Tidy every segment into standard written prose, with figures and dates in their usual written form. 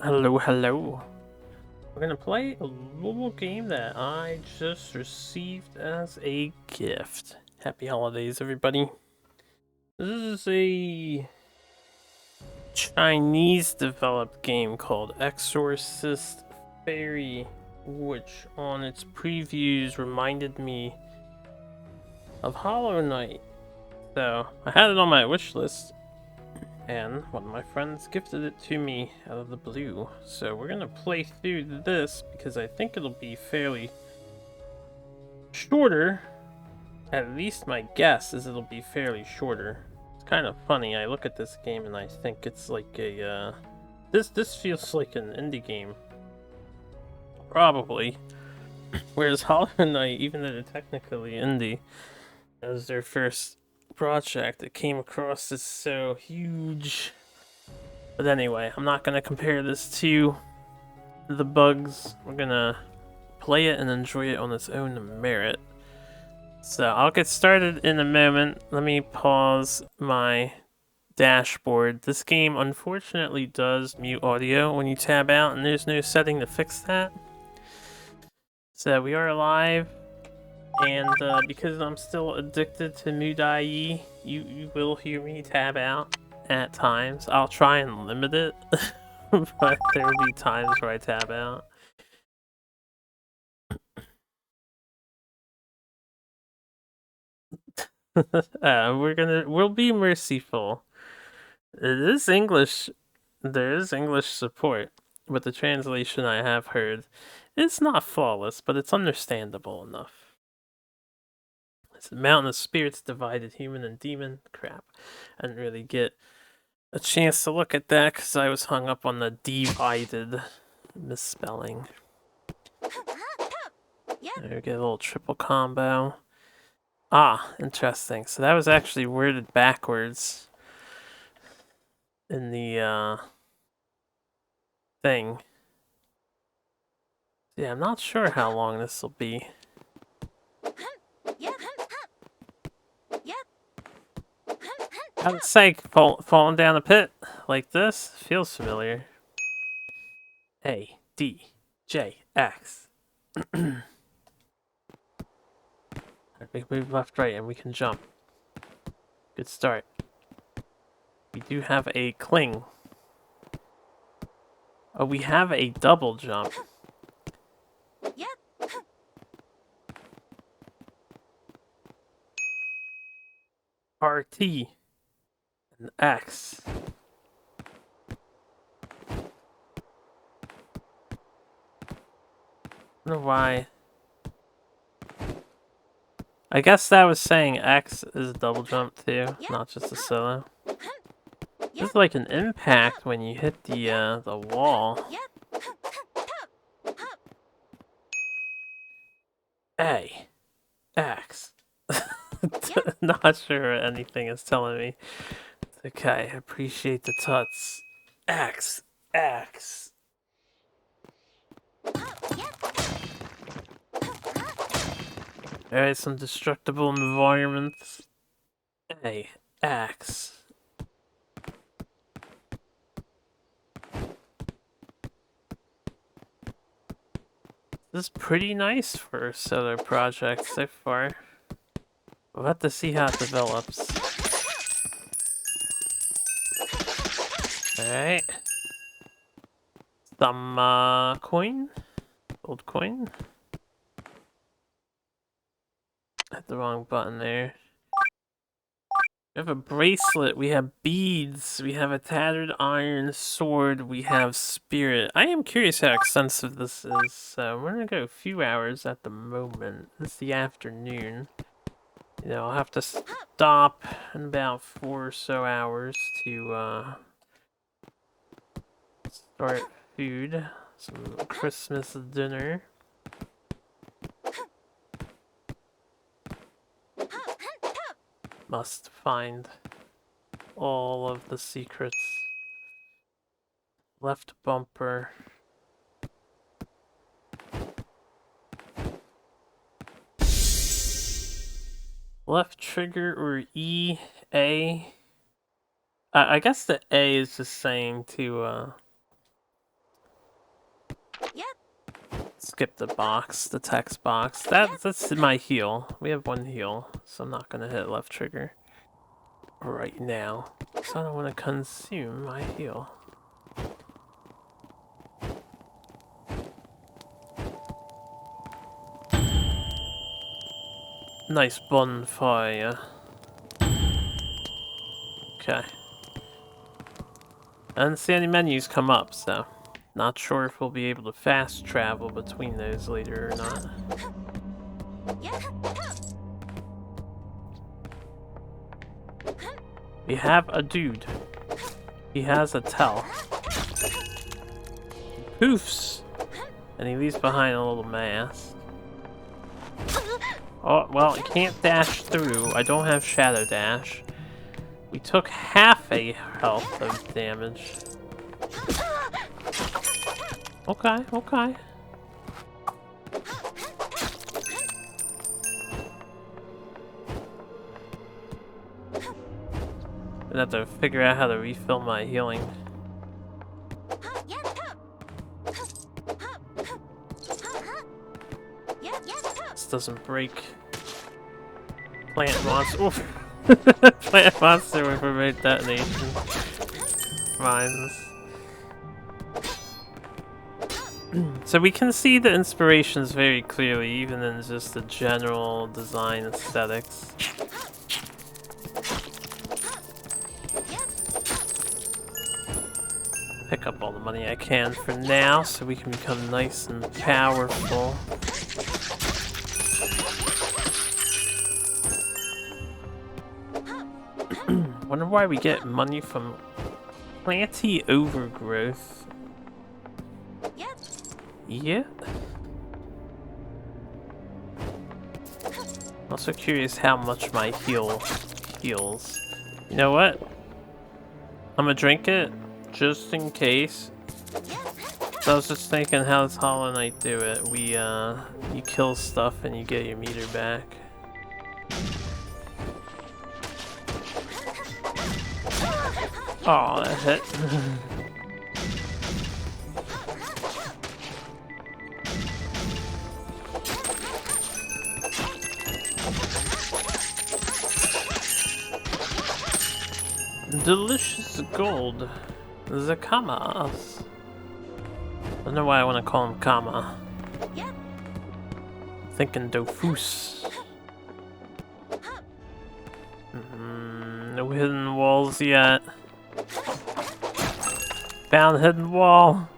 Hello, hello. We're gonna play a little game that I just received as a gift. Happy holidays, everybody. This is a Chinese developed game called Exorcist Fairy, which on its previews reminded me of Hollow Knight. So I had it on my wish list, and one of my friends gifted it to me out of the blue. So we're gonna play through this because I think it'll be fairly shorter. At least my guess is it'll be fairly shorter. It's kind of funny. I look at this game and I think it's like a this feels like an indie game, probably. Whereas Hollow Knight, even though they're technically indie, as their first project, it came across as so huge. But anyway, I'm not gonna compare this to the bugs. We're gonna play it and enjoy it on its own merit. So I'll get started in a moment. Let me pause my dashboard. This game unfortunately does mute audio when you tab out, and there's no setting to fix that. So we are live, and because I'm still addicted to Mood.ie, you will hear me tab out at times. I'll try and limit it, but there will be times where I tab out. We'll be merciful. It is English. There is English support, but the translation I have heard, it's not flawless, but it's understandable enough. It's a mountain of spirits divided, human and demon. Crap, I didn't really get a chance to look at that because I was hung up on the divided misspelling. There we get a little triple combo. Ah, interesting. So that was actually worded backwards in the thing. Yeah, I'm not sure how long this will be. I would say falling down a pit like this feels familiar. A, D, J, X. Big move left, right, and we can jump. Good start. We do have a cling. Oh, we have a double jump. RT and X. I don't know why. I guess that was saying X is a double jump too, not just a solo. It's like an impact when you hit the wall. A, X. Not sure what anything is telling me. Okay, appreciate the tuts. X, X. Alright, some destructible environments. A, X. This is pretty nice for a solo project so far. We'll have to see how it develops. Alright. Some coin. Gold coin. Hit the wrong button there. We have a bracelet, we have beads, we have a tattered iron sword, we have spirit. I am curious how extensive this is, so we're gonna go a few hours at the moment. It's the afternoon. You know, I'll have to stop in about 4 or so hours to start food. Some Christmas dinner. Must find all of the secrets. Left bumper. Left trigger or E, A. I guess the A is just saying to skip the box, the text box. That's my heal. We have one heal, so I'm not gonna hit left trigger right now. So I don't want to consume my heal. Nice bonfire. Okay. I didn't see any menus come up, so not sure if we'll be able to fast travel between those later or not. We have a dude. He has a tell. He poofs! And he leaves behind a little mask. Oh, well, I can't dash through. I don't have Shadow Dash. We took half a health of damage. Okay, okay. I have to figure out how to refill my healing. This doesn't break. Plant monster. Oof. Plant monster with remote detonation. Mines. So we can see the inspirations very clearly, even in just the general design aesthetics. Pick up all the money I can for now, so we can become nice and powerful. Wonder why we get money from planty overgrowth. Yeah. Also curious how much my heal heals. You know what? I'm gonna drink it just in case. So I was just thinking, how does Hollow Knight do it? You kill stuff and you get your meter back. Oh, that hit. Delicious gold. Zakamas. I don't know why I want to call him Kama. Thinking Dofus. No hidden walls yet. Found hidden wall.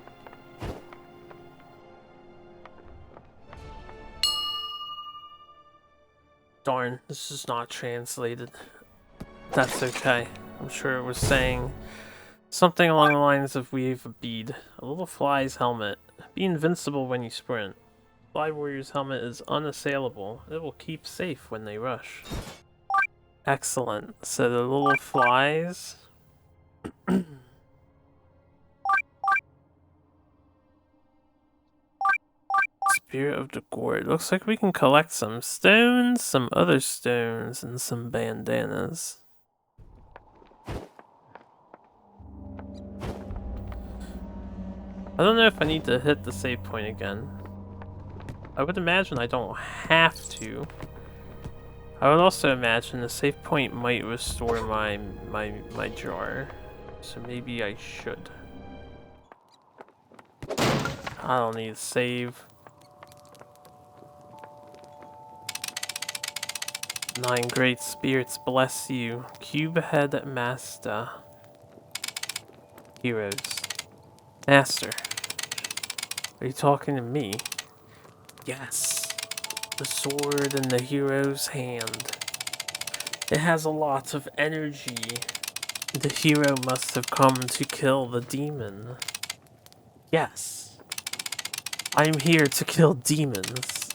Darn, this is not translated. That's okay. I'm sure it was saying something along the lines of we have a bead. A little fly's helmet. Be invincible when you sprint. Fly warrior's helmet is unassailable. It will keep safe when they rush. Excellent. So the little flies. Spirit of the gourd. Looks like we can collect some stones, some other stones, and some bandanas. I don't know if I need to hit the save point again. I would imagine I don't have to. I would also imagine the save point might restore my jar. So maybe I should. I don't need to save. 9 great spirits bless you. Cube head master. Heroes. Master. Are you talking to me? Yes. The sword in the hero's hand. It has a lot of energy. The hero must have come to kill the demon. Yes. I'm here to kill demons.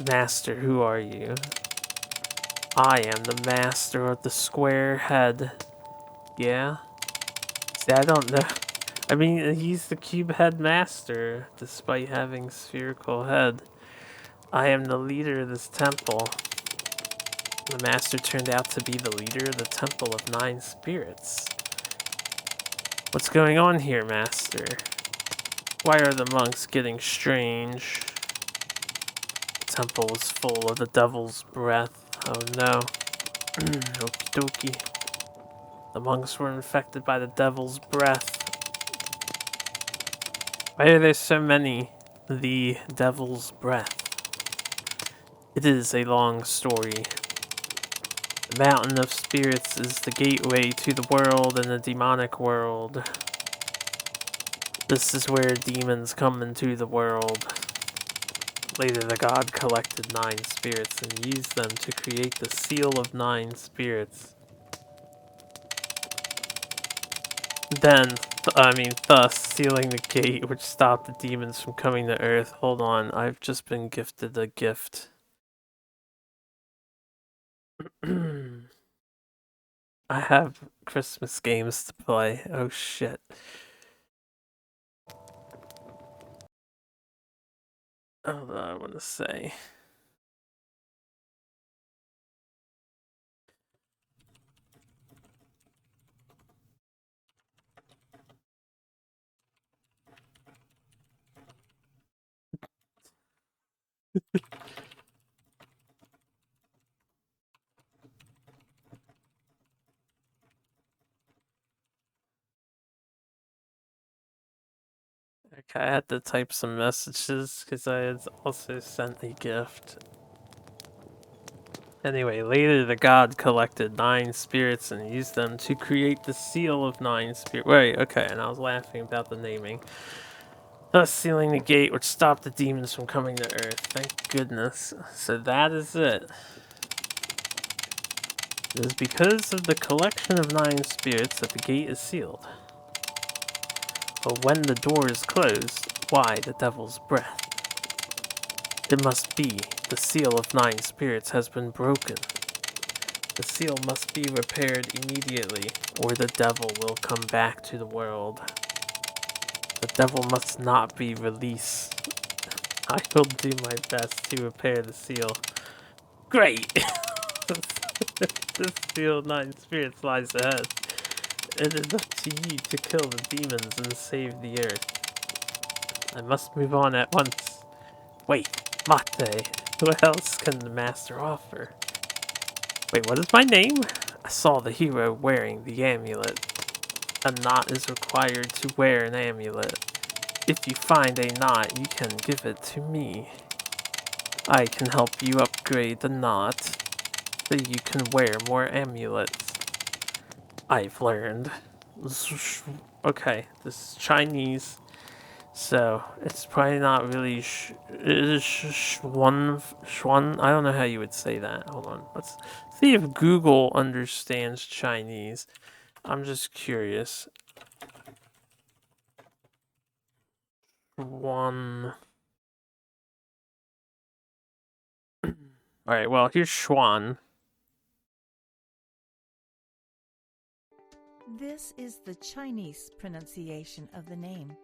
Master, who are you? I am the master of the square head. Yeah? See, I don't know. I mean, he's the cube head master, despite having spherical head. I am the leader of this temple. The master turned out to be the leader of the temple of 9 spirits. What's going on here, master? Why are the monks getting strange? temple is full of the devil's breath. Oh no. Okie dokie. The monks were infected by the devil's breath. Why are there so many? The devil's breath. It is a long story. The mountain of spirits is the gateway to the world and the demonic world. This is where demons come into the world. Later the god collected 9 spirits and used them to create the seal of 9 spirits. Then, thus sealing the gate which stopped the demons from coming to Earth. Hold on, I've just been gifted a gift. I have Christmas games to play. Oh shit. Oh, I want to say. Okay, I had to type some messages because I had also sent a gift. Anyway, later the god collected 9 spirits and used them to create the seal of 9 spirits. Wait, okay, and I was laughing about the naming. Thus sealing the gate which stopped the demons from coming to Earth. Thank goodness. So that is it. It is because of the collection of 9 spirits that the gate is sealed. But when the door is closed, why the devil's breath? It must be the seal of 9 spirits has been broken. The seal must be repaired immediately, or the devil will come back to the world. The devil must not be released. I will do my best to repair the seal. Great! The seal of 9 spirits lies ahead. It is up to you to kill the demons and save the earth. I must move on at once. Wait, Mate, what else can the master offer? Wait, what is my name? I saw the hero wearing the amulet. A knot is required to wear an amulet. If you find a knot, you can give it to me. I can help you upgrade the knot so you can wear more amulets. I've learned. Okay, this is Chinese, so it's probably not really it is Schwan. I don't know how you would say that. Hold on, let's see if Google understands Chinese. I'm just curious. One. Alright, well, here's Schwan. This is the Chinese pronunciation of the name.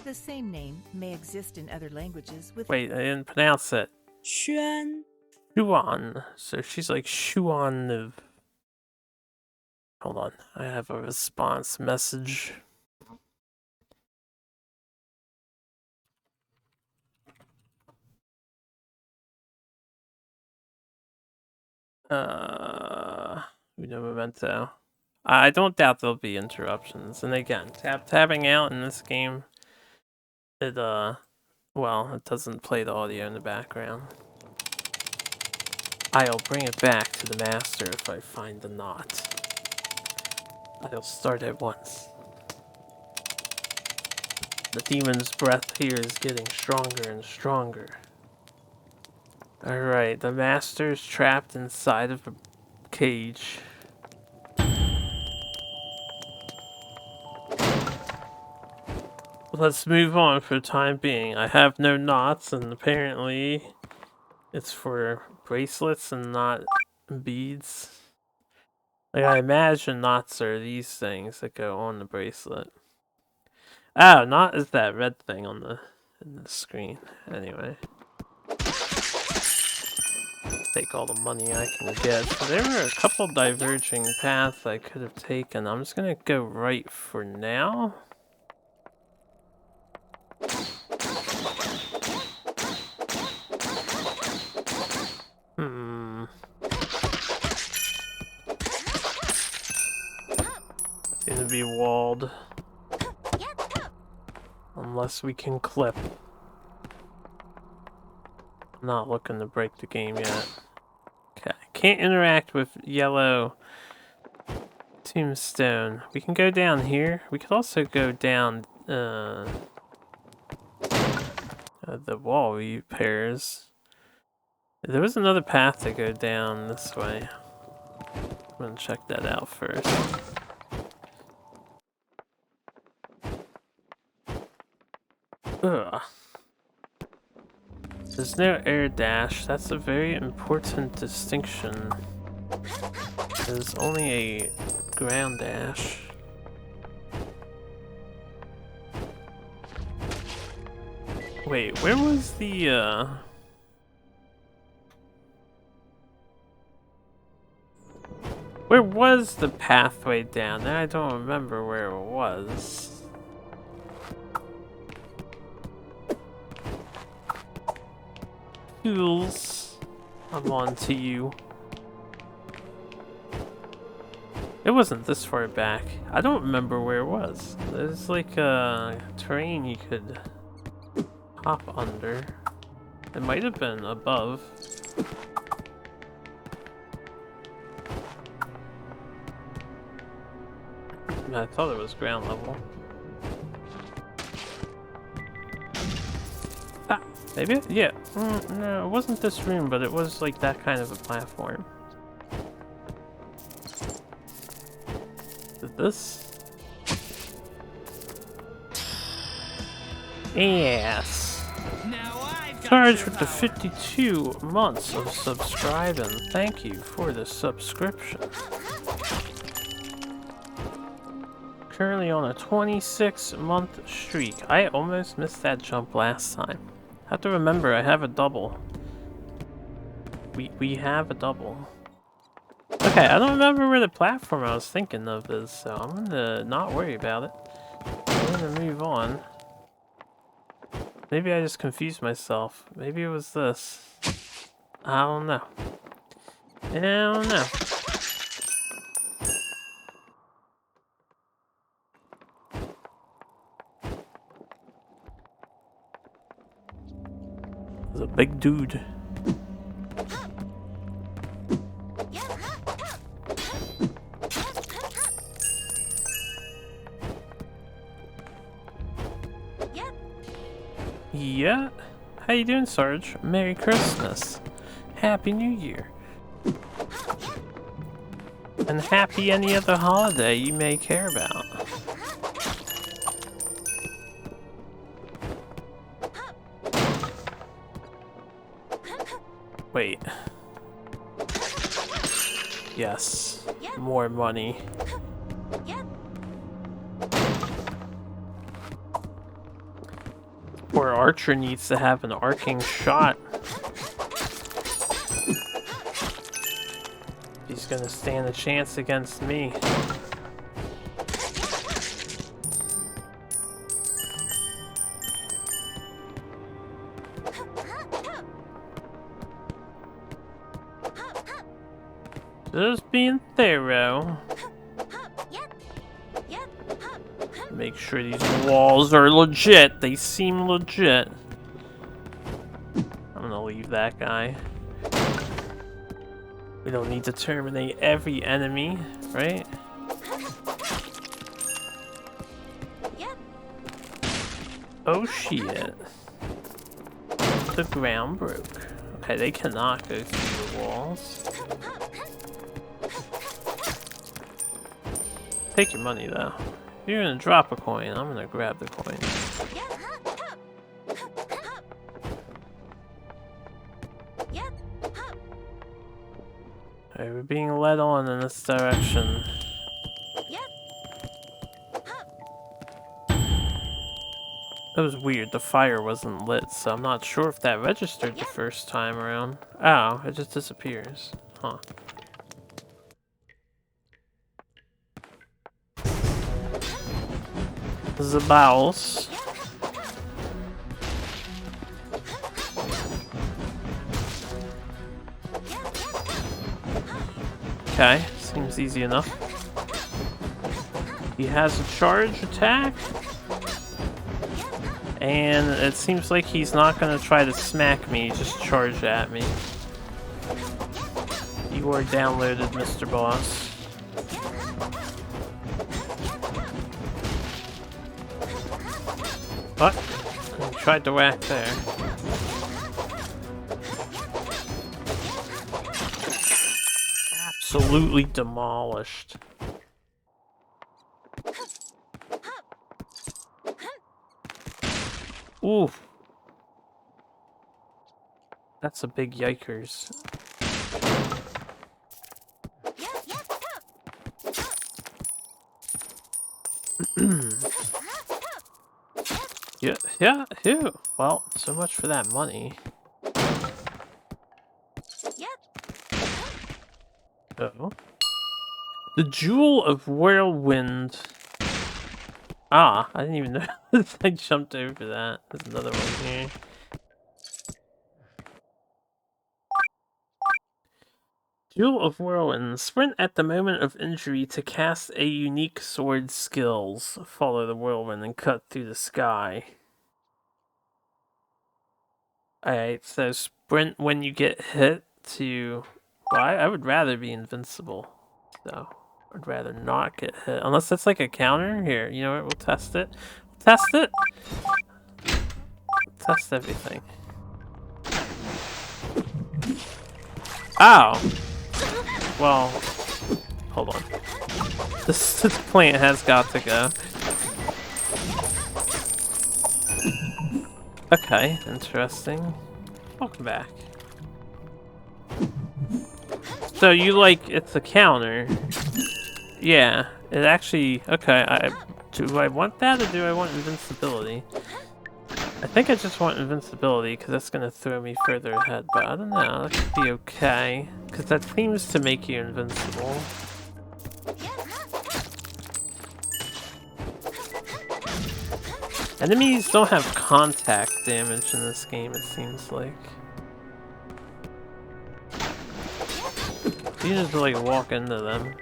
The same name may exist in other languages with... Wait, I didn't pronounce it. Xuan. Xuan. So she's like Xuan of... Hold on, I have a response message. Uno Memento. I don't doubt there'll be interruptions. And again, tabbing out in this game, it well, it doesn't play the audio in the background. I'll bring it back to the master if I find the knot. I'll start at once. The demon's breath here is getting stronger and stronger. Alright, the master's trapped inside of a cage. Let's move on for the time being. I have no knots, and apparently it's for bracelets and not beads. Like, I imagine knots are these things that go on the bracelet. Oh, knot is that red thing on the screen. Anyway. Take all the money I can get. So there were a couple diverging paths I could have taken. I'm just gonna go right for now. gonna be walled. Unless we can clip. I'm not looking to break the game yet. Okay, can't interact with yellow tombstone. We can go down here. We could also go down the wall repairs. There was another path to go down this way. I'm gonna check that out first. Ugh. There's no air dash. That's a very important distinction. There's only a ground dash. Wait, where was the where was the pathway down? I don't remember where it was. Tools, I'm on to you. It wasn't this far back. I don't remember where it was. There's like a terrain you could hop under. It might have been above. I thought it was ground level. Ah, maybe? Yeah. No, it wasn't this room, but it was like that kind of a platform. Is this? Yes. Charged with the 52 months of subscribing. Thank you for the subscription. Currently on a 26-month streak. I almost missed that jump last time. Have to remember I have a double. We have a double. Okay, I don't remember where the platform I was thinking of is, so I'm gonna not worry about it. I'm gonna move on. Maybe I just confused myself. Maybe it was this. I don't know. I don't know. There's a big dude. Yeah? How you doing, Sarge? Merry Christmas. Happy New Year. And happy any other holiday you may care about. Wait. Yes. More money. Poor archer needs to have an arcing shot. He's gonna stand a chance against me. Just being thorough. Make sure these walls are legit. They seem legit. I'm gonna leave that guy. We don't need to terminate every enemy, right? Oh shit. The ground broke. Okay, they cannot go through the walls. Take your money though. If you're gonna drop a coin, I'm gonna grab the coin. Alright, we're being led on in this direction. That was weird, the fire wasn't lit, so I'm not sure if that registered the first time around. Oh, it just disappears. Huh. The bowels. Okay, seems easy enough. He has a charge attack. And it seems like he's not gonna try to smack me, just charge at me. You are downloaded, Mr. Boss. What? He tried to whack there. Absolutely demolished. Oof. That's a big yikers. Yeah, ew. Well, so much for that money. Oh. The Jewel of Whirlwind. Ah, I didn't even know. I jumped over that. There's another one here. Jewel of Whirlwind. Sprint at the moment of injury to cast a unique sword skills. Follow the whirlwind and cut through the sky. Alright, so sprint when you get hit to... Well, I would rather be invincible. So, I'd rather not get hit. Unless it's like a counter. Here, you know what? We'll test it. Test it! Test everything. Ow! Well, hold on. This plant has got to go. Okay, interesting. Welcome back. So you like, it's a counter. Yeah, it actually, okay, do I want that or do I want invincibility? I think I just want invincibility because that's going to throw me further ahead, but I don't know, that could be okay. Because that seems to make you invincible. Enemies don't have contact damage in this game, it seems like. You just like walk into them.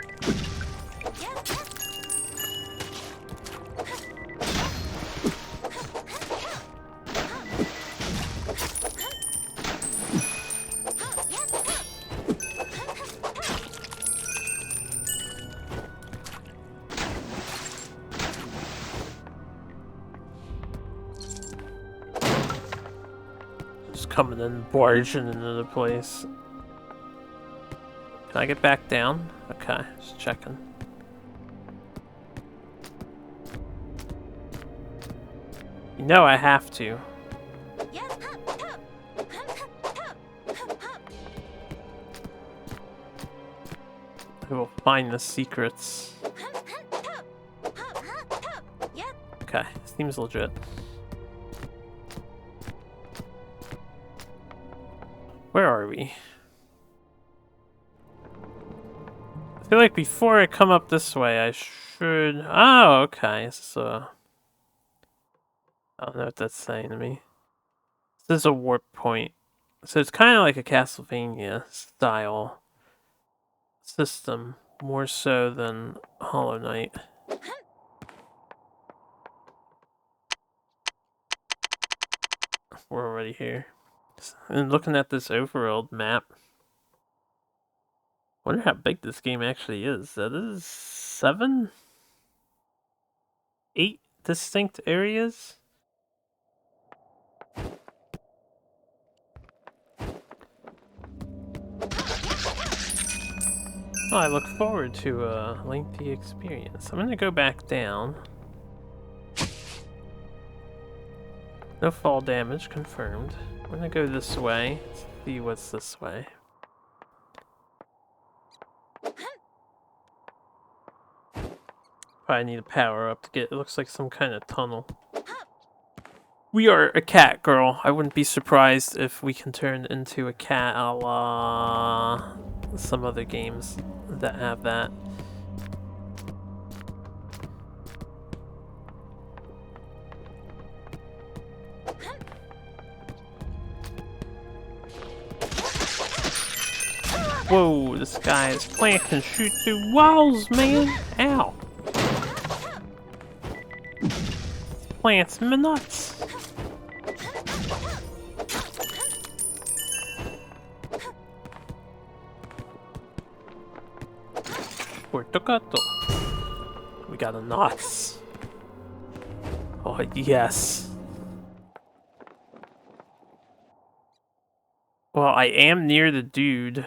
Coming in, barging into the place. Can I get back down? Okay, just checking. You know I have to. I will find the secrets. Okay, seems legit. Where are we? I feel like before I come up this way, I should... Oh, okay. So... I don't know what that's saying to me. This is a warp point. So it's kind of like a Castlevania style system, more so than Hollow Knight. We're already here. And looking at this overworld map, I wonder how big this game actually is. That is 7? 8 distinct areas? Oh, I look forward to a lengthy experience. I'm gonna go back down. No fall damage confirmed. I'm gonna go this way. Let's see what's this way. Probably need a power up to get. It looks like some kind of tunnel. We are a cat girl. I wouldn't be surprised if we can turn into a cat a la some other games that have that. Whoa, this guy's plant can shoot through walls, man! Ow! plants my nuts. Portocato. We got a nuts. Oh, yes. Well, I am near the dude.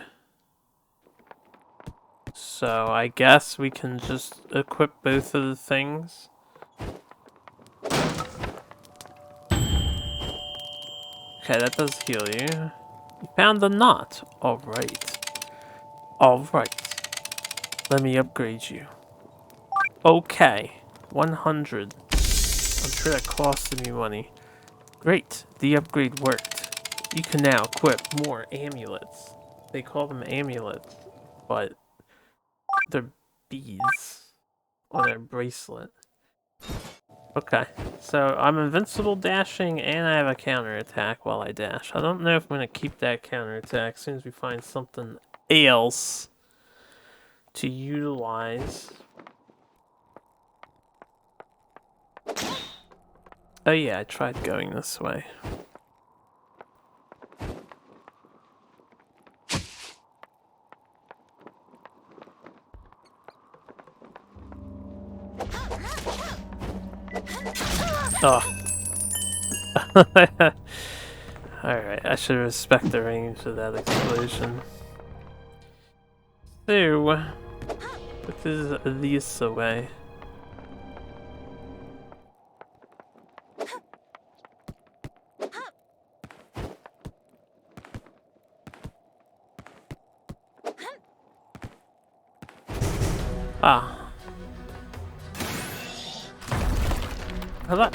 So I guess we can just equip both of the things. Okay, that does heal you. You found the knot. Alright. Alright. Let me upgrade you. Okay. 100. I'm sure that costed me money. Great. The upgrade worked. You can now equip more amulets. They call them amulets, but they're beads on their bracelet. Okay, so I'm invincible dashing and I have a counterattack while I dash. I don't know if I'm going to keep that counterattack as soon as we find something else to utilize. Oh yeah, I tried going this way. Oh. Alright, I should respect the range of that explosion. So, what is this away? Ah. Hello.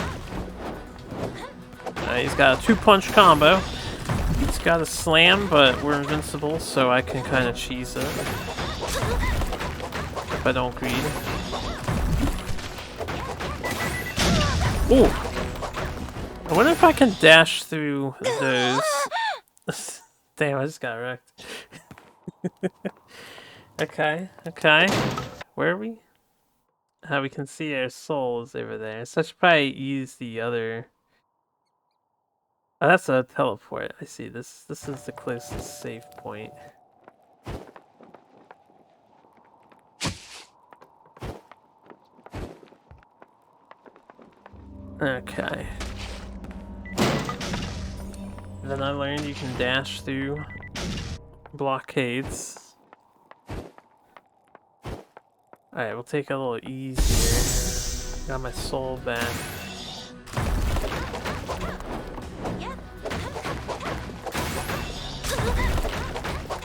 He's got a 2-punch combo. He's got a slam, but we're invincible, so I can kind of cheese it. If I don't greed. Ooh! I wonder if I can dash through those. Damn, I just got wrecked. Okay, okay. Where are we? How we can see our souls over there. So I should probably use the other... Oh, that's a teleport. I see. This is the closest save point. Okay. Then I learned you can dash through blockades. Alright, we'll take it a little easier. Got my soul back.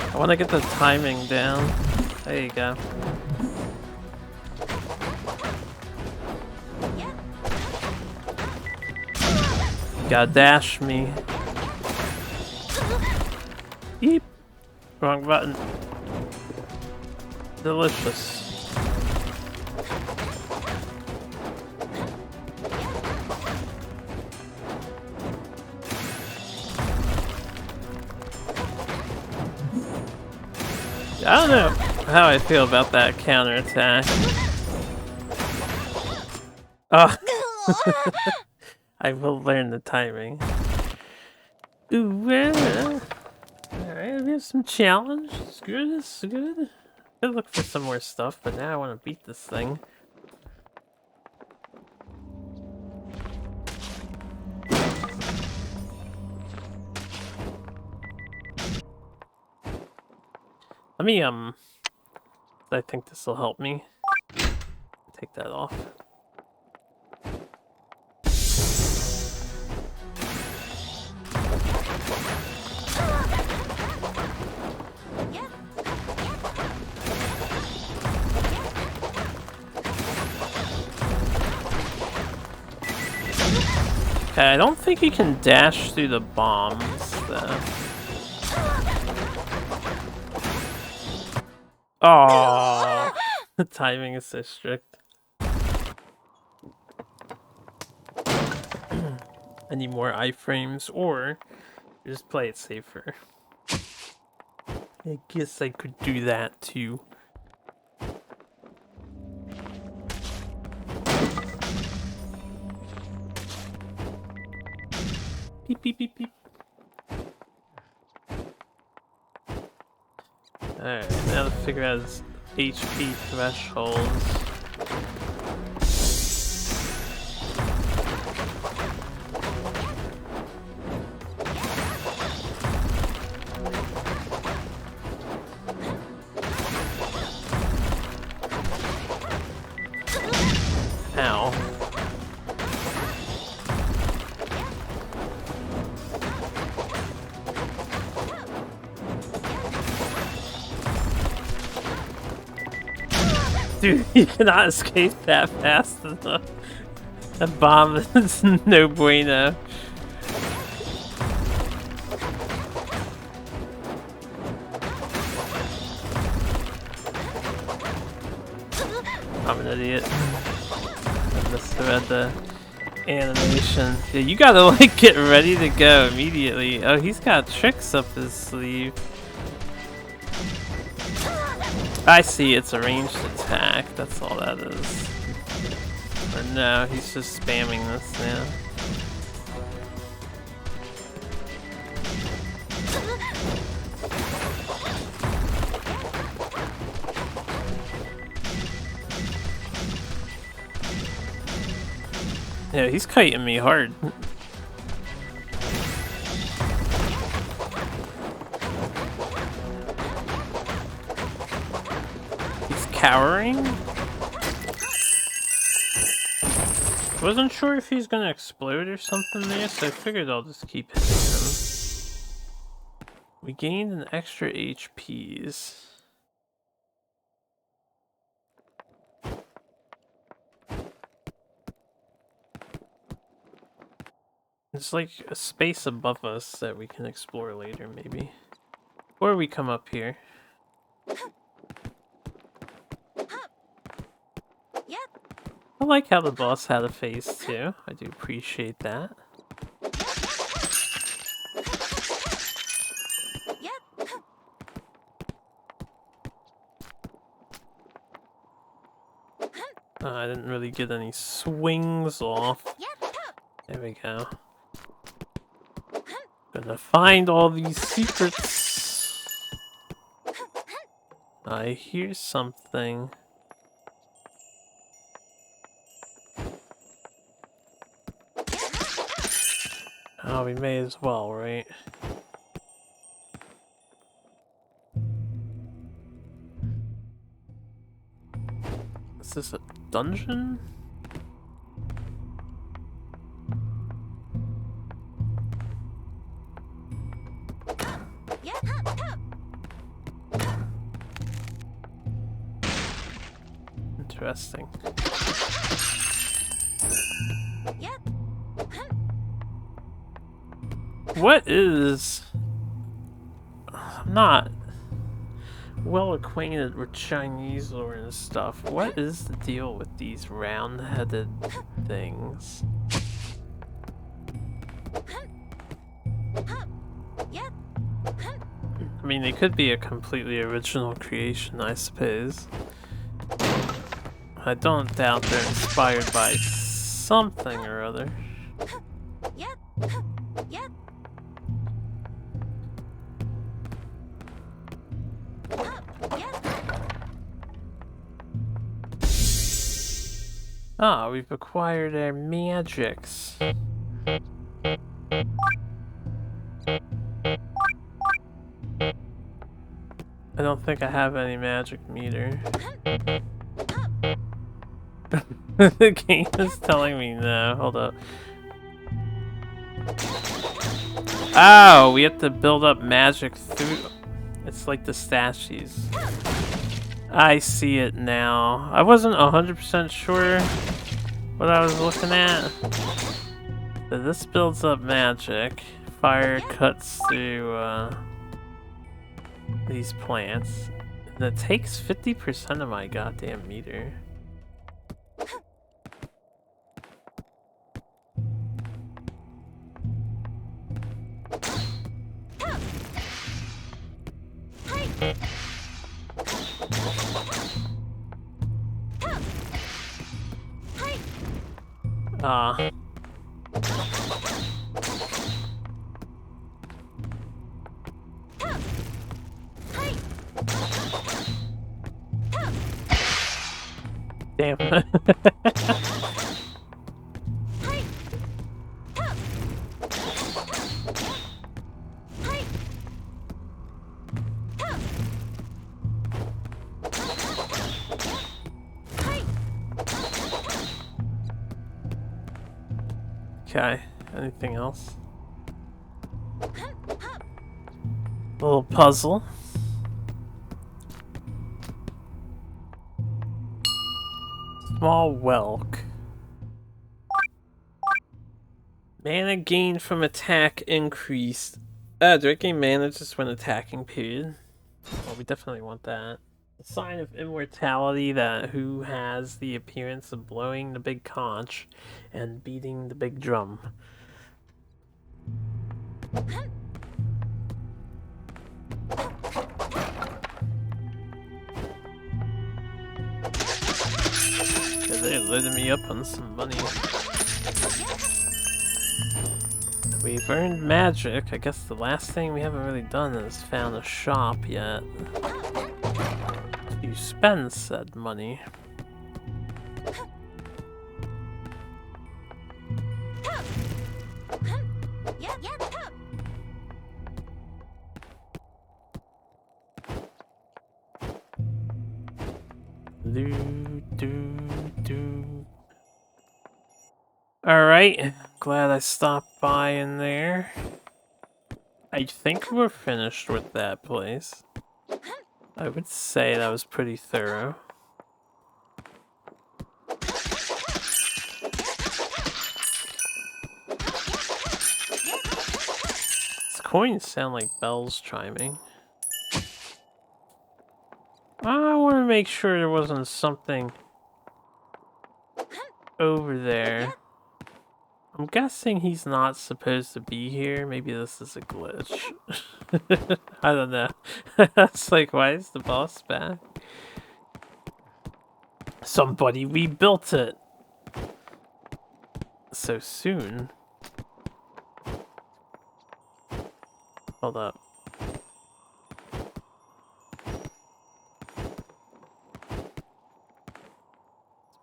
I want to get the timing down. There you go. You gotta dash me. Yeep. Wrong button. Delicious. I don't know how I feel about that counterattack. Oh. I will learn the timing. Ooh, alright, we have some challenge. It's good, it's good. I'll look for some more stuff, but now I want to beat this thing. Let me, I think this will help me. Take that off. Okay, I don't think you can dash through the bombs, though. Oh, the timing is so strict. I need more iframes, or just play it safer. I guess I could do that too. Beep, beep, beep, beep. Alright, now to figure out his HP thresholds. Ow. Dude, you cannot escape that fast enough. That bomb is no bueno. I'm an idiot. I misread the animation. Yeah, you gotta like get ready to go immediately. Oh, he's got tricks up his sleeve. I see, it's a ranged attack. That's all that is. Or no, he's just spamming this now. Yeah, he's kiting me hard. He's cowering? Wasn't sure if he's gonna explode or something there, so I figured I'll just keep hitting him. We gained an extra HPs. There's like a space above us that we can explore later, maybe. Or we come up here. I like how the boss had a face too. I do appreciate that. I didn't really get any swings off. There we go. Gonna find all these secrets. I hear something. Oh, we may as well, right? Is this a dungeon? Interesting. What is... I'm not well acquainted with Chinese lore and stuff. What is the deal with these round-headed things? I mean, they could be a completely original creation, I suppose. I don't doubt they're inspired by something or other. Ah, we've acquired our magics. I don't think I have any magic meter. The game is telling me no. Hold up. Oh, we have to build up magic through... It's like the statues. I see it now. I wasn't 100% sure what I was looking at. So this builds up magic. Fire cuts through these plants. And it takes 50% of my goddamn meter. Damn. Okay, anything else? Little puzzle. Small whelk. Mana gained from attack increased. Do I gain mana just when attacking period? Well, we definitely want that. A sign of immortality that who has the appearance of blowing the big conch and beating the big drum. Yeah, they loaded me up on some money. We've earned magic. I guess the last thing we haven't really done is found a shop yet. You spend said money. Alright, glad I stopped by in there. I think we're finished with that place. I would say that was pretty thorough. These coins sound like bells chiming. I want to make sure there wasn't something over there. I'm guessing he's not supposed to be here. Maybe this is a glitch. I don't know. It's like, why is the boss back? Somebody rebuilt it so soon. Hold up.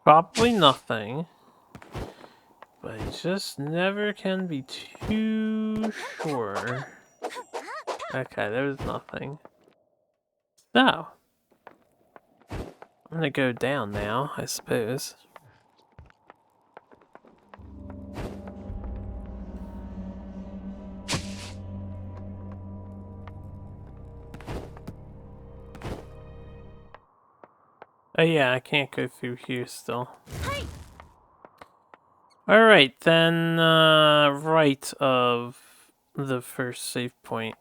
Probably nothing. But I just never can be too sure. Okay, there's nothing. So, I'm gonna go down now, I suppose. Oh yeah, I can't go through here still. Alright, then, right of the first save point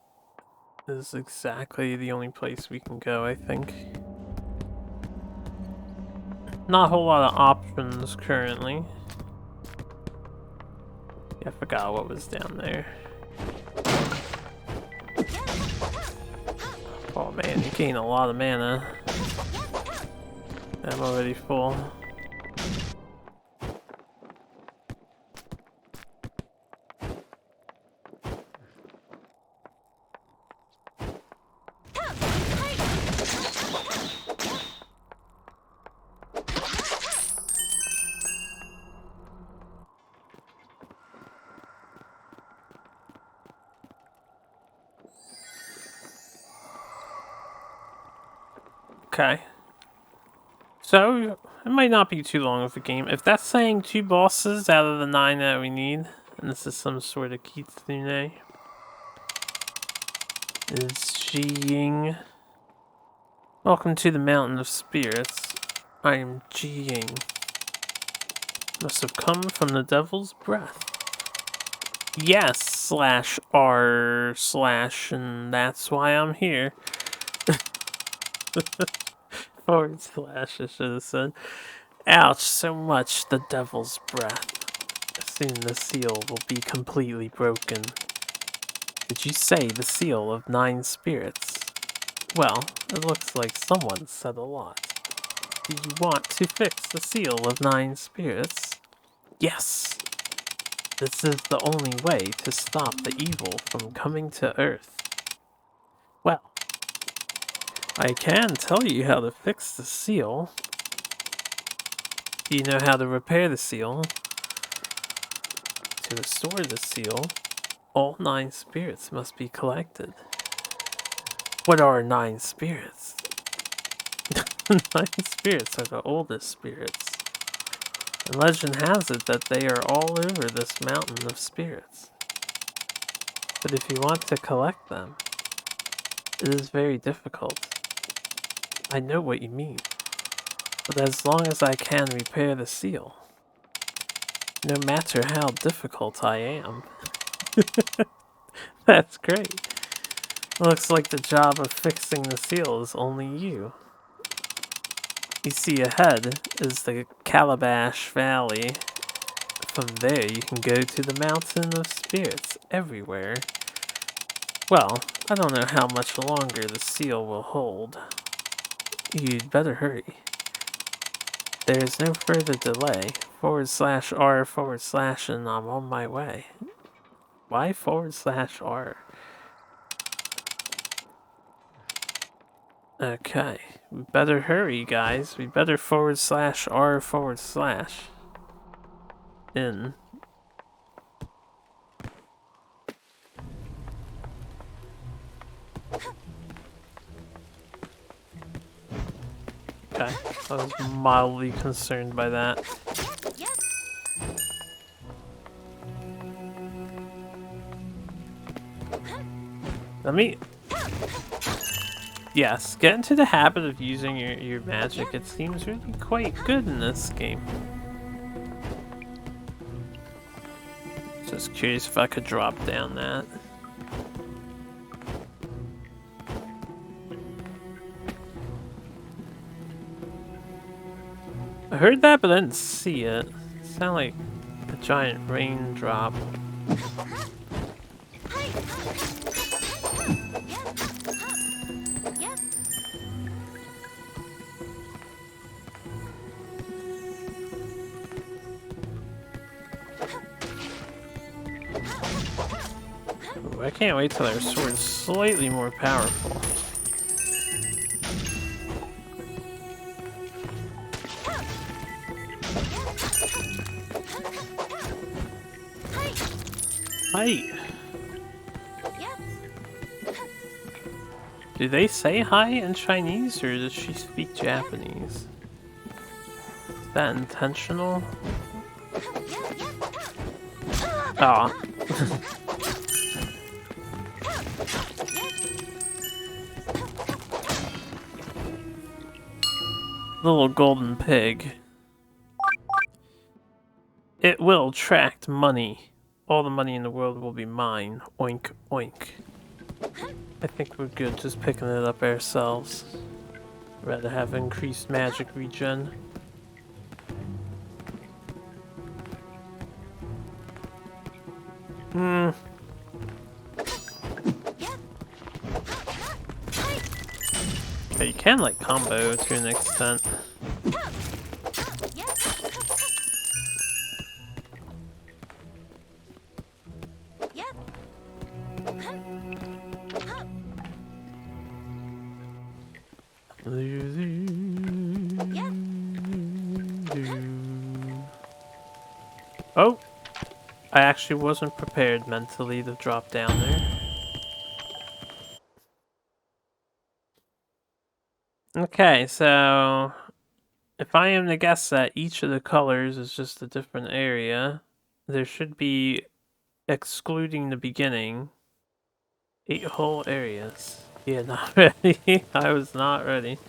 is exactly the only place we can go, I think. Not a whole lot of options currently. Yeah, I forgot what was down there. Oh man, you gain a lot of mana. I'm already full. Okay. So, it might not be too long of a game. If that's saying 2 bosses out of the 9 that we need, and this is some sort of kitsune, is Ji-Ying. Welcome to the Mountain of Spirits. I am Ji-Ying. Must have come from the devil's breath. Yes, slash R slash, and that's why I'm here. Forward slash, I should have said. Ouch, so much the devil's breath. Soon the seal will be completely broken. Did you say the seal of 9 spirits? Well, it looks like someone said a lot. Do you want to fix the seal of 9 spirits? Yes! This is the only way to stop the evil from coming to Earth. Well, I can tell you how to fix the seal. Do you know how to repair the seal? To restore the seal, all 9 spirits must be collected. What are 9 spirits? 9 spirits are the oldest spirits. And legend has it that they are all over this mountain of spirits. But if you want to collect them, it is very difficult. I know what you mean. But as long as I can repair the seal, no matter how difficult I am. That's great. Looks like the job of fixing the seal is only you. You see ahead is the Calabash Valley. From there you can go to the Mountain of Spirits everywhere. Well, I don't know how much longer the seal will hold. You'd better hurry. There is no further delay. /R/ and I'm on my way. Why /R? Okay. We better hurry, guys. We better /R/ in. Okay. I was mildly concerned by that. Let me... Yes, get into the habit of using your magic. It seems really quite good in this game. Just curious if I could drop down that. I heard that, but I didn't see it. It sounded like a giant raindrop. Ooh, I can't wait till their sword's slightly more powerful. Hi. Do they say hi in Chinese, or does she speak Japanese? Is that intentional? Aw. Little golden pig. It will attract money. All the money in the world will be mine. Oink, oink. I think we're good just picking it up ourselves. Rather have increased magic regen. Yeah, you can like combo to an extent. Oh! I actually wasn't prepared mentally to drop down there. Okay, so if I am to guess that each of the colors is just a different area, there should be, excluding the beginning, 8 whole areas. Yeah, not ready. I was not ready.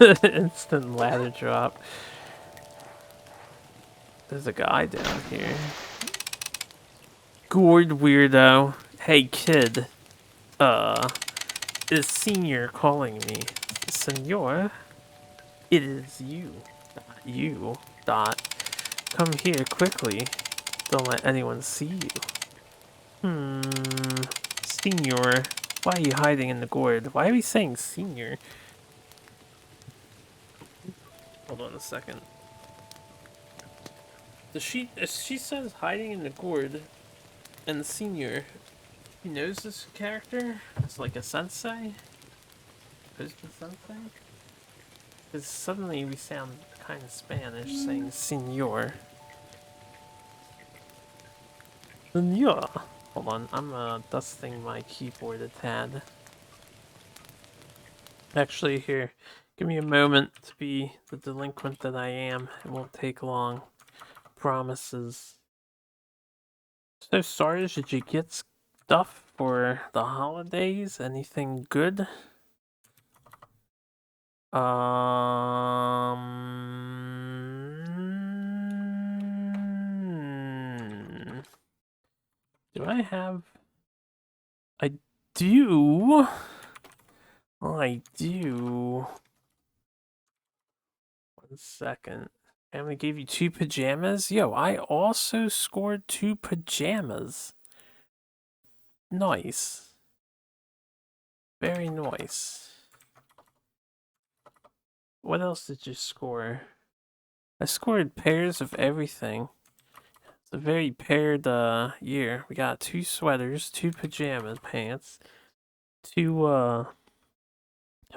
Instant ladder drop. There's a guy down here. Gourd weirdo. Hey kid. Is Senior calling me? Senor? It is you. Not you. Dot. Come here quickly. Don't let anyone see you. Senior. Why are you hiding in the gourd? Why are we saying senior? Hold on a second. She says hiding in the gourd, and Senior, he knows this character? It's like a sensei? posted something? Because suddenly we sound kind of Spanish saying senor. Senor! Hold on, I'm dusting my keyboard a tad. Actually, here, give me a moment to be the delinquent that I am. It won't take long. Promises. So, Stars, did you get stuff for the holidays? Anything good? Do I have... I do... I do... 1 second. I'm gonna give you 2 pajamas? Yo, I also scored 2 pajamas. Nice. Very nice. What else did you score? I scored pairs of everything. It's a very paired year. We got 2 sweaters, 2 pajama pants, 2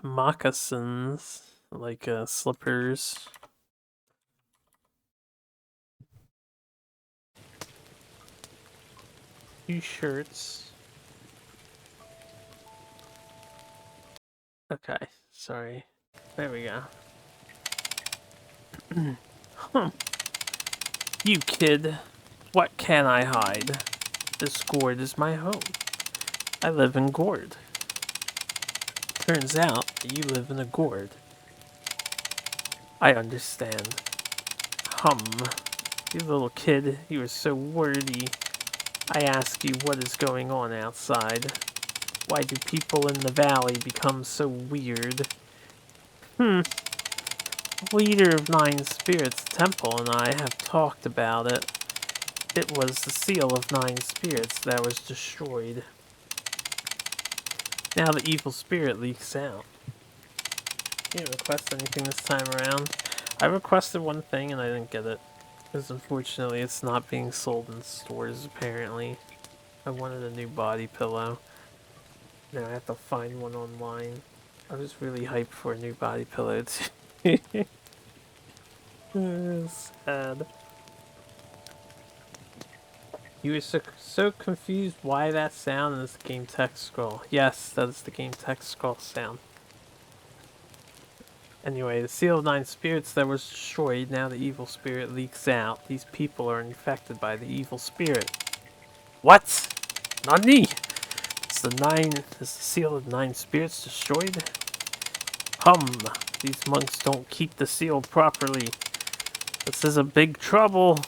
moccasins, like slippers. 2 shirts. Okay, sorry. There we go. You kid. What can I hide? This gourd is my home. I live in gourd. Turns out that you live in a gourd. I understand. You little kid, you are so wordy. I ask you what is going on outside. Why do people in the valley become so weird? Leader of Nine Spirits Temple and I have talked about it. It was the seal of 9 spirits that was destroyed. Now the evil spirit leaks out. You didn't request anything this time around. I requested one thing and I didn't get it. Because unfortunately it's not being sold in stores apparently. I wanted a new body pillow. Now I have to find one online. I was really hyped for a new body pillow too. Sad. You were so confused why that sound is the game text scroll. Yes, that is the game text scroll sound. Anyway, the seal of 9 spirits that was destroyed, now the evil spirit leaks out. These people are infected by the evil spirit. What? Nani? Is the seal of 9 spirits destroyed? These monks don't keep the seal properly. This is a big trouble.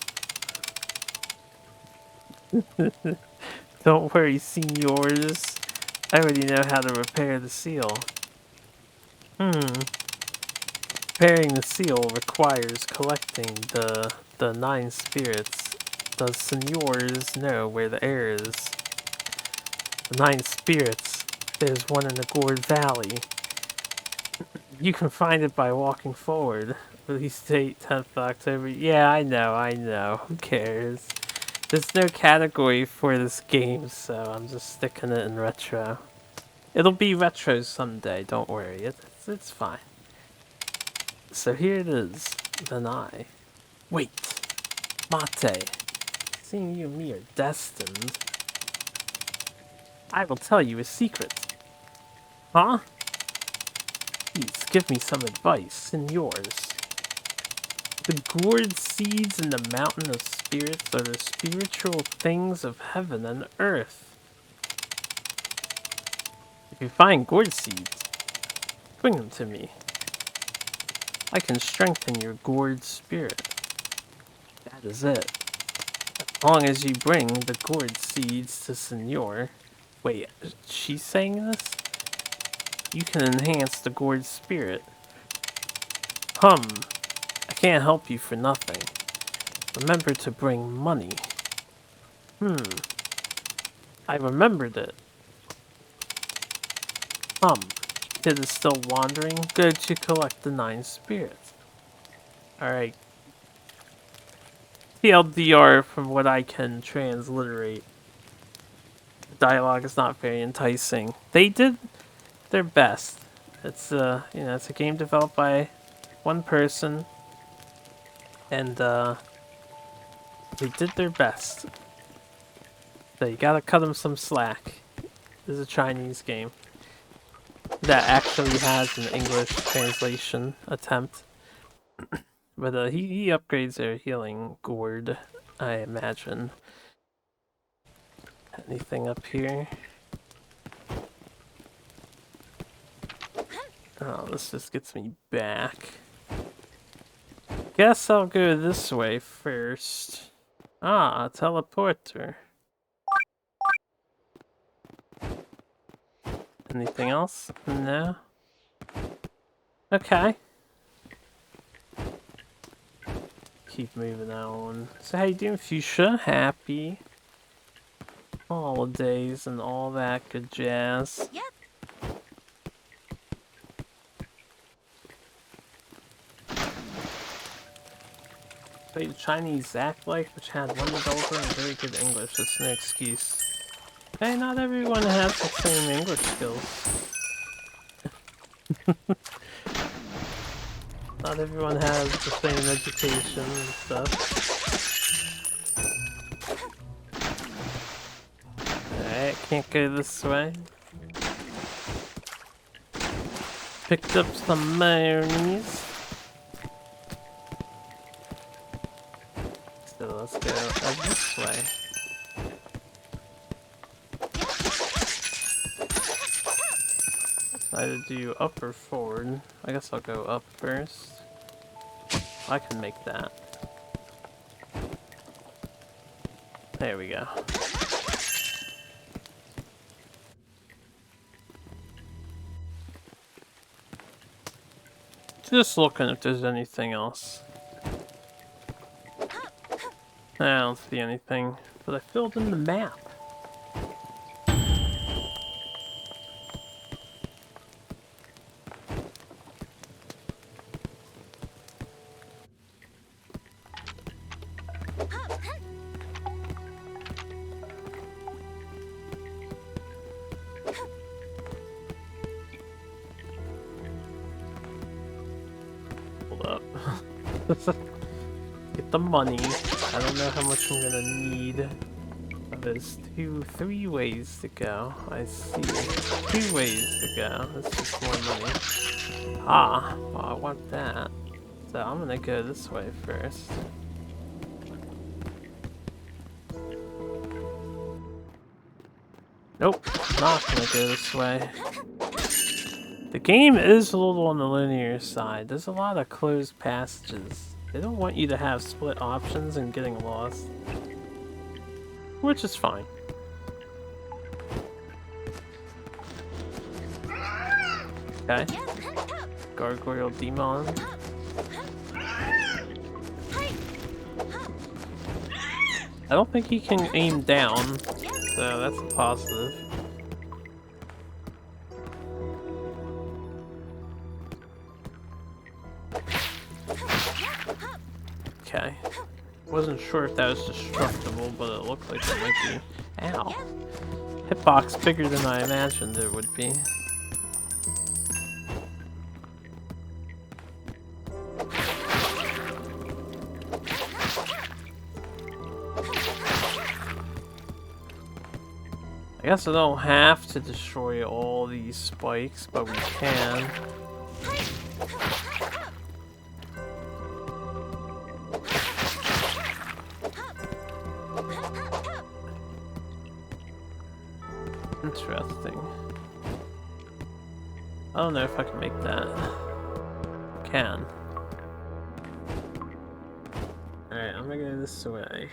Don't worry, senors. I already know how to repair the seal. Repairing the seal requires collecting the 9 spirits. Does senors know where the heir is? The 9 spirits. There's one in the Gourd Valley. You can find it by walking forward. Release date 10th October. Yeah, I know. Who cares? There's no category for this game, so I'm just sticking it in retro. It'll be retro someday, don't worry. It's fine. So here it is. Then I. Wait. Mate. Seeing you and me are destined. I will tell you a secret. Huh? Please give me some advice, and yours. The gourd seeds in the mountain of spirits are the spiritual things of heaven and earth. If you find gourd seeds, bring them to me. I can strengthen your gourd spirit. That is it. As long as you bring the gourd seeds to Senor... Wait, she's saying this? You can enhance the gourd spirit. I can't help you for nothing. Remember to bring money. I remembered it. Kid is still wandering. Go to collect the 9 spirits. Alright. TLDR from what I can transliterate. The dialogue is not very enticing. They did their best. It's it's a game developed by one person, and they did their best. So you gotta cut them some slack. This is a Chinese game that actually has an English translation attempt. But he upgrades their healing gourd, I imagine. Anything up here? Oh, this just gets me back. Guess I'll go this way first. Ah, a teleporter. Anything else? No? Okay. Keep moving on. So how you doing, Fuchsia? Happy holidays and all that good jazz. Yep. Play the Chinese act like, which had one developer and very good English. That's no excuse. Hey, not everyone has the same English skills. Not everyone has the same education and stuff. Alright, can't go this way. Picked up some mayonnaise. So let's go this way. Either do up or forward. I guess I'll go up first. I can make that. There we go. Just looking if there's anything else. I don't see anything, but I filled in the map. Hold up. Get the money. I don't know how much I'm gonna need. There's 3 ways to go. I see. 2 ways to go. That's just more money. Ah, well, I want that. So I'm gonna go this way first. Nope, not gonna go this way. The game is a little on the linear side. There's a lot of closed passages. They don't want you to have split options and getting lost. Which is fine. Okay. Gargoyle Demon. I don't think he can aim down, so that's a positive. Okay. Wasn't sure if that was destructible, but it looked like it might be. Ow. Hitbox bigger than I imagined it would be. I guess I don't have to destroy all these spikes, but we can. Interesting. I don't know if I can make that. Can. Alright, I'm gonna go this way.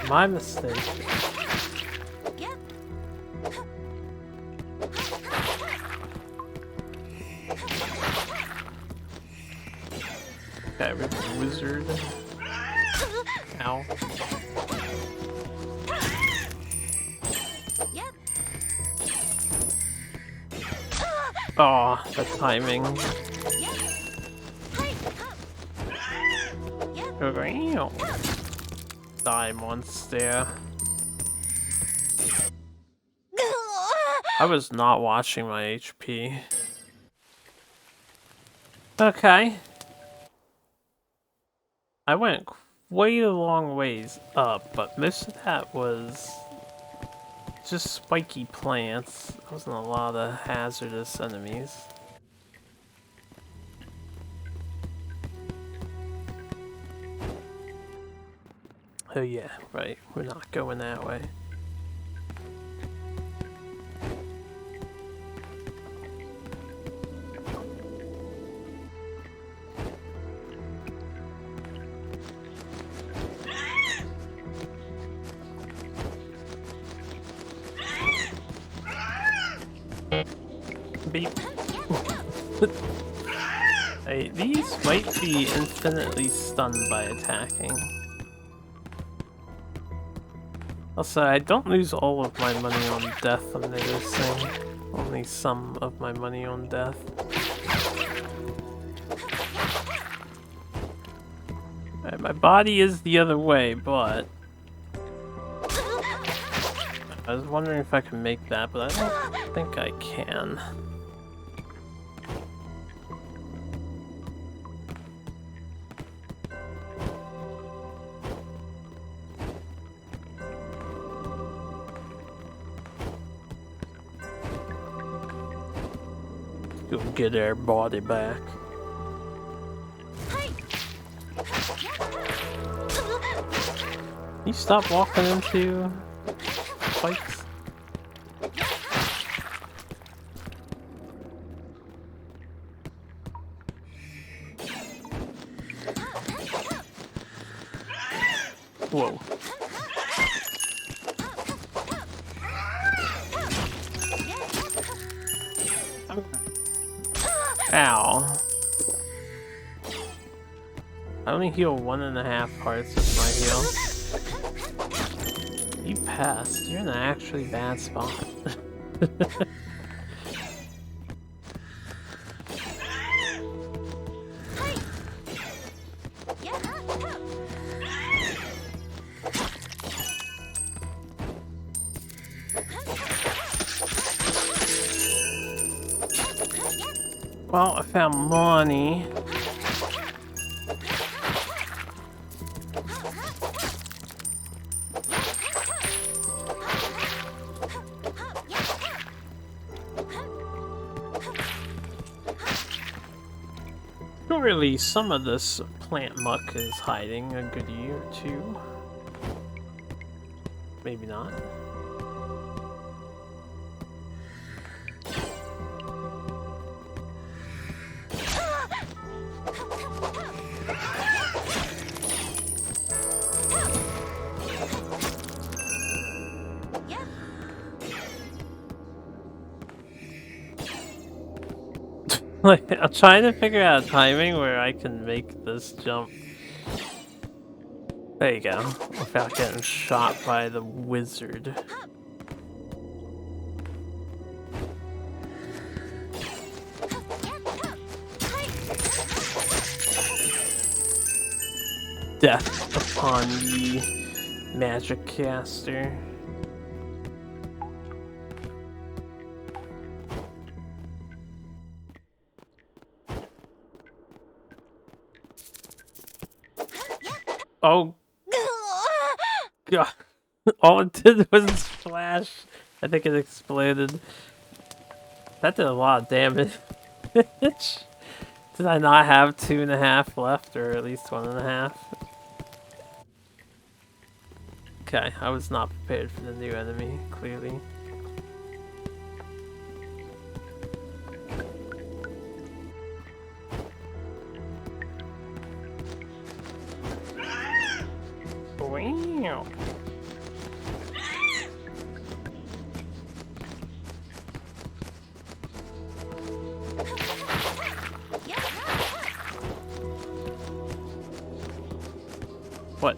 My mistake. Okay, we're the wizard. Ow. Oh, the timing. Die, monster. I was not watching my HP. Okay. I went quite a long ways up, but most of that was just spiky plants. There wasn't a lot of hazardous enemies. Oh yeah, right. We're not going that way. Beep. Hey, these might be infinitely stunned by attacking. Also, I don't lose all of my money on death, I'm noticing. Only some of my money on death. Right, my body is the other way, but... I was wondering if I can make that, but I don't think I can. Go get our body back. You stop walking into fights? Whoa. Ow. I only heal 1.5 hearts with my heal. You passed. You're in an actually bad spot. Well, I found money. Surely some of this plant muck is hiding a goodie or two. Maybe not. Like, I'm trying to figure out timing where I can make this jump. There you go. Without getting shot by the wizard. Death upon ye, magic caster. Oh god. All it did was splash. I think it exploded. That did a lot of damage. Did I not have 2.5 left, or at least 1.5? Okay, I was not prepared for the new enemy, clearly. Wow. What?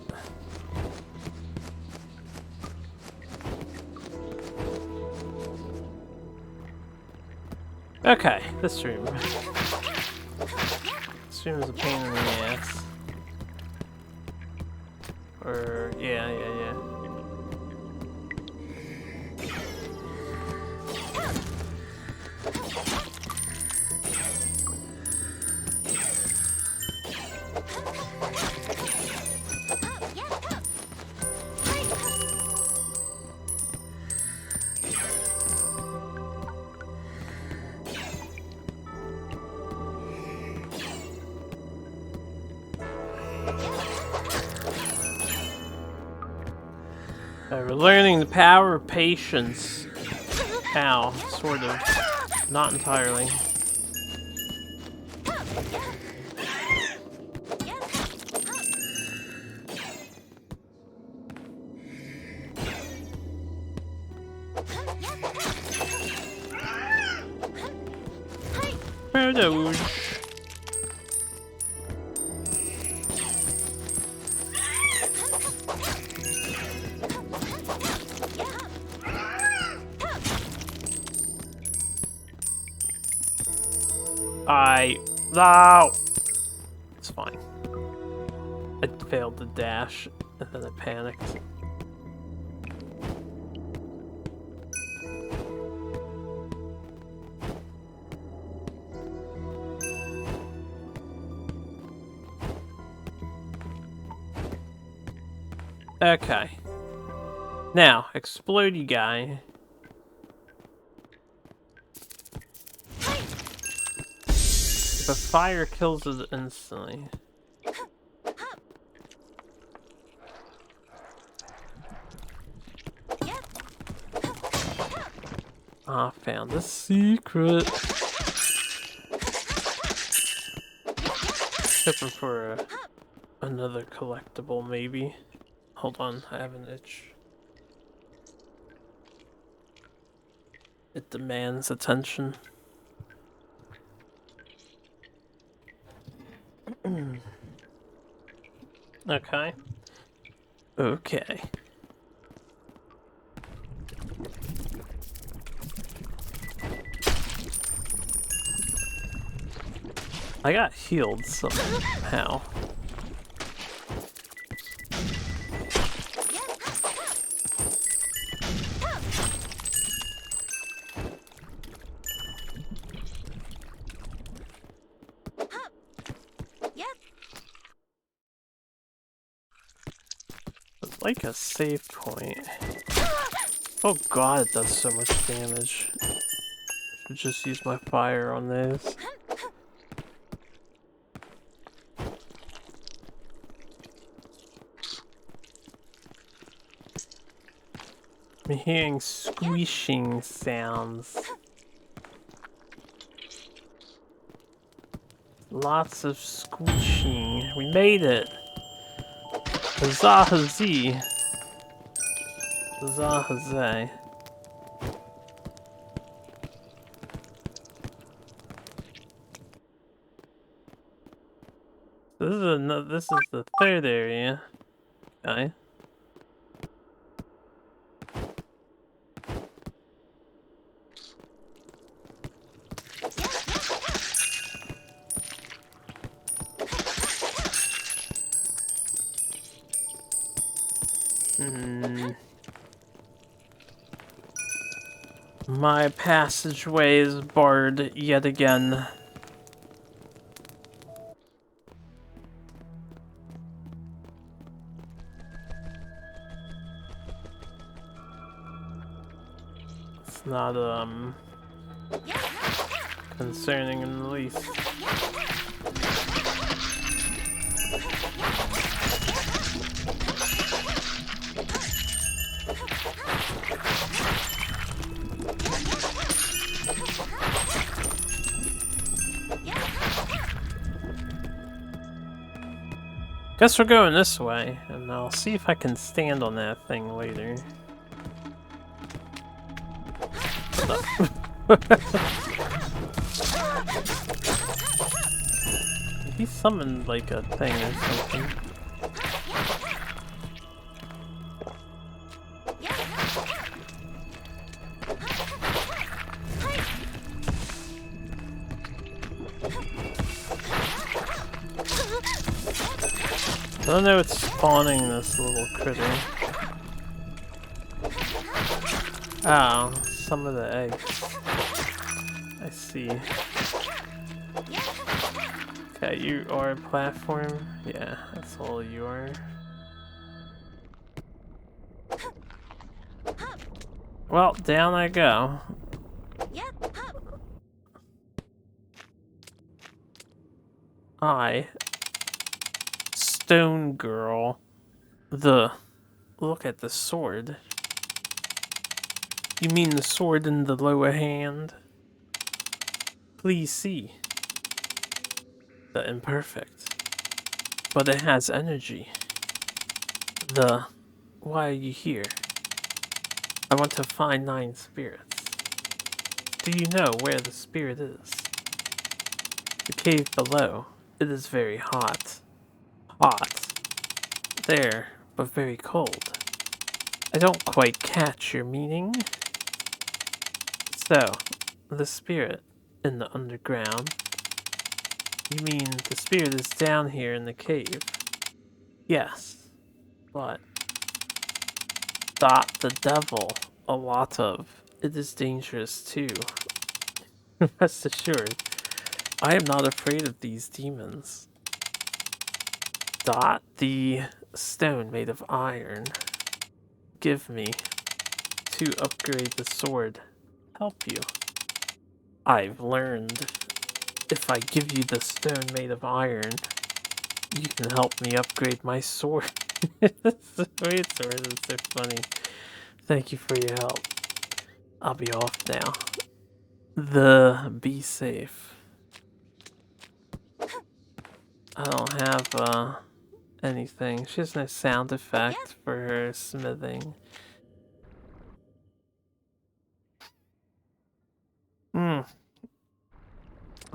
Okay, this room. This room is a pain in the ass. Or, yeah. We're learning the power of patience. How? Sort of. Not entirely. Doge. No! It's fine. I failed to dash, and then I panicked. Okay. Now, explodey guy. If a fire kills it instantly. Ah, found the secret. Hoping for another collectible, maybe. Hold on, I have an itch. It demands attention. Okay. Okay. I got healed somehow. It's like a save point. Oh god, it does so much damage. Should just use my fire on this. I'm hearing squishing sounds. Lots of squishing. We made it! Huzzah, huzzah! Huzzah, huzzah. This is the third area. Okay. My passageway is barred yet again. It's not, concerning in the least. Guess we're going this way, and I'll see if I can stand on that thing later. He summoned like a thing or something. I know it's spawning this little critter. Oh, some of the eggs. I see. Okay, you are a platform? Yeah, that's all you are. Well, down I go. Stone girl. Look at the sword. You mean the sword in the lower hand? Please see. The imperfect. But it has energy. Why are you here? I want to find 9 spirits. Do you know where the spirit is? The cave below. It is very hot. Hot. There, but very cold. I don't quite catch your meaning. So, the spirit in the underground. You mean the spirit is down here in the cave? Yes, but the devil, a lot of. It is dangerous too. Rest assured, I am not afraid of these demons. The stone made of iron. Give me to upgrade the sword. Help you. I've learned if I give you the stone made of iron, you can help me upgrade my sword. The great sword is so funny. Thank you for your help. I'll be off now. Be safe. I don't have anything. She has no sound effect for her smithing.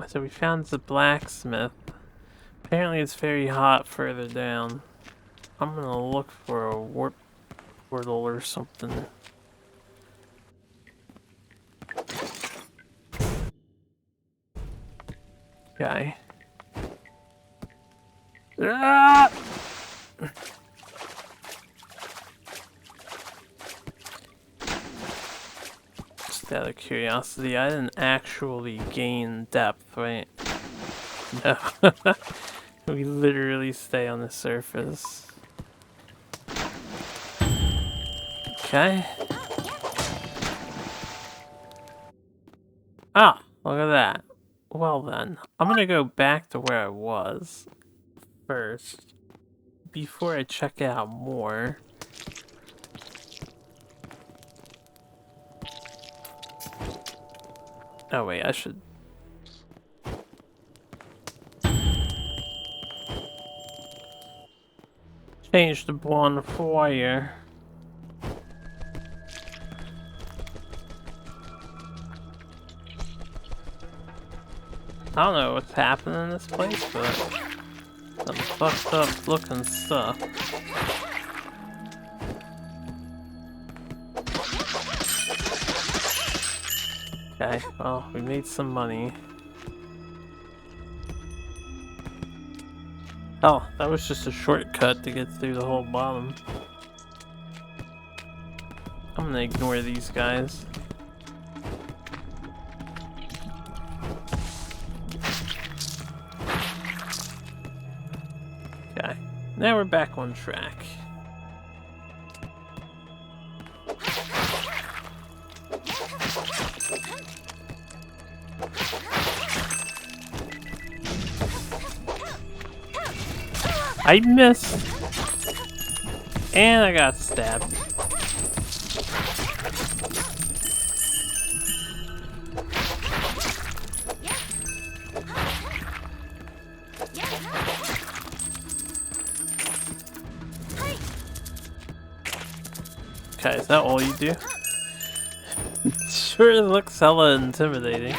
So we found the blacksmith. Apparently it's very hot further down. I'm gonna look for a warp portal or something. Okay. Ah! Just out of curiosity, I didn't actually gain depth, right? No. We literally stay on the surface. Okay. Ah, look at that. Well then, I'm gonna go back to where I was first before I check out more. Oh wait, I should... change the one for you. I don't know what's happening in this place, but some fucked up looking stuff. Okay, well, we made some money. Oh, that was just a shortcut to get through the whole bottom. I'm gonna ignore these guys. Okay, now we're back on track. I missed, and I got stabbed. Okay, is that all you do? Sure looks hella intimidating.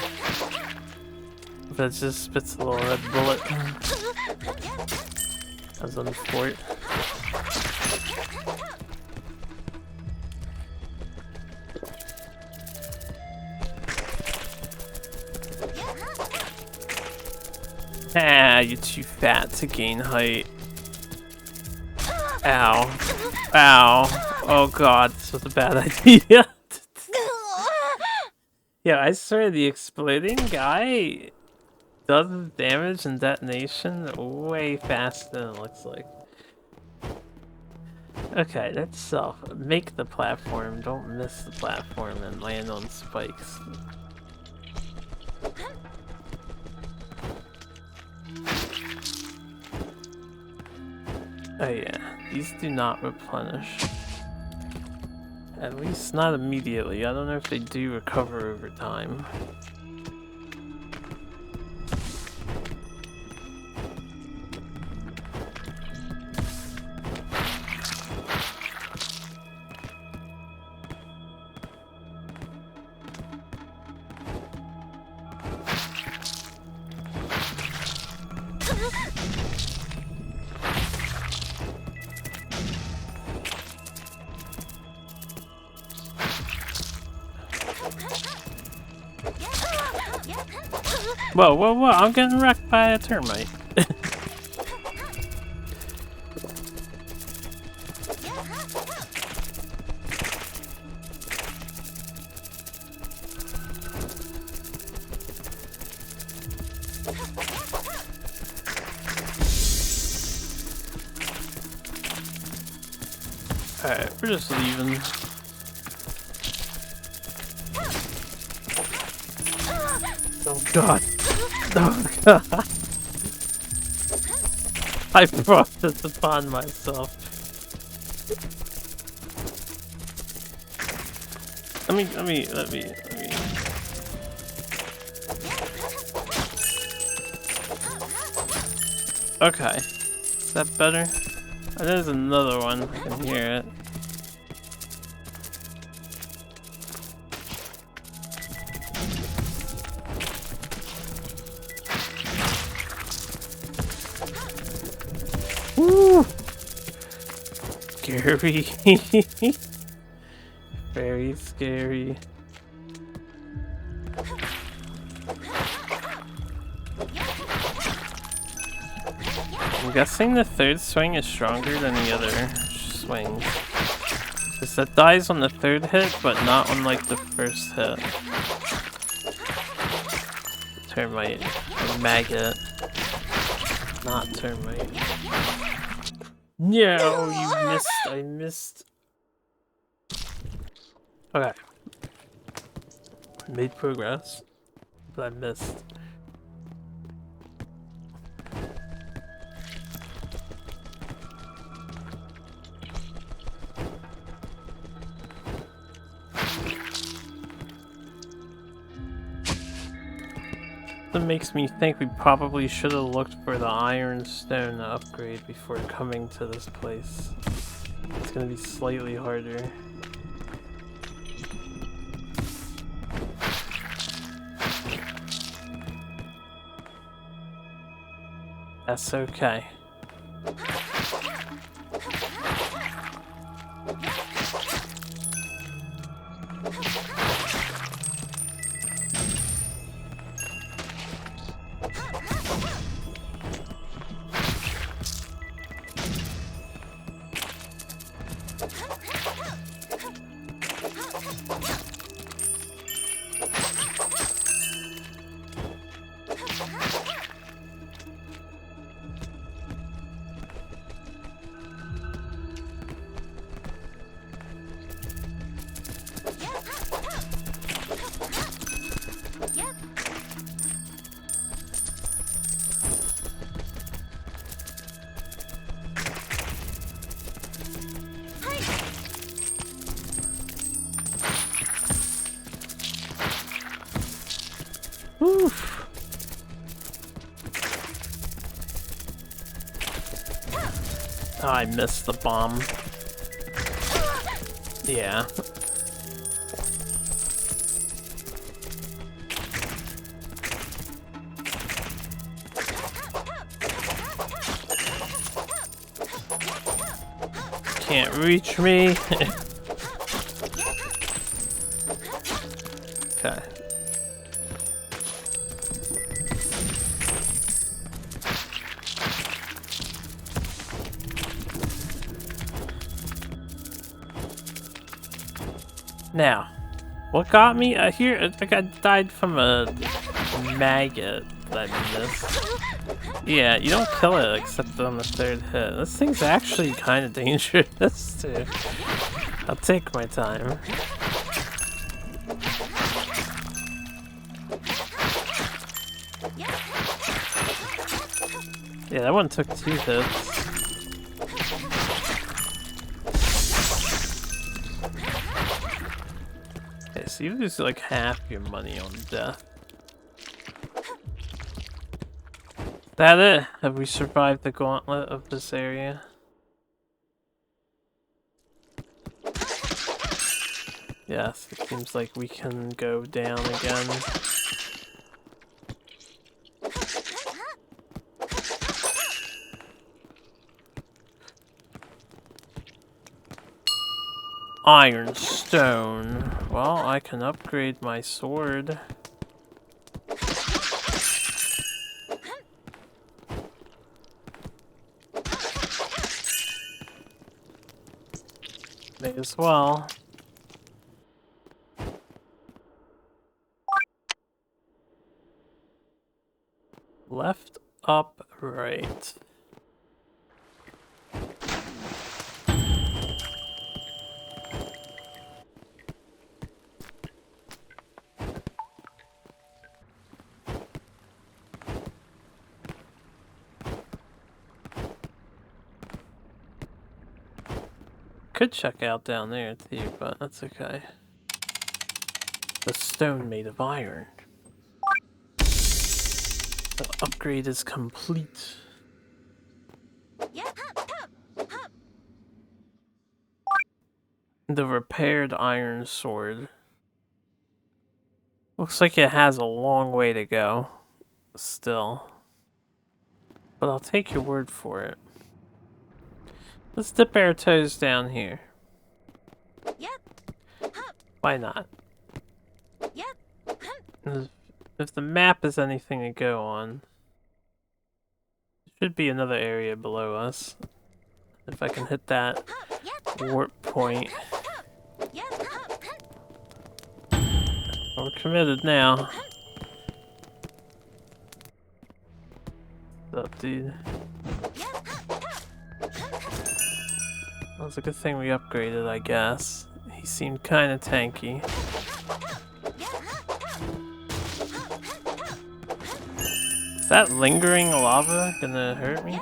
But it just spits a little red bullet. As on the fort. Ah, you're too fat to gain height. Ow. Ow. Oh god, this was a bad idea. Yeah, I swear the exploding guy does damage and detonation way faster than it looks like. Okay, let's make the platform. Don't miss the platform and land on spikes. Oh yeah, these do not replenish. At least not immediately. I don't know if they do recover over time. Whoa, whoa, whoa, I'm getting wrecked by a termite. Alright, we're just leaving. Oh god. Oh god. I brought this upon myself. Let me. Okay. Is that better? Oh, there's another one. I can hear it. Woo! Scary. Very scary. I'm guessing the third swing is stronger than the other swings. Because that dies on the third hit, but not on like the first hit. Termite. Or maggot. Not termite. No, you missed. I missed. Okay. Made progress, but I missed. That makes me think we probably should have looked for the iron stone upgrade before coming to this place. It's gonna be slightly harder. That's okay. Oof. Oh, I missed the bomb. Yeah. Can't reach me. Okay. Now, what got me? I got died from a maggot that I missed. Yeah, you don't kill it except on the 3rd hit. This thing's actually kind of dangerous too. I'll take my time. Yeah, that one took 2 hits. Okay, so you lose like half your money on death. That it? Have we survived the gauntlet of this area? Yes, it seems like we can go down again. Iron stone. Well, I can upgrade my sword. May as well. Left, up, right. Could check out down there too, but that's okay. The stone made of iron. The upgrade is complete. The repaired iron sword. Looks like it has a long way to go. Still. But I'll take your word for it. Let's dip our toes down here. Why not? If the map is anything to go on, there should be another area below us. If I can hit that warp point. We're committed now. What's up, dude? That was a good thing we upgraded, I guess. He seemed kind of tanky. Is that lingering lava gonna hurt me?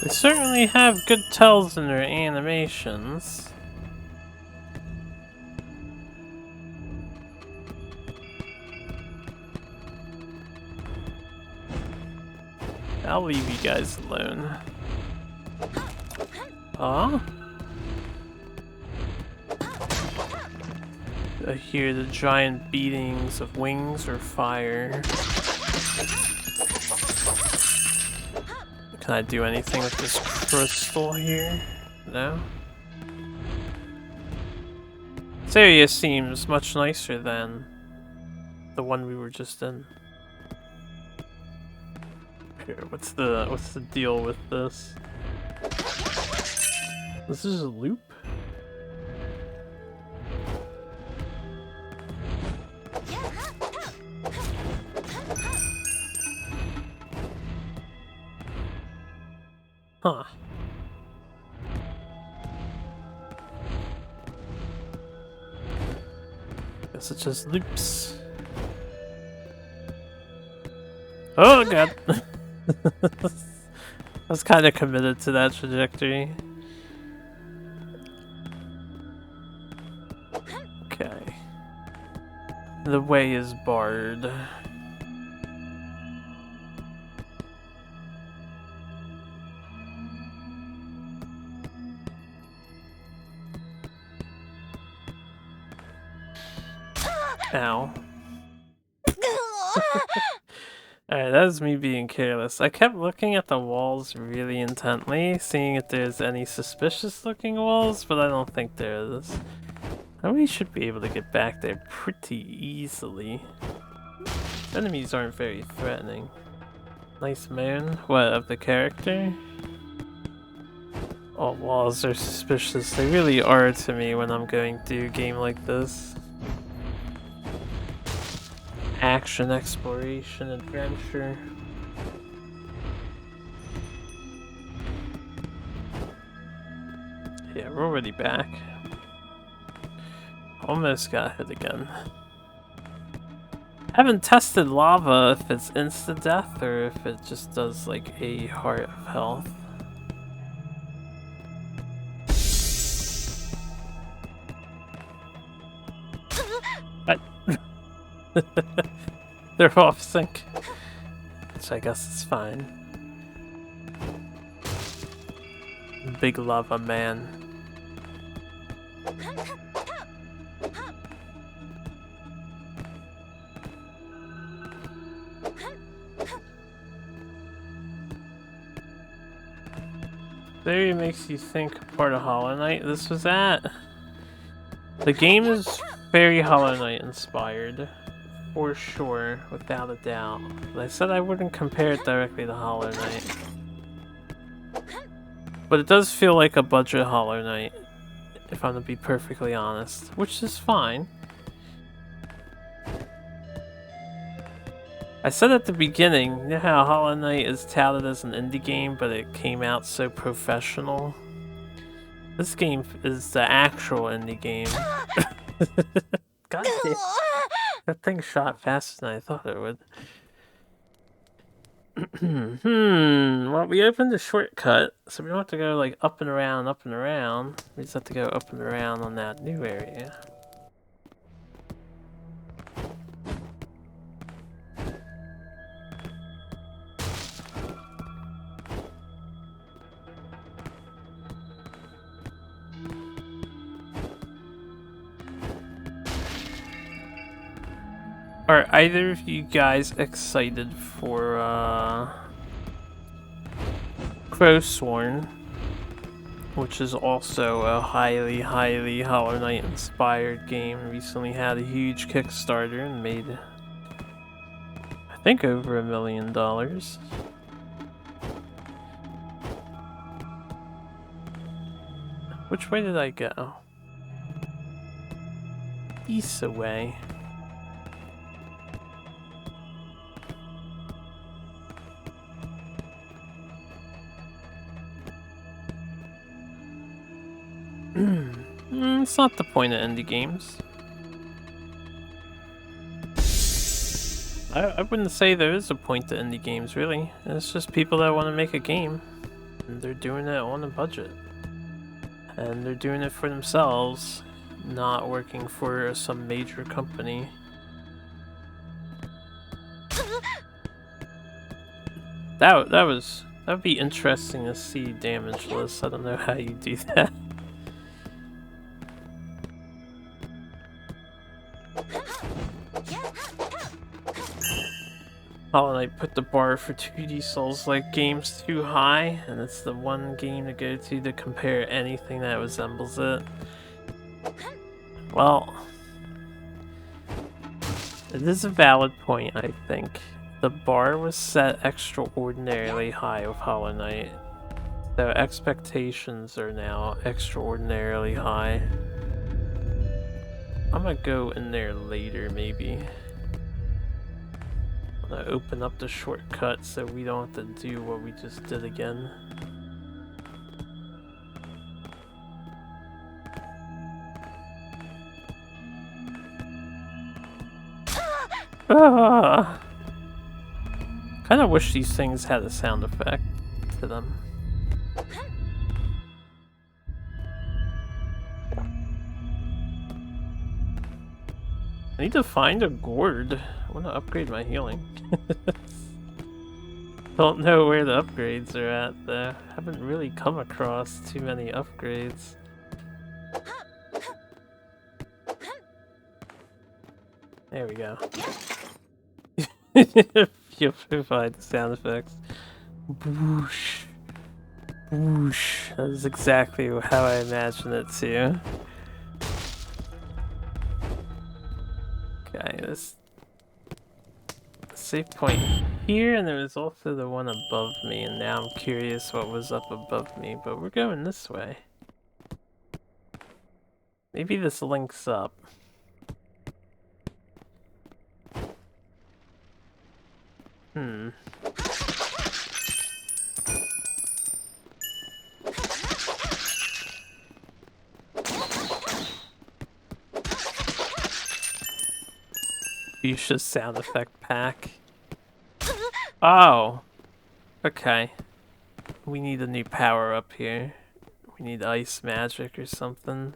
They certainly have good tells in their animations. I'll leave you guys alone. Ah? I hear the giant beatings of wings or fire. Can I do anything with this crystal here? No? This area seems much nicer than the one we were just in. Here, what's the deal with this? This is a loop? Huh. Guess it just loops. Oh god! I was kind of committed to that trajectory. Okay. The way is barred. Ow. Alright, that was me being careless. I kept looking at the walls really intently, seeing if there's any suspicious looking walls, but I don't think there is. And we should be able to get back there pretty easily. Enemies aren't very threatening. Nice man. What, of the character? All walls are suspicious. They really are to me when I'm going through a game like this. Action, exploration, adventure. Yeah, we're already back. Almost got hit again. Haven't tested lava if it's insta-death or if it just does like a heart of health. What? They're off sync, which I guess is fine. Big lava man. There makes you think part of Hollow Knight this was at. The game is very Hollow Knight inspired. For sure, without a doubt. But I said I wouldn't compare it directly to Hollow Knight. But it does feel like a budget Hollow Knight, if I'm to be perfectly honest, which is fine. I said at the beginning, you know how Hollow Knight is touted as an indie game, but it came out so professional? This game is the actual indie game. God damn. That thing shot faster than I thought it would. Well, we opened a shortcut, so we don't have to go like up and around, up and around. We just have to go up and around on that new area. Are either of you guys excited for Crowsworn, which is also a highly Hollow Knight inspired game? Recently had a huge Kickstarter and made, I think, over $1 million. Which way did I go? East away. It's not the point of indie games. I wouldn't say there is a point to indie games, really. It's just people that want to make a game. And they're doing it on a budget. And they're doing it for themselves, not working for some major company. That'd be interesting to see damage lists. I don't know how you do that. Hollow Knight put the bar for 2D Souls-like games too high, and it's the one game to go to compare anything that resembles it. Well, it is a valid point, I think. The bar was set extraordinarily high with Hollow Knight, so expectations are now extraordinarily high. I'm gonna go in there later, maybe. I'm gonna open up the shortcut so we don't have to do what we just did again. Ah! Kinda wish these things had a sound effect to them. I need to find a gourd. I want to upgrade my healing. Don't know where the upgrades are at though. Haven't really come across too many upgrades. There we go. You provide the sound effects. Whoosh. Whoosh. That is exactly how I imagine it too. Okay, this save point here, and there was also the one above me, and now I'm curious what was up above me, but we're going this way. Maybe this links up. Hmm. Fuchsia sound effect pack. Oh. Okay. We need a new power up here. We need ice magic or something.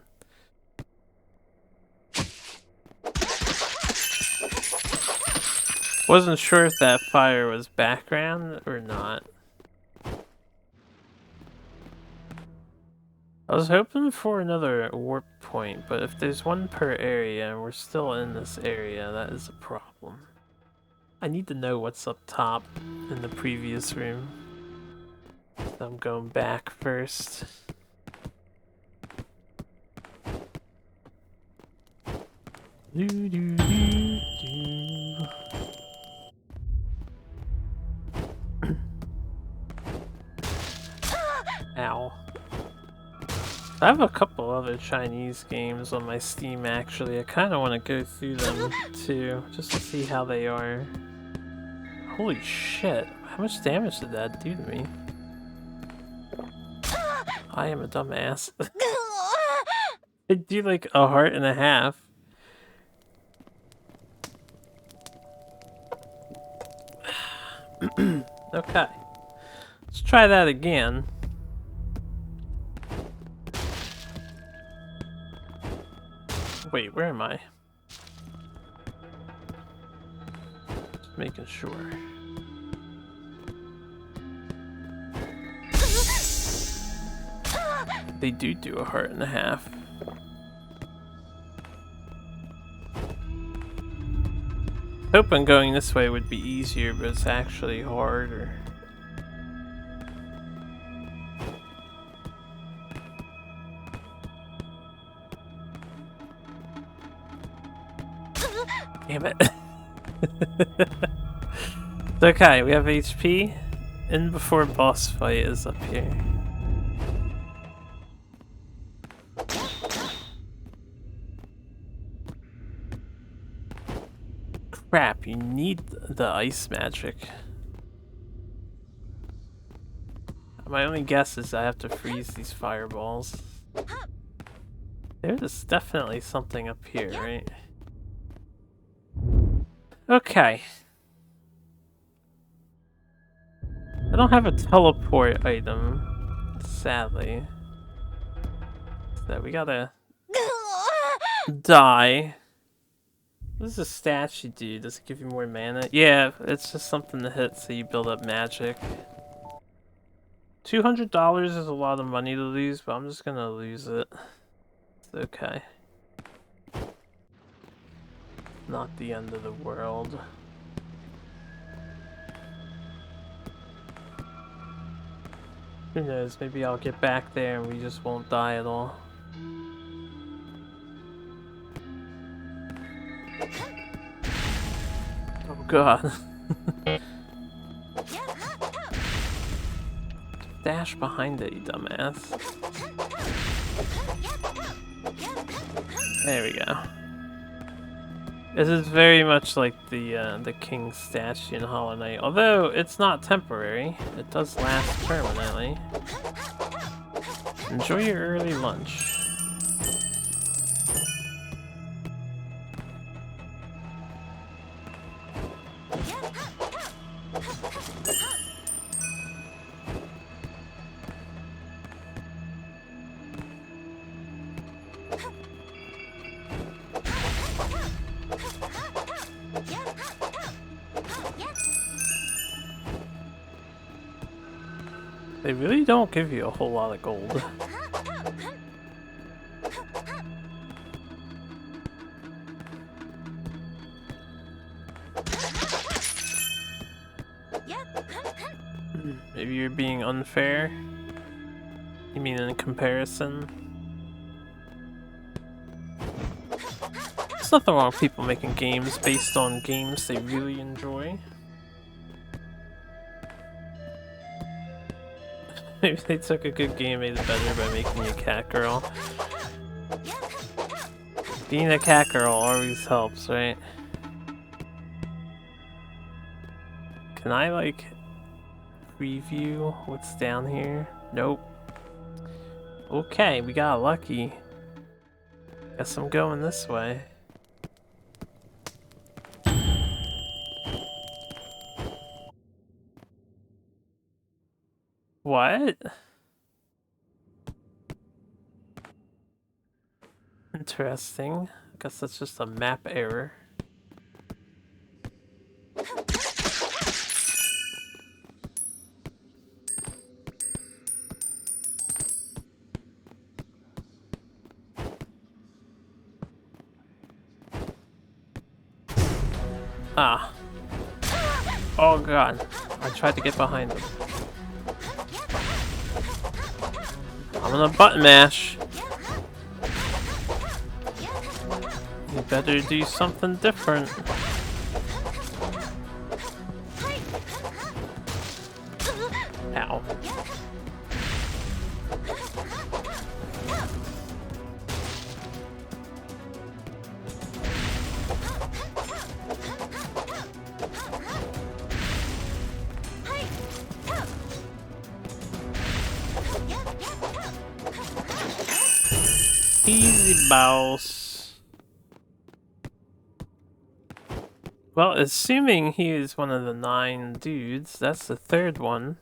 Wasn't sure if that fire was background or not. I was hoping for another warp point, but if there's one per area and we're still in this area, that is a problem. I need to know what's up top in the previous room. So I'm going back first. Do, do, do, do. Ow. I have a couple other Chinese games on my Steam actually. I kind of want to go through them too, just to see how they are. Holy shit, how much damage did that do to me? I am a dumbass. It do like a heart and a half. Okay, let's try that again. Wait, where am I? Just making sure. They do a heart and a half. Hoping going this way would be easier, but it's actually harder. Damn it. It's okay, we have HP. In before boss fight is up here. Crap, you need the ice magic. My only guess is I have to freeze these fireballs. There's definitely something up here, right? Okay. I don't have a teleport item, sadly. So we gotta die. What does a statue do? Does it give you more mana? Yeah, it's just something to hit so you build up magic. $200 is a lot of money to lose, but I'm just gonna lose it. It's okay. Not the end of the world. Who knows, maybe I'll get back there and we just won't die at all. Oh god. Dash behind it, you dumbass. There we go. This is very much like the King's statue in Hollow Knight, although it's not temporary. It does last permanently. Enjoy your early lunch. They really don't give you a whole lot of gold. Maybe you're being unfair? You mean in comparison? There's nothing wrong with people making games based on games they really enjoy. Maybe they took a good game, made it better by making a cat girl. Being a cat girl always helps, right? Can I, like, preview what's down here? Nope. Okay, we got lucky. Guess I'm going this way. What? Interesting. I guess that's just a map error. Ah. Oh god. I tried to get behind him. I'm gonna button mash. You better do something different. Ow. Easy boss. Well, assuming he is one of the 9 dudes, that's the 3rd one.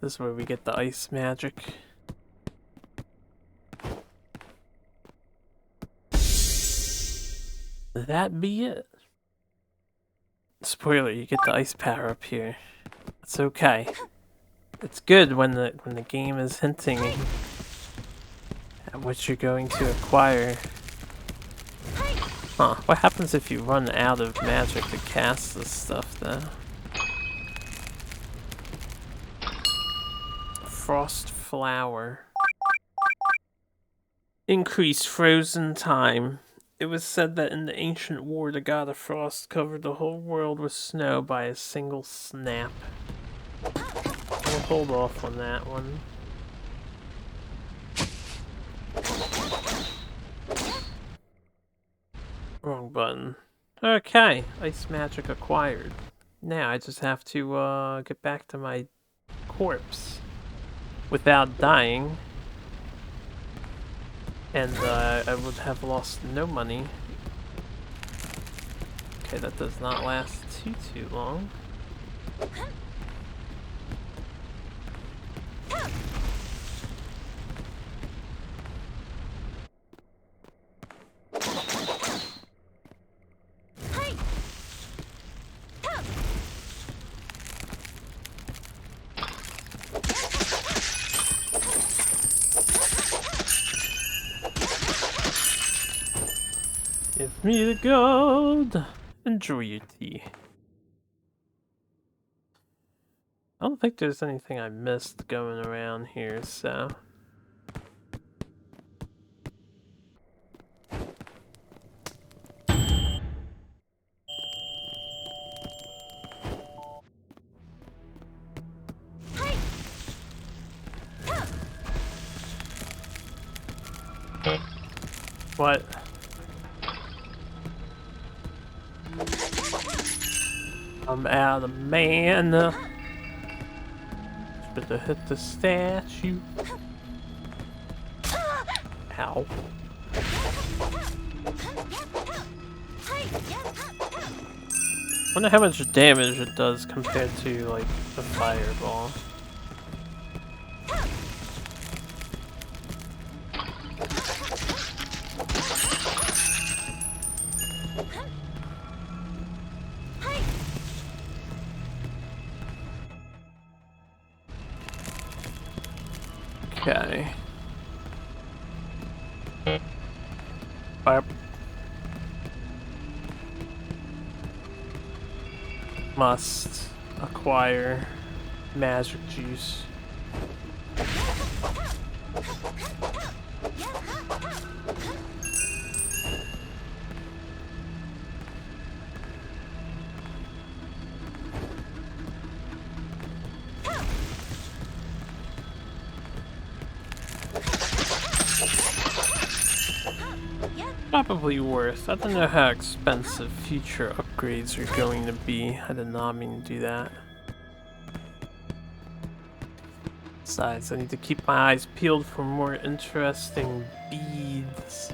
This is where we get the ice magic. That be it? Spoiler, you get the ice power up here. It's okay. It's good when the game is hinting at what you're going to acquire. Huh, what happens if you run out of magic to cast this stuff though? Frost flower. Increased frozen time. It was said that in the ancient war, the god of frost covered the whole world with snow by a single snap. We'll hold off on that one. Wrong button. Okay, ice magic acquired. Now I just have to get back to my corpse without dying. And I would have lost no money. Okay, that does not last too long. Give me the gold. Enjoy your tea. I don't think there's anything I missed going around here, so... What? I'm out of mana. Better hit the statue. Ow. Wonder how much damage it does compared to like the fireball. Okay. must acquire magic juice. Probably worth. I don't know how expensive future upgrades are going to be. I did not mean to do that. Besides, I need to keep my eyes peeled for more interesting beads.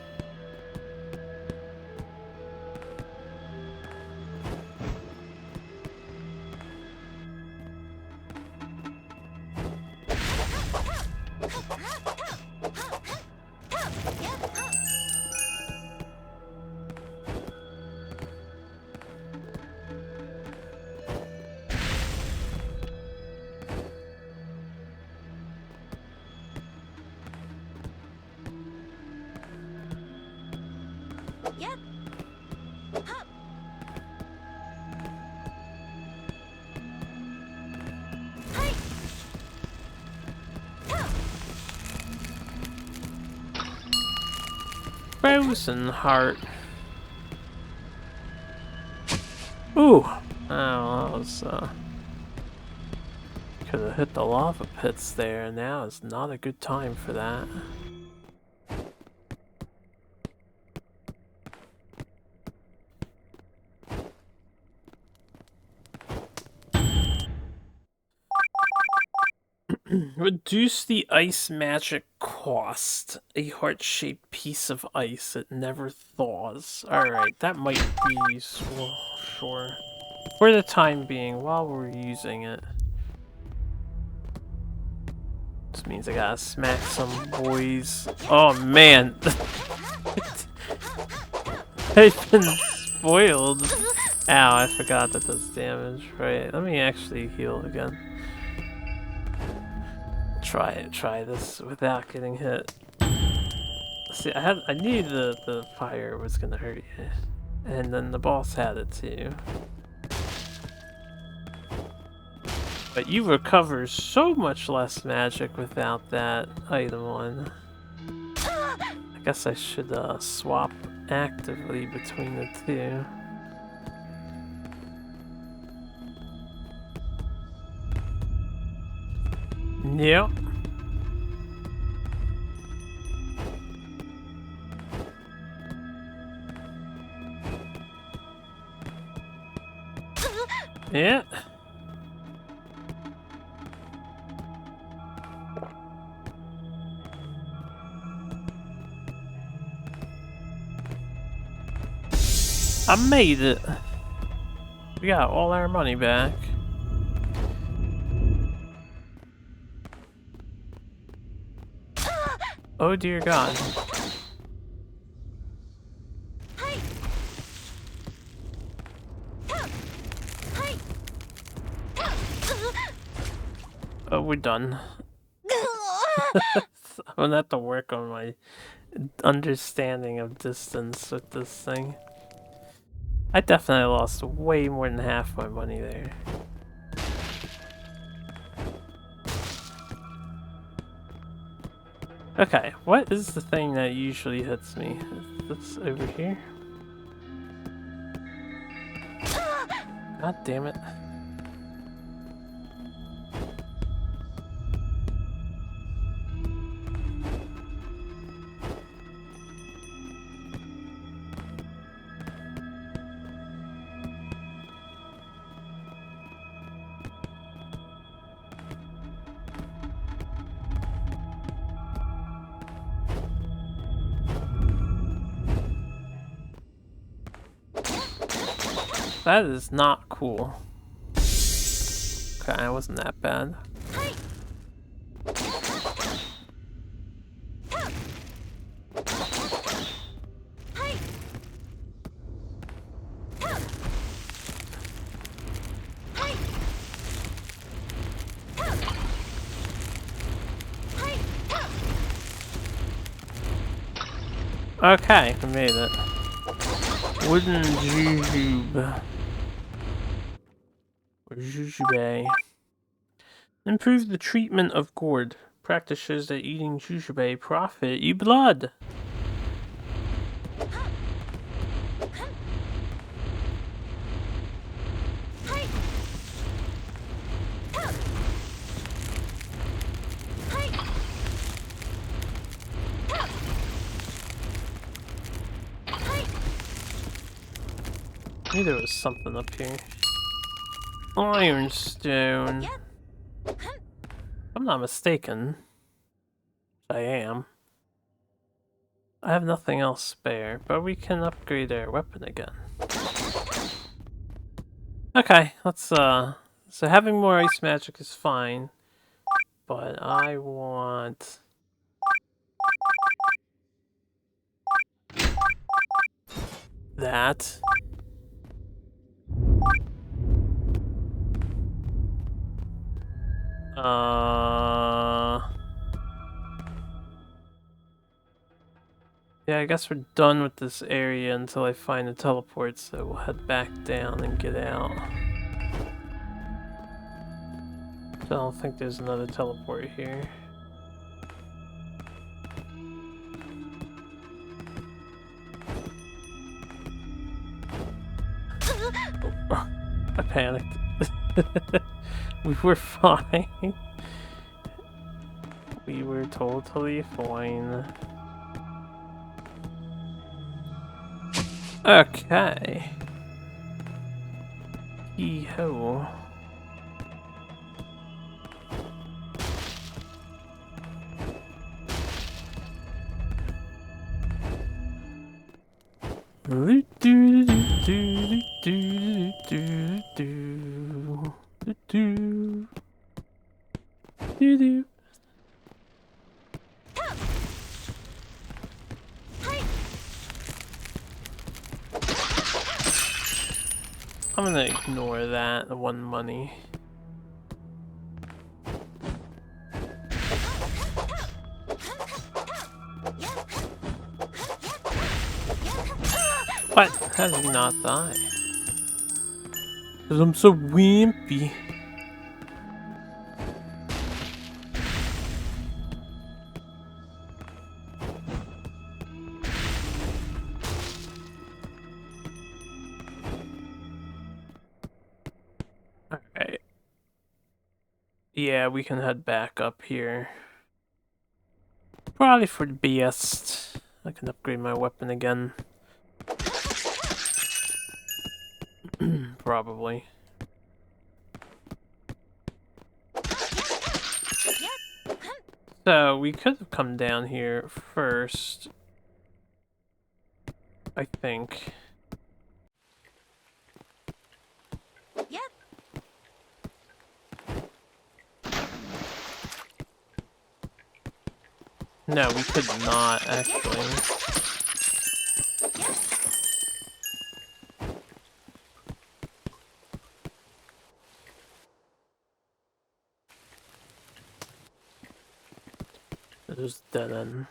Frozen heart. Ooh! Oh, that was, could have hit the lava pits there, and now is not a good time for that. Reduce the ice magic cost. A heart-shaped piece of ice that never thaws. Alright, that might be useful. Sure. For the time being, while we're using it. This means I gotta smack some boys. Oh man! They've been spoiled. Ow, I forgot that does damage. Right, let me actually heal again. Try this without getting hit. See, I knew the fire was gonna hurt you. And then the boss had it too. But you recover so much less magic without that item on. I guess I should swap actively between the two. Yep. Yeah. I made it. We got all our money back. Oh dear God. Oh, we're done. I'm gonna have to work on my understanding of distance with this thing. I definitely lost way more than half my money there. Okay, what is the thing that usually hits me? Is this over here? God damn it. That is not cool. Okay, it wasn't that bad. Okay, I made it. Wooden jujube. Or jujube. Improve the treatment of gourd. Practice shows that eating jujube profit you blood. I knew there was something up here. Ironstone. If I'm not mistaken. I am. I have nothing else spare, but we can upgrade our weapon again. Okay, let's so having more ice magic is fine, but I want that. Yeah, I guess we're done with this area until I find a teleport, so we'll head back down and get out. I don't think there's another teleport here. Oh, I panicked. We were fine. We were totally fine. Okay. Yee-ho. I'm gonna ignore that, the one money. What? How did he not die? Because I'm so wimpy. Alright. Yeah, we can head back up here. Probably for the best. I can upgrade my weapon again. Probably. So, we could have come down here first. I think. No, we could not, actually. There's dead end.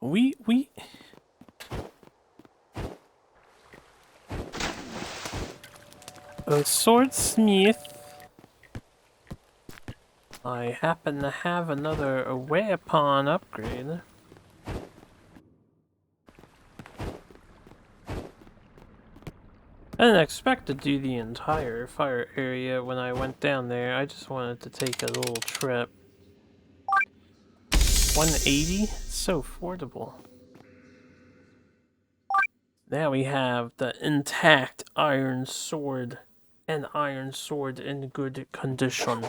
We... A swordsmith. I happen to have another weapon upgrade. I didn't expect to do the entire fire area when I went down there. I just wanted to take a little trip. 180? So affordable. Now we have the intact iron sword. An iron sword in good condition.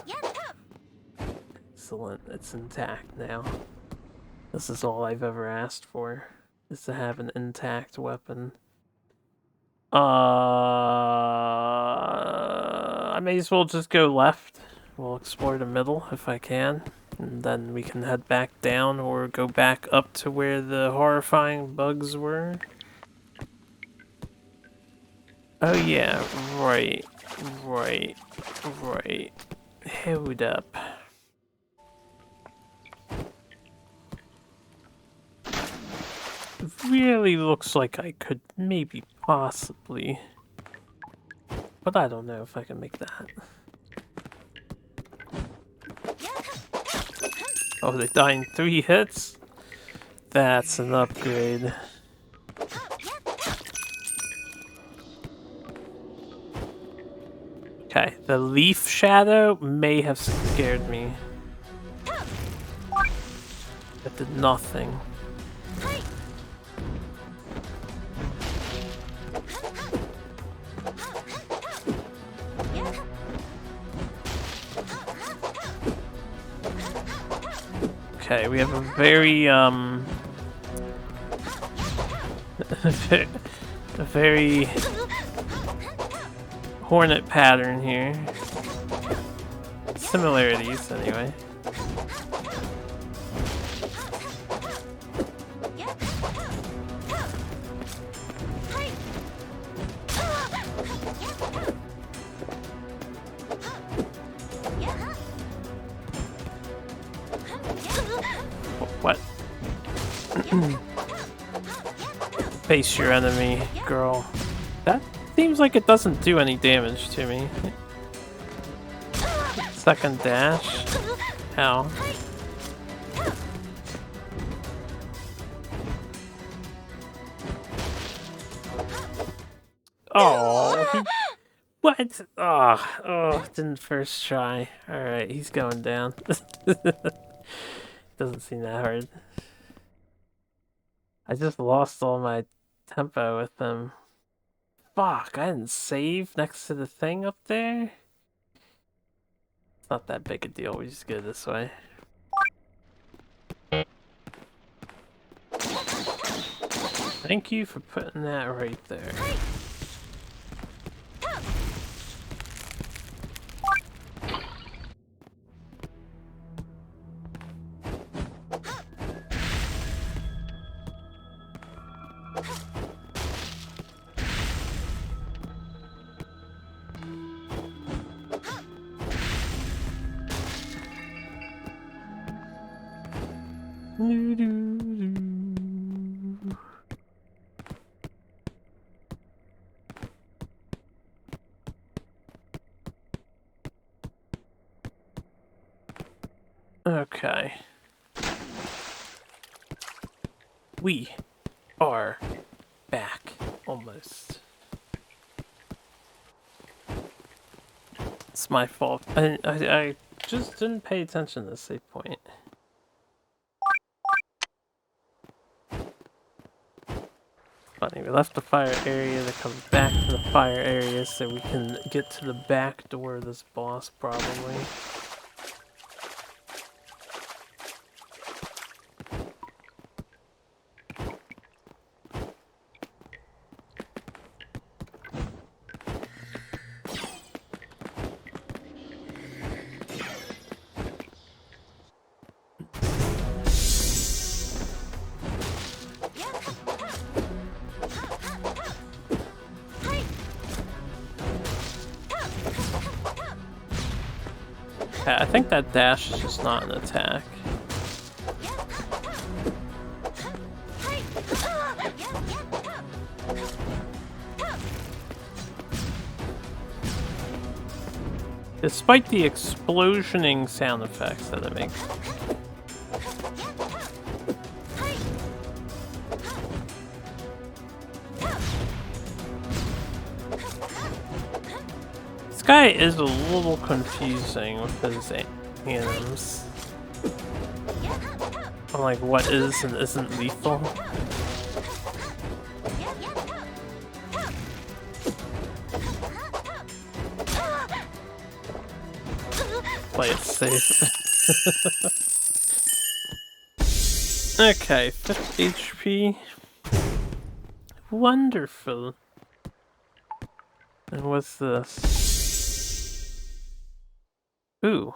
Excellent, it's intact now. This is all I've ever asked for, is to have an intact weapon. I may as well just go left. We'll explore the middle if I can. And then we can head back down or go back up to where the horrifying bugs were. Oh yeah, right. Hold up. really looks like I could maybe possibly. But I don't know if I can make that. Oh, they die in 3 hits? That's an upgrade. Okay, the leaf shadow may have scared me. It did nothing. Okay, we have a very, a very hornet pattern here. Similarities, anyway. What? Face your enemy, girl. That seems like it doesn't do any damage to me. Second dash. Ow. Oh, what? Oh, didn't first try. Alright, he's going down. Doesn't seem that hard. I just lost all my tempo with them. Fuck, I didn't save next to the thing up there? It's not that big a deal, we just go this way. Thank you for putting that right there. Okay. We are back, almost. It's my fault. I just didn't pay attention to the save point. Funny, we left the fire area to come back to the fire area so we can get to the back door of this boss, probably. I think that dash is just not an attack. Despite the explosioning sound effects that it makes. This guy is a little confusing with his anims. I'm like, what is and isn't lethal? Play it safe. Okay, 5 HP. Wonderful. And what's this? Ooh.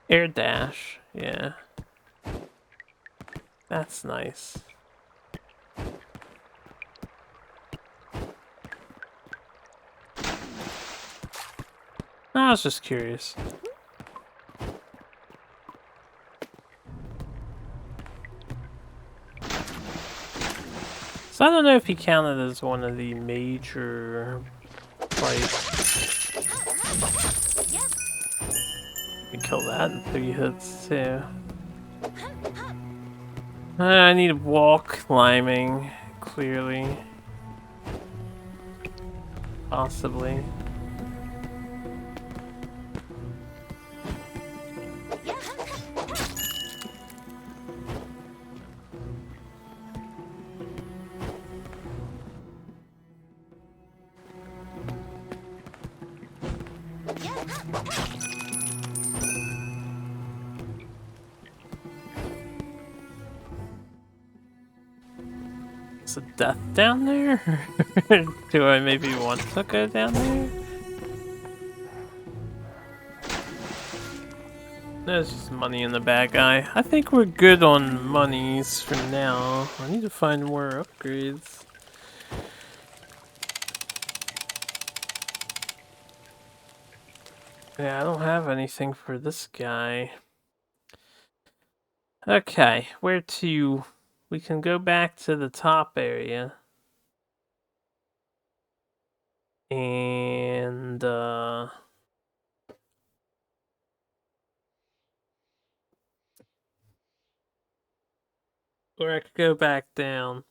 Air dash, yeah. That's nice. I was just curious. So I don't know if he counted as one of the major fights. We kill that in 3 hits too. I need wall climbing, clearly. Possibly. Is a death down there? Do I maybe want to go down there? There's just money in the bad guy. I think we're good on monies for now. I need to find more upgrades. Yeah, I don't have anything for this guy. Okay, where to? We can go back to the top area. And, or I could go back down.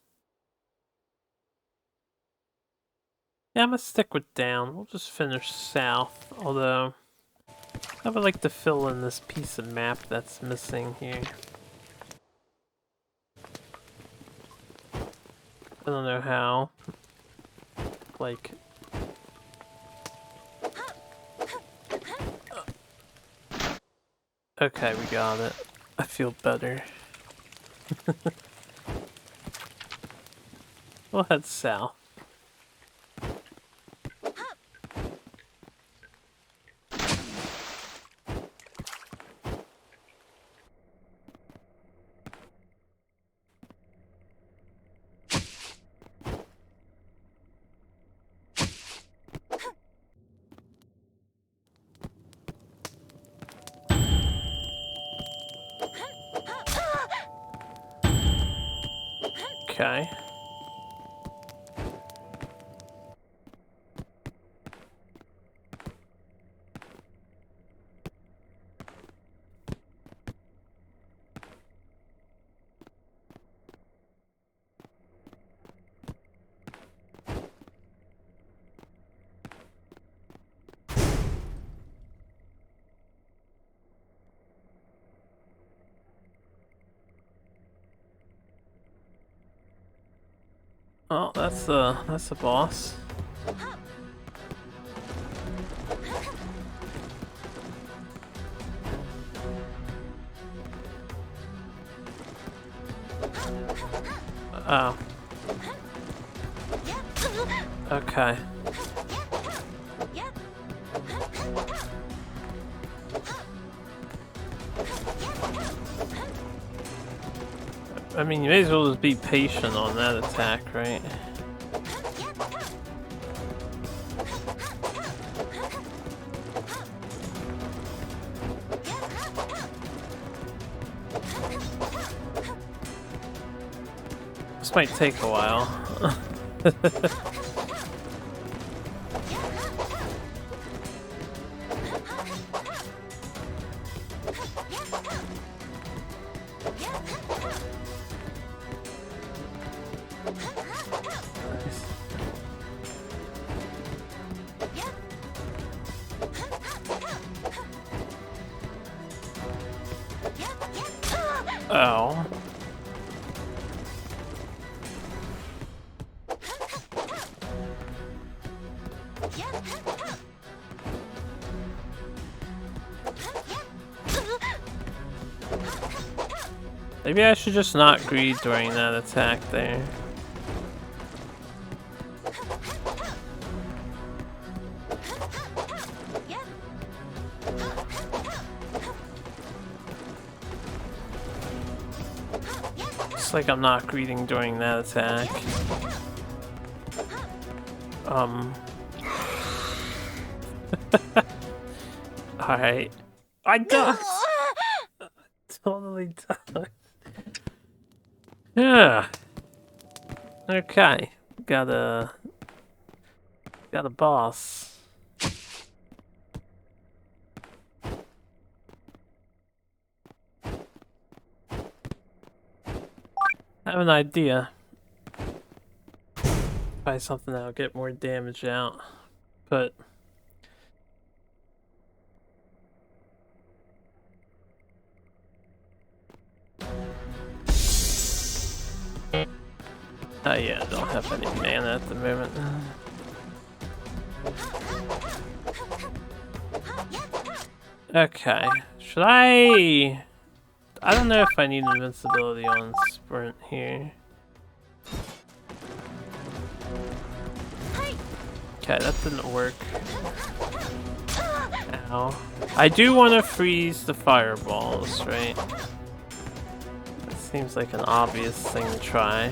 Yeah, I'm gonna stick with down. We'll just finish south, although I would like to fill in this piece of map that's missing here. I don't know how. Like... Okay, we got it. I feel better. We'll head south. Okay. Oh, that's the boss. Oh. Okay. I mean, you may as well just be patient on that attack, right? This might take a while. Oh. Maybe I should just not greed during that attack there. It's like I'm not greeting during that attack. Alright. I ducked! Totally ducked. Yeah. Okay, got a boss. I have an idea. Try something that'll get more damage out, but yeah, I don't have any mana at the moment. Okay, should I don't know if I need invincibility on sprint here. Okay, that didn't work. Ow. I do want to freeze the fireballs, right? That seems like an obvious thing to try.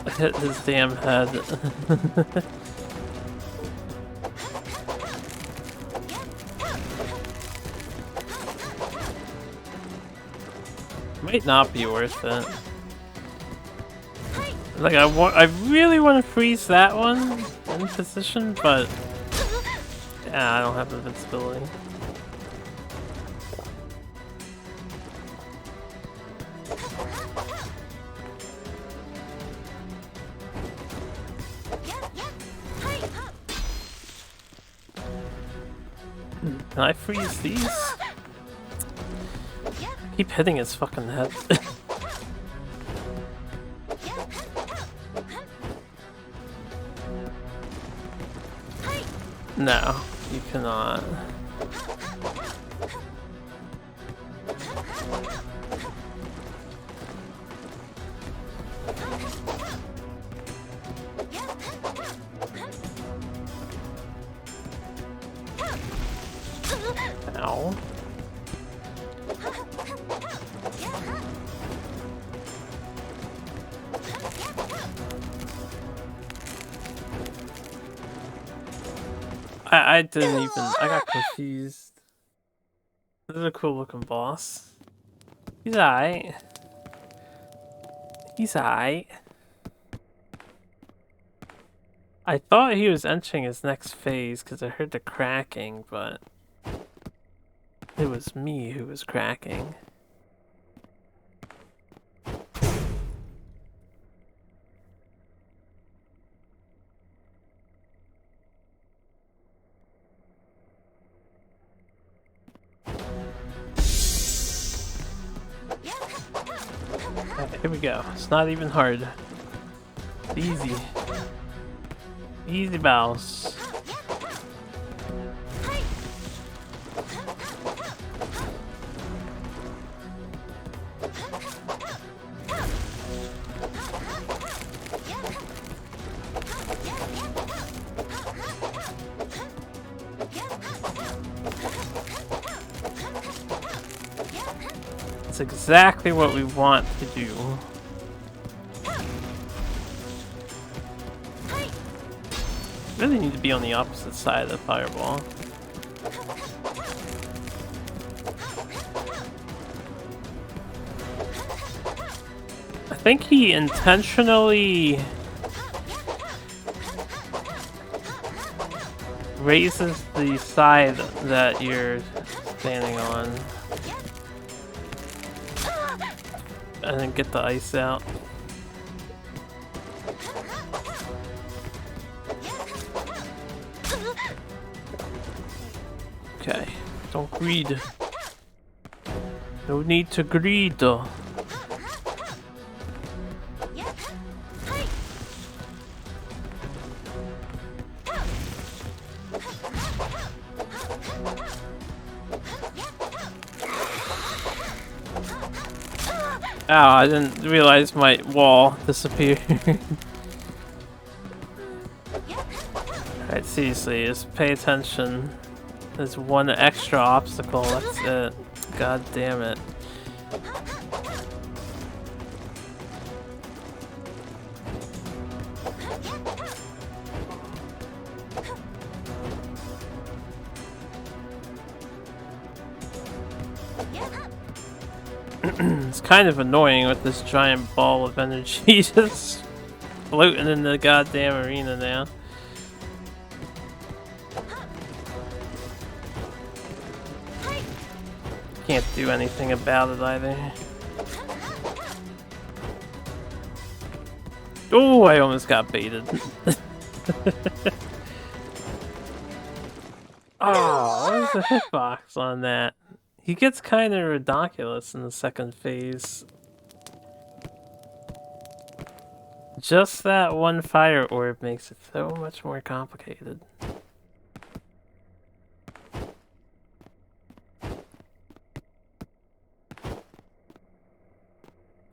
I hit his damn head. Might not be worth it. Like I really want to freeze that one in position, but yeah, I don't have invincibility. Can I freeze these? Keep hitting his fucking head. No, you cannot. Ow. I didn't even, I got confused. This is a cool looking boss. He's alright. He's alright. I thought he was entering his next phase because I heard the cracking, but it was me who was cracking. Right, here we go. It's not even hard. Easy. Easy boss. That's exactly what we want to do. Really need to be on the opposite side of the fireball. I think he intentionally raises the side that you're standing on and then get the ice out. Okay, don't greed. No need to greed though. Ow, I didn't realize my wall disappeared. Alright, seriously, just pay attention. There's one extra obstacle, that's it. God damn it. It's kind of annoying with this giant ball of energy just floating in the goddamn arena now. Can't do anything about it either. Oh, I almost got baited. Oh, there's a hitbox on that. He gets kind of ridiculous in the second phase. Just that one fire orb makes it so much more complicated.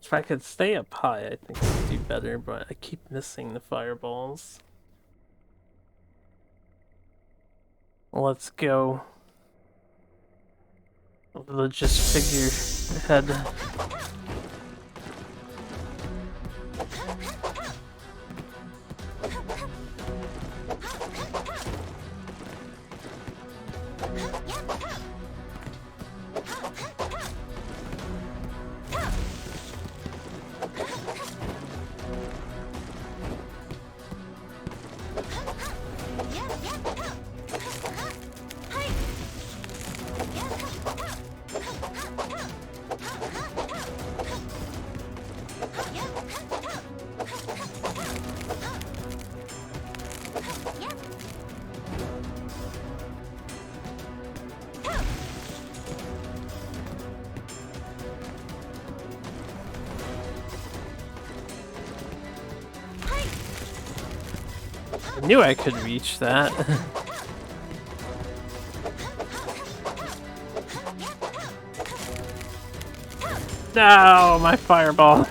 If I could stay up high, I think I'd do better, but I keep missing the fireballs. Let's go. Let's just figure ahead. I knew I could reach that. No, my fireball.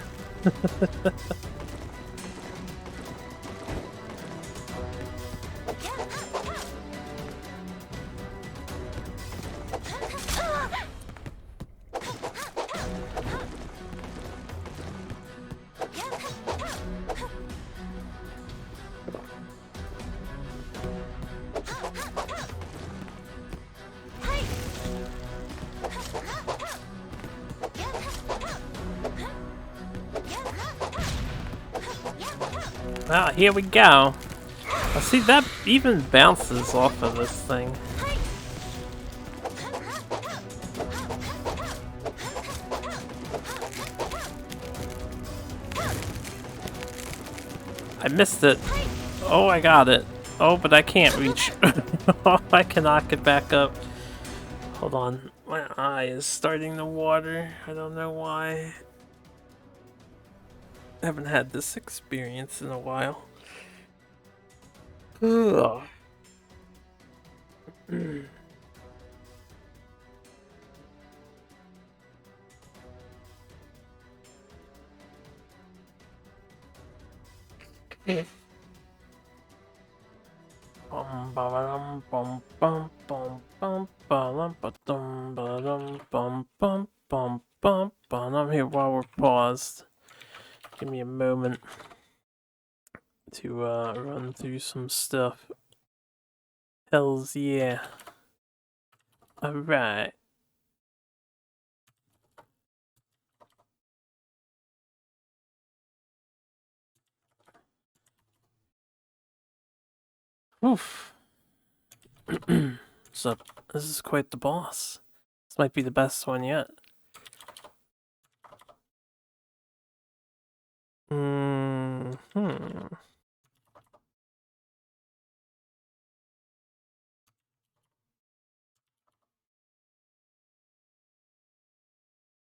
Well, here we go. I see that even bounces off of this thing. I missed it. Oh, I got it. Oh, but I can't reach. Oh, I cannot get back up. Hold on. My eye is starting to water. I don't know why. I haven't had this experience in a while. Ugh. I'm here while we're paused. Give me a moment to run through some stuff. Hells yeah. Alright. Oof. So, this is quite the boss. This might be the best one yet.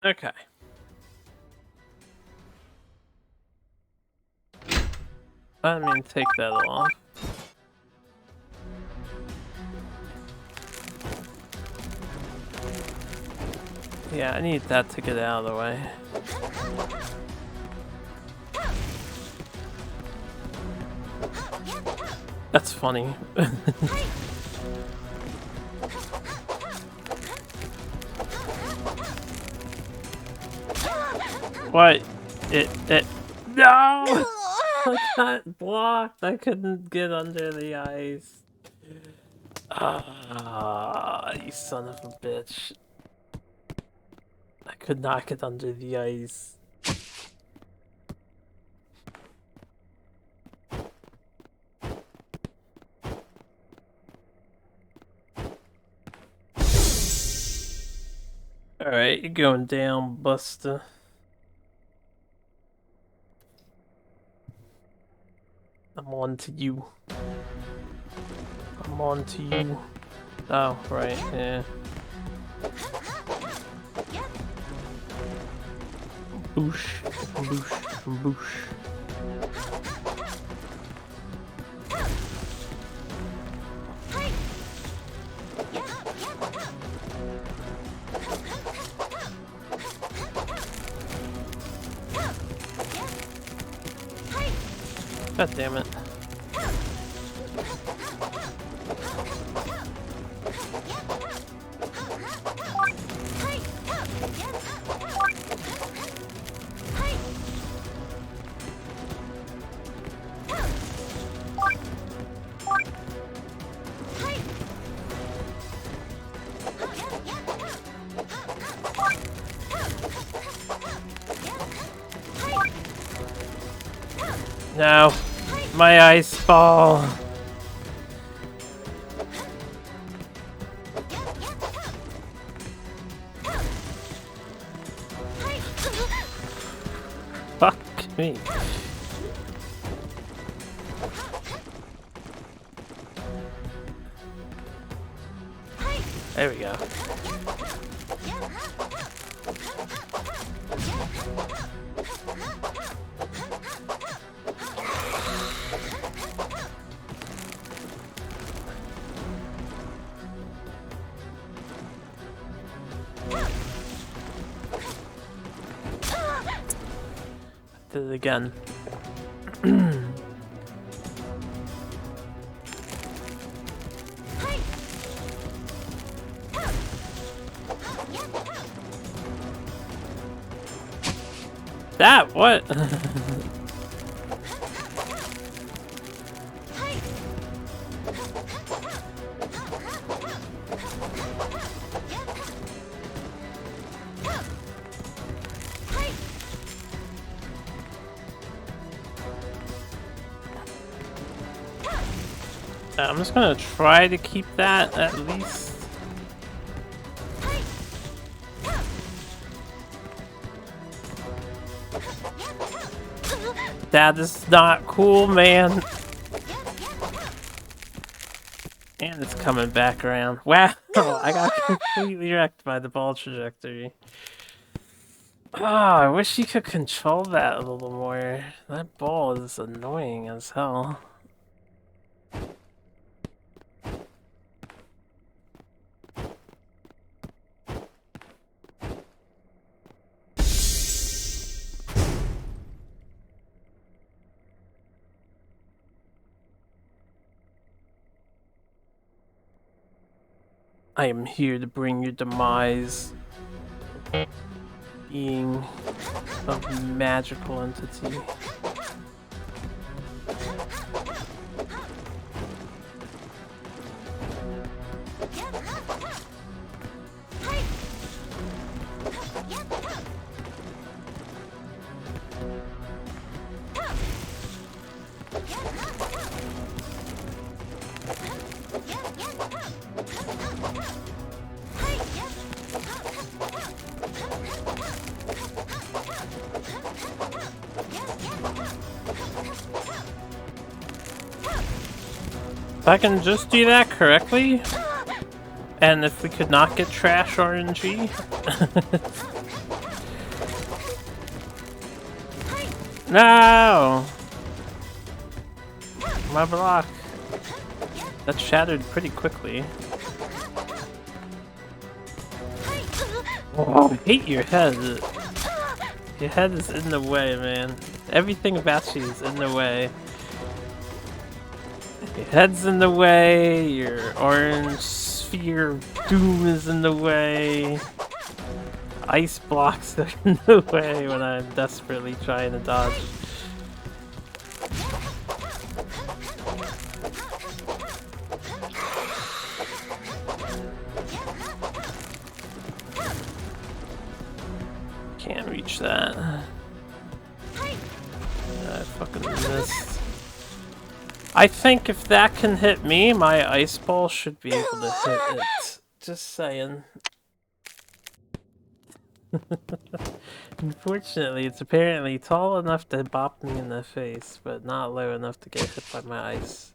Okay. I mean, take that off. Yeah, I need that to get out of the way. That's funny. What? No! I got blocked. I couldn't get under the ice. Ah, you son of a bitch. I could not get under the ice. Alright, you're going down, Buster. I'm on to you. I'm on to you. Oh, right, yeah. Boosh, boosh, boosh. God damn it. No, my ice ball. Fuck me. There we go. Did it again. That what? I'm just gonna try to keep that at least. That is not cool, man. And it's coming back around. Wow, I got completely wrecked by the ball trajectory. Oh, I wish you could control that a little more. That ball is annoying as hell. I am here to bring your demise. Being a magical entity. If I can just do that correctly, and if we could not get trash RNG. No! My block. That shattered pretty quickly. Oh, I hate your head. Your head is in the way, man. Everything about you is in the way. Your head's in the way, your orange sphere of doom is in the way. Ice blocks are in the way when I'm desperately trying to dodge. Can't reach that. I fucking missed. I think if that can hit me, my ice ball should be able to hit it. Just saying. Unfortunately, it's apparently tall enough to bop me in the face, but not low enough to get hit by my ice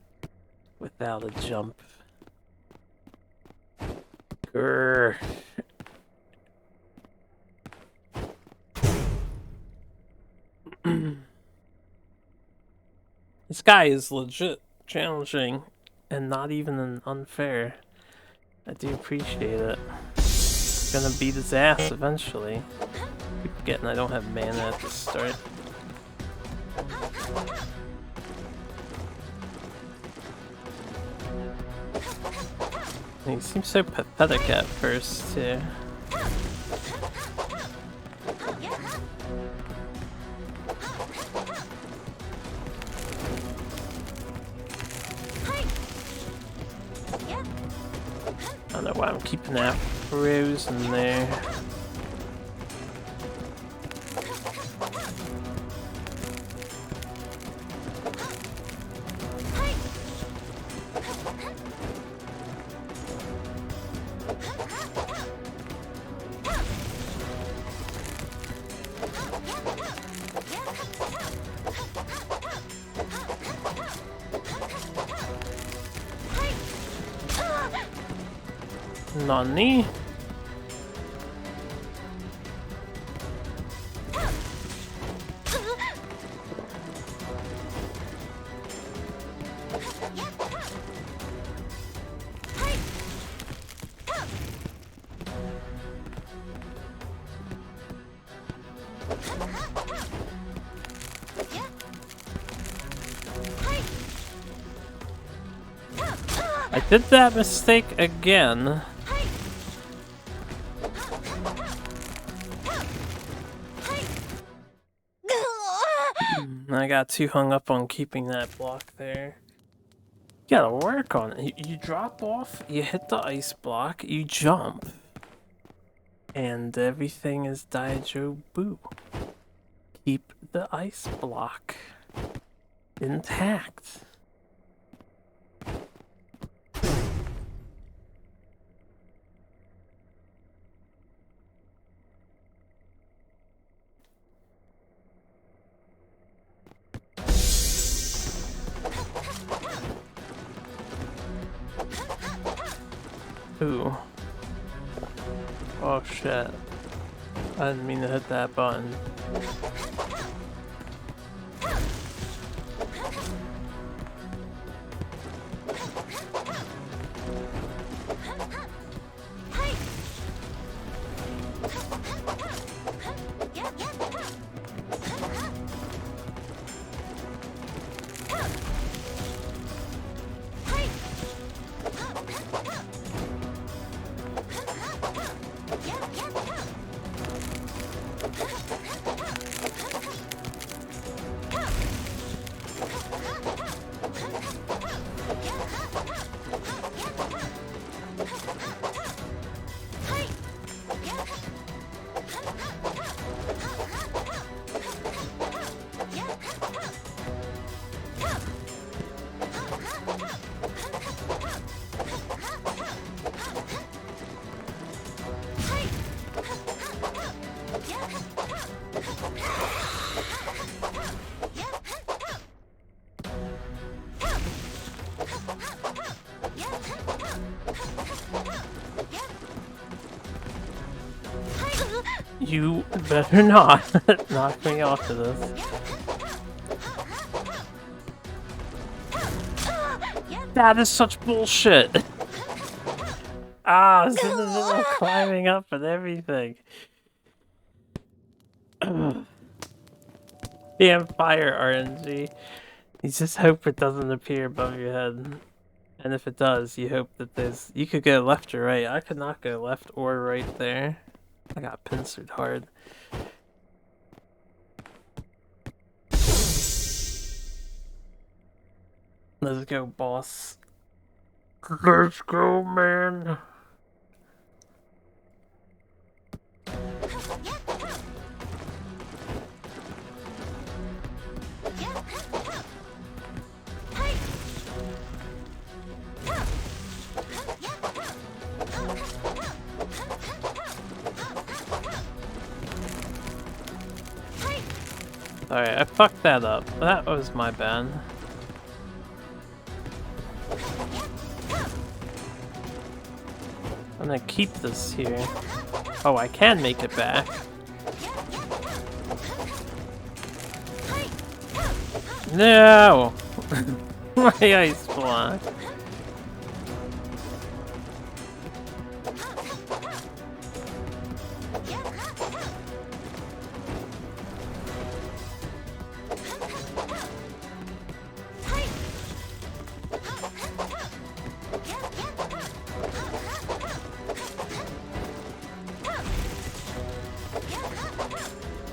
without a jump. Grr. This guy is legit challenging and not even unfair. I do appreciate it. Gonna beat his ass eventually. Keep forgetting I don't have mana at the start. He seems so pathetic at first too. I don't know why I'm keeping that frozen there. Nani? I did that mistake again. I got too hung up on keeping that block there. You gotta work on it. You drop off, you hit the ice block, you jump. And everything is Daijo Boo. Keep the ice block intact. Ooh. Oh shit. I didn't mean to hit that button. You better not knock me off of this. That is such bullshit. Ah, it's in the middle of climbing up and everything. Damn fire RNG. You just hope it doesn't appear above your head. And if it does, you hope that you could go left or right. I could not go left or right there. I got pincered hard. Let's go, boss. Let's go, man. Alright, I fucked that up. That was my bad. I'm gonna keep this here. Oh, I can make it back. No! My ice block.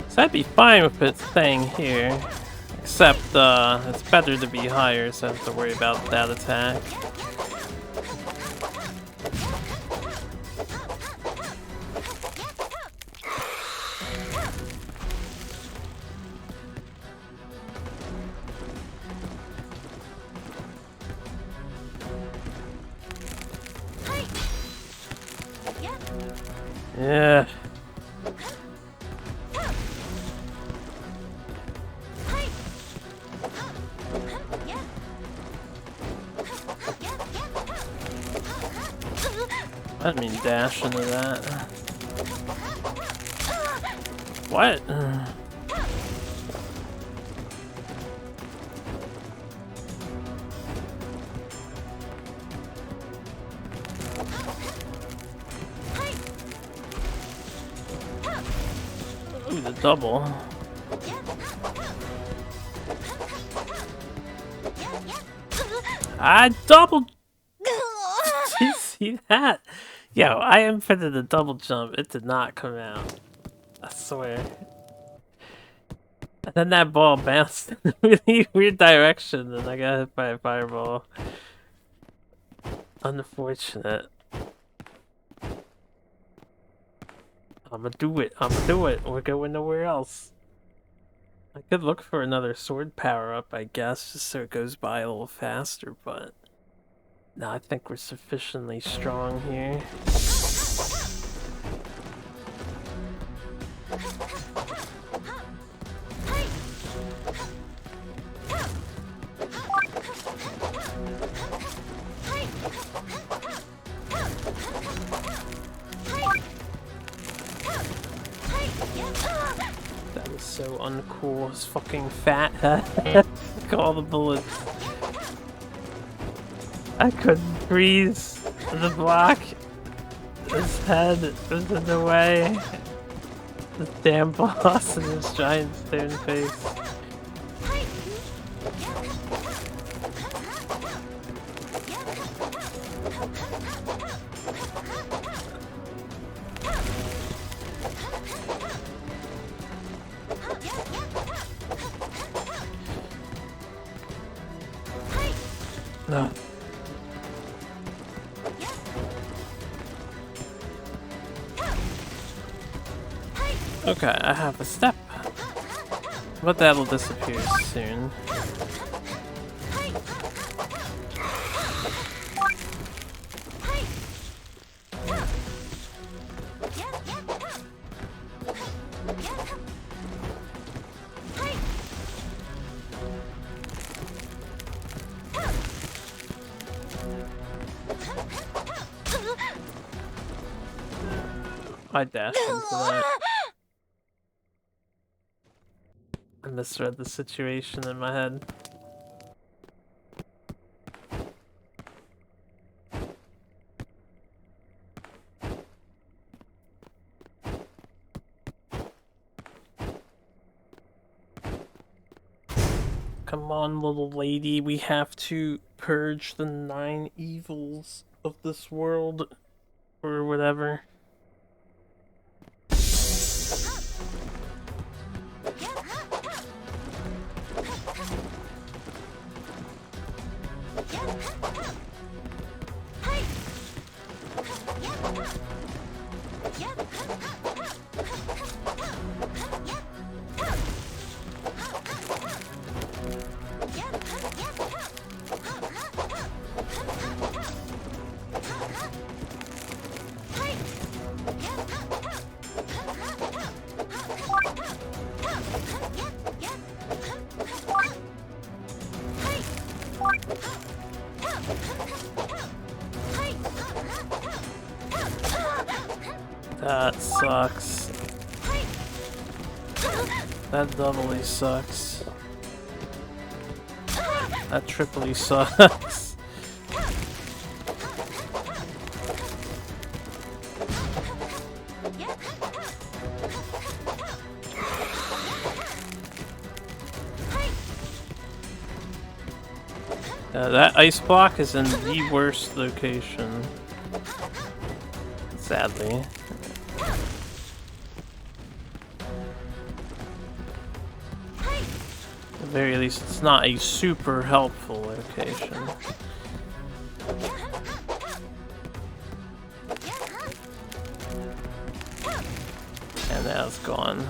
So I'd be fine with it staying here. Except, it's better to be higher, so I don't have to worry about that attack. Yeah. I didn't mean dash into that. What? Ooh, the double. I doubled. Did you see that? Yo, I inputted a double jump. It did not come out. I swear. And then that ball bounced in a really weird direction, and I got hit by a fireball. Unfortunate. I'ma do it. I'ma do it. We're going nowhere else. I could look for another sword power-up, I guess, just so it goes by a little faster, but... No, I think we're sufficiently strong here. That was so uncool. His fucking fat head. Look at all the bullets. I couldn't breathe. The block. His head was in the way. This damn boss and his giant stone face. No. Okay, I have a step. But that'll disappear soon. I dashed into that. I misread the situation in my head. Come on, little lady, we have to purge the 9 evils of this world, or whatever. That sucks. That doubly sucks. That triply sucks. That ice block is in the worst location. Sadly. At the very least, it's not a super helpful location. And now it's gone.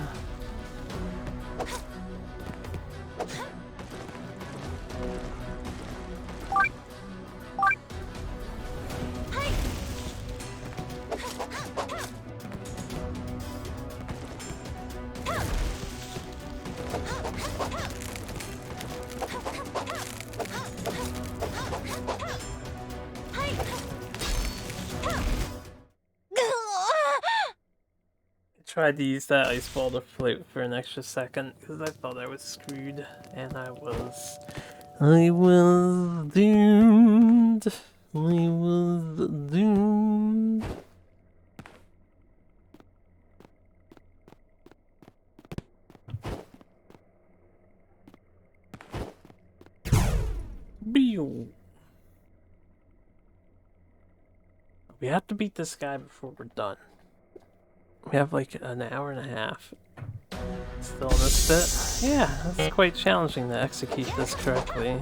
Tried to use that ice ball to float for an extra second because I thought I was screwed, and I was doomed. I was doomed. Beow. We have to beat this guy before we're done. We have like an hour and a half still in this bit. Yeah, that's quite challenging to execute this correctly.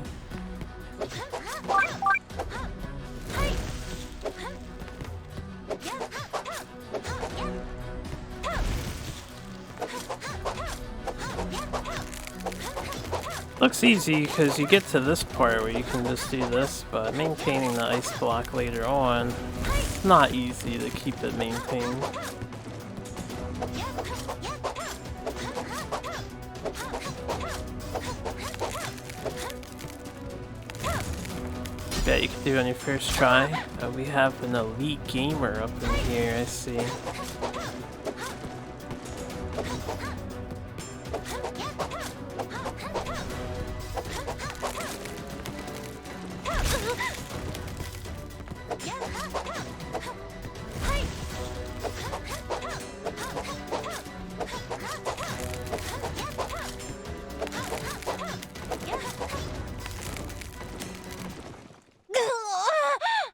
Looks easy because you get to this part where you can just do this, but maintaining the ice block later on, it's not easy to keep it maintained. Bet you can do it on your first try. We have an elite gamer up in here, I see.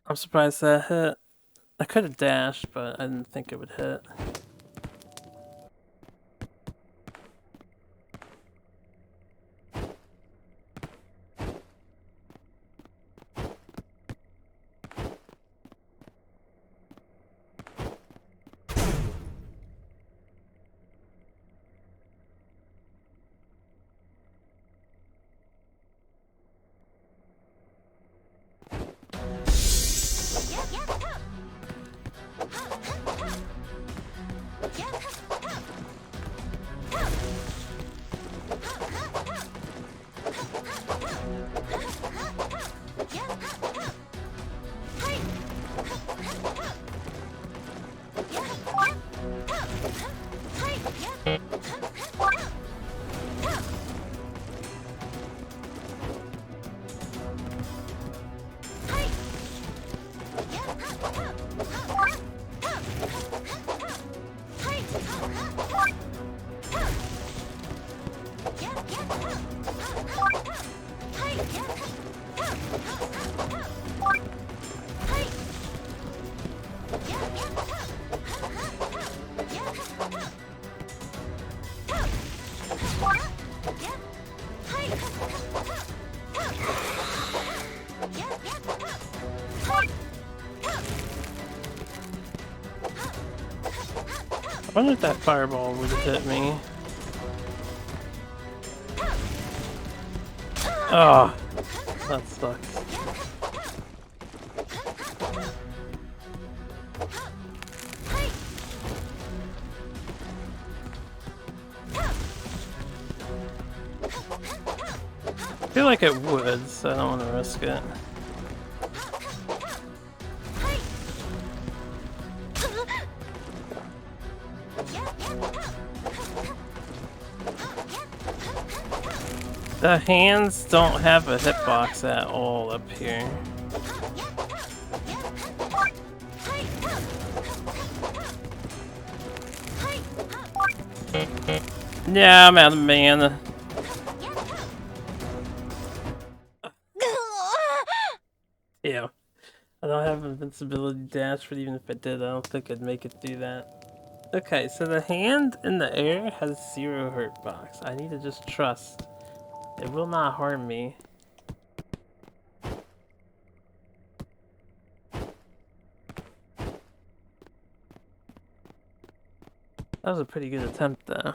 I'm surprised that hit. I could have dashed, but I didn't think it would hit. I wonder if that fireball would have hit me. Oh, that sucks. I feel like it would, so I don't want to risk it. The hands don't have a hitbox at all up here. Yeah, I'm out of mana. Yeah. I don't have invincibility dash, but even if I did, I don't think I'd make it through that. Okay, so the hand in the air has 0 hurt box. I need to just trust. It will not harm me. That was a pretty good attempt, though.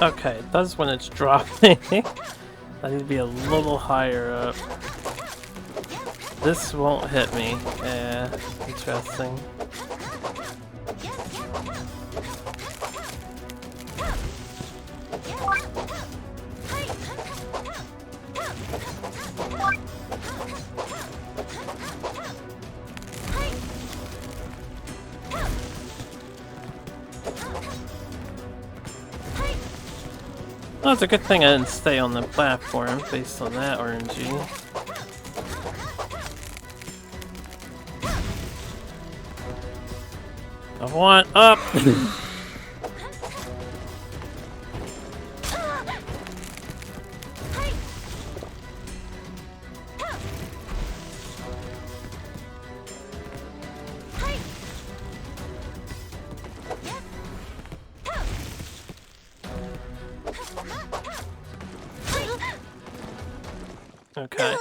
Okay, it does when it's dropping. I need to be a little higher up. This won't hit me. Yeah, interesting. Well, it's a good thing I didn't stay on the platform based on that RNG. I want up! Okay.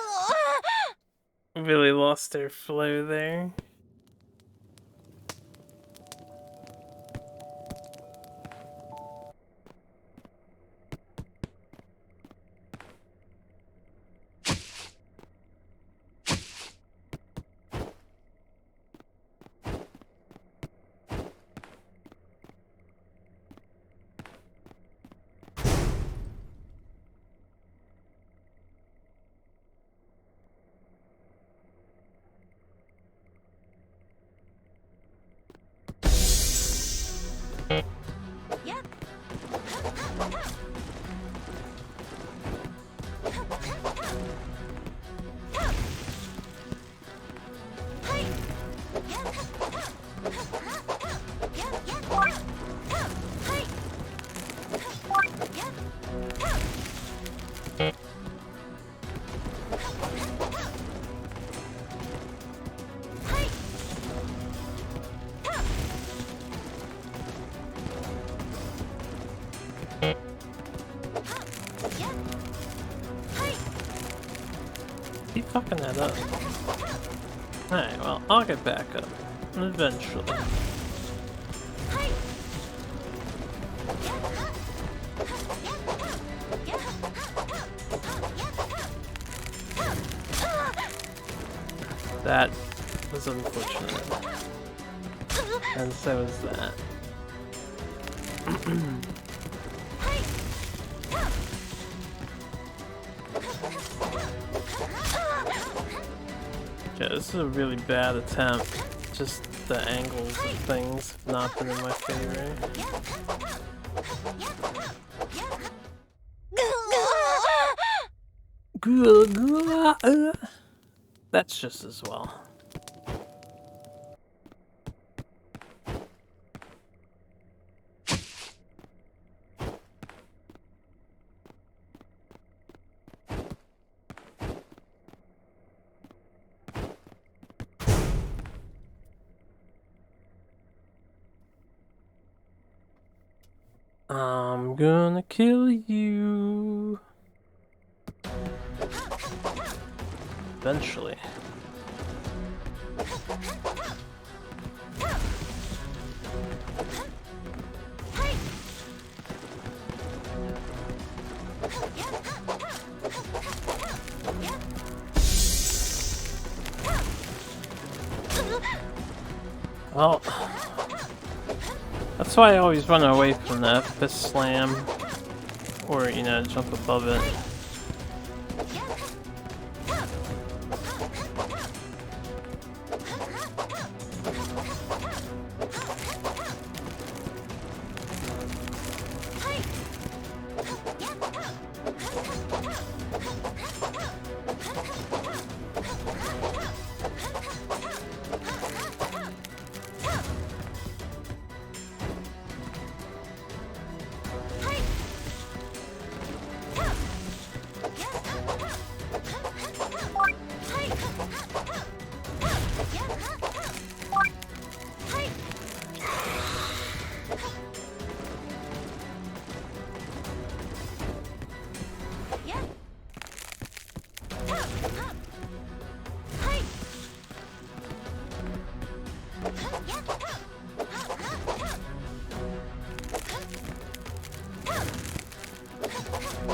Really lost their flow there. Keep fucking that up. Alright, well, I'll get back up. Eventually. That was unfortunate. And so is that. Yeah, this is a really bad attempt. Just the angles of things have not been in my favor. That's just as well. I'm gonna kill you. Eventually. Well, that's why I always run away from the fist slam, or, you know, jump above it.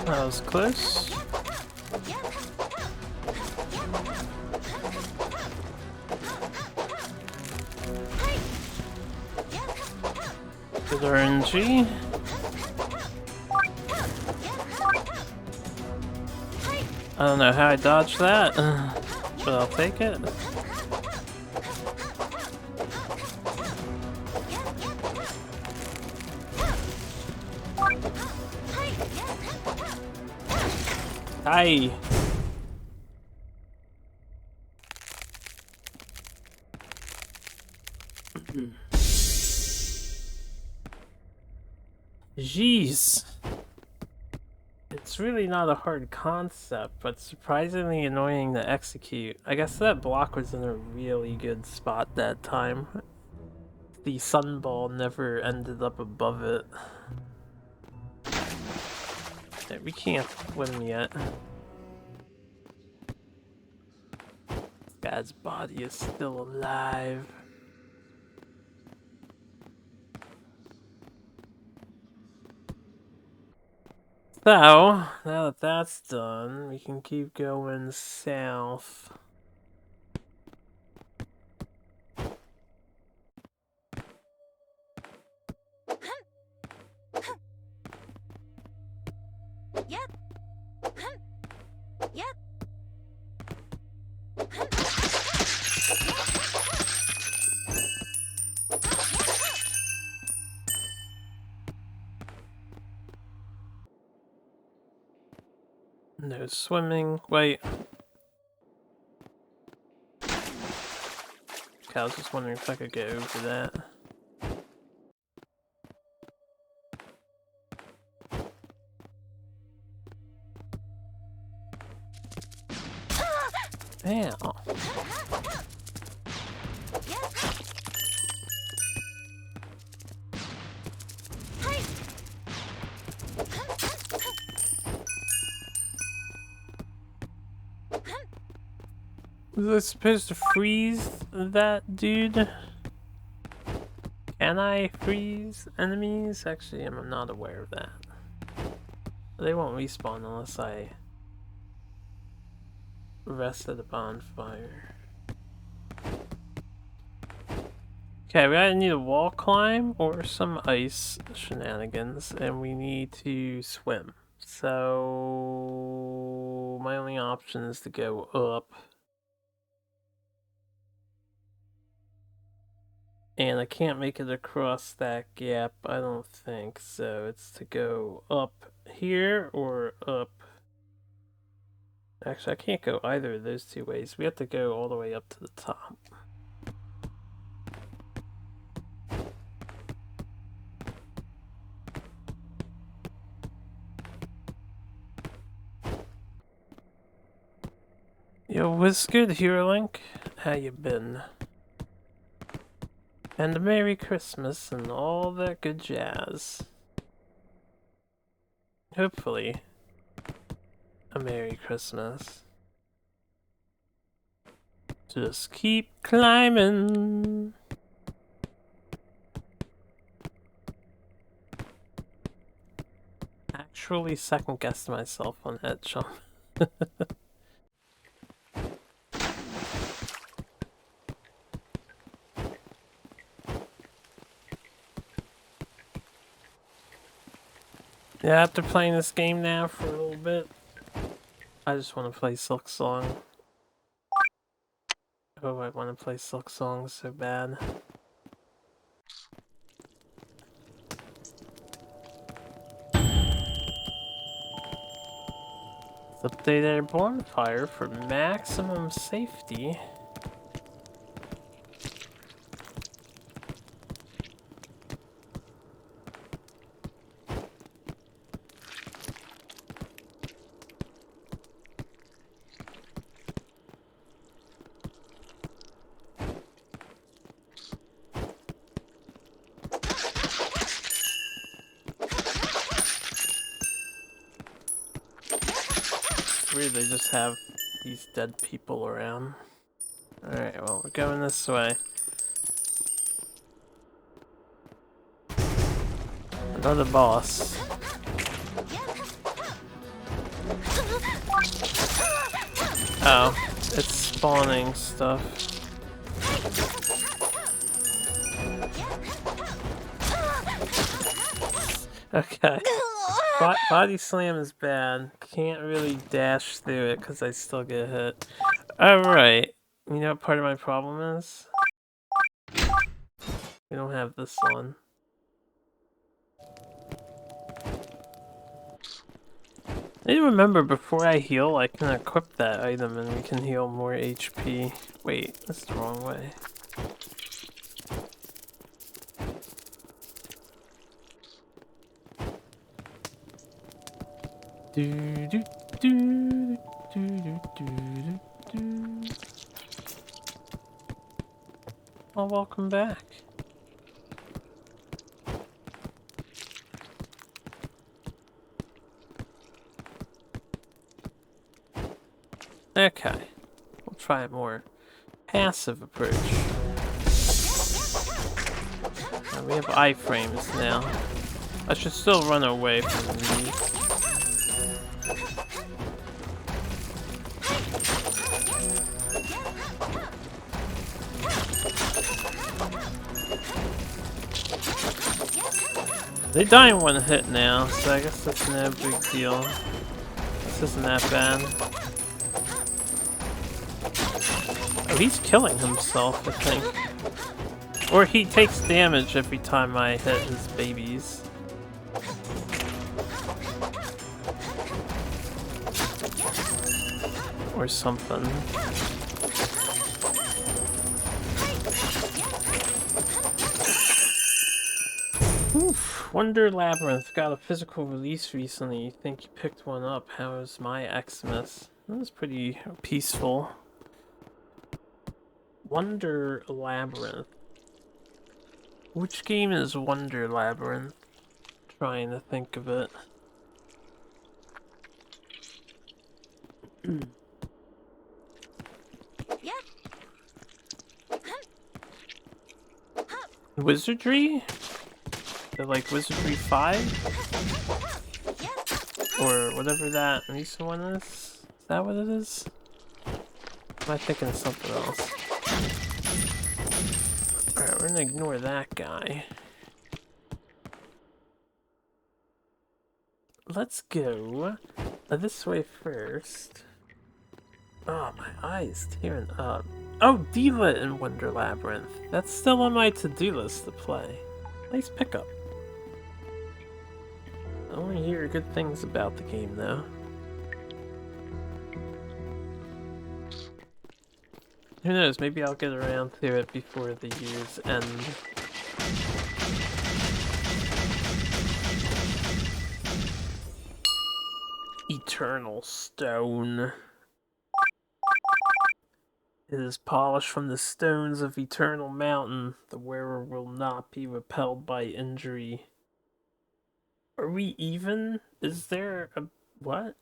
That was close. Good RNG. I don't know how I dodged that, but I'll take it. Hi. Jeez. It's really not a hard concept, but surprisingly annoying to execute. I guess that block was in a really good spot that time. The sunball never ended up above it. Yeah, we can't win yet. This guy's body is still alive. So, now that that's done, we can keep going south. No swimming. Wait. Okay, I was just wondering if I could get over that. Damn. Was I supposed to freeze that dude? Can I freeze enemies? Actually, I'm not aware of that. They won't respawn unless I rest at a bonfire. Okay, we either need a wall climb or some ice shenanigans, and we need to swim. So my only option is to go up. And I can't make it across that gap, I don't think. So it's to go up here or up. Actually, I can't go either of those two ways. We have to go all the way up to the top. Yo, what's good, Hero Link? How you been? And a Merry Christmas and all that good jazz. Hopefully, a Merry Christmas. Just keep climbing. Actually second guessed myself on that jump. Yeah, after playing this game now for a little bit, I just want to play Silk Song. Oh, I want to play Silk Song so bad. Let's update our bonfire for maximum safety. Weird, they just have these dead people around. Alright, well, we're going this way. Another boss. Oh, it's spawning stuff. Okay. Body slam is bad. Can't really dash through it because I still get hit. Alright. You know what part of my problem is? We don't have this one. I need to remember before I heal, I can equip that item and we can heal more HP. Wait, that's the wrong way. Do do do do do do. Oh, welcome back. Okay, we'll try a more passive approach. And we have iframes now. I should still run away from these. They die in one hit now, so I guess that's no big deal. This isn't that bad. Oh, he's killing himself, I think. Or he takes damage every time I hit his babies. Or something. Oof, Wonder Labyrinth got a physical release recently. You think you picked one up? How's my Xmas? That was pretty peaceful. Wonder Labyrinth. Which game is Wonder Labyrinth? Trying to think of it. Wizardry? They're like Wizardry 5? Or whatever that recent one is? Is that what it is? Am I thinking of something else? Alright, we're gonna ignore that guy. Let's go this way first. Oh, my eye's tearing up. Oh, Diva in Wonder Labyrinth. That's still on my to-do list to play. Nice pickup. I only hear good things about the game, though. Who knows, maybe I'll get around to it before the year's end. Eternal Stone. It is polished from the stones of Eternal Mountain. The wearer will not be repelled by injury. Are we even? Is there a... what?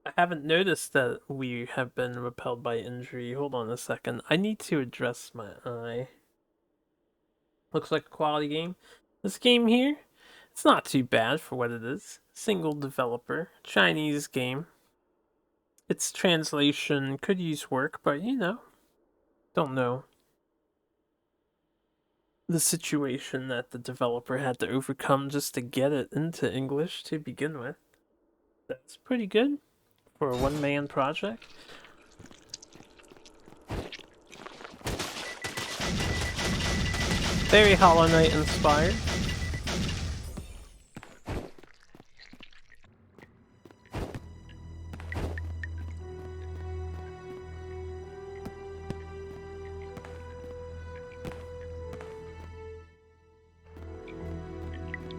I haven't noticed that we have been repelled by injury. Hold on a second. I need to address my eye. Looks like a quality game. This game here, it's not too bad for what it is. Single developer, Chinese game. Its translation could use work, but you know, don't know. the situation that the developer had to overcome just to get it into English to begin with. That's pretty good for a one-man project. Very Hollow Knight inspired.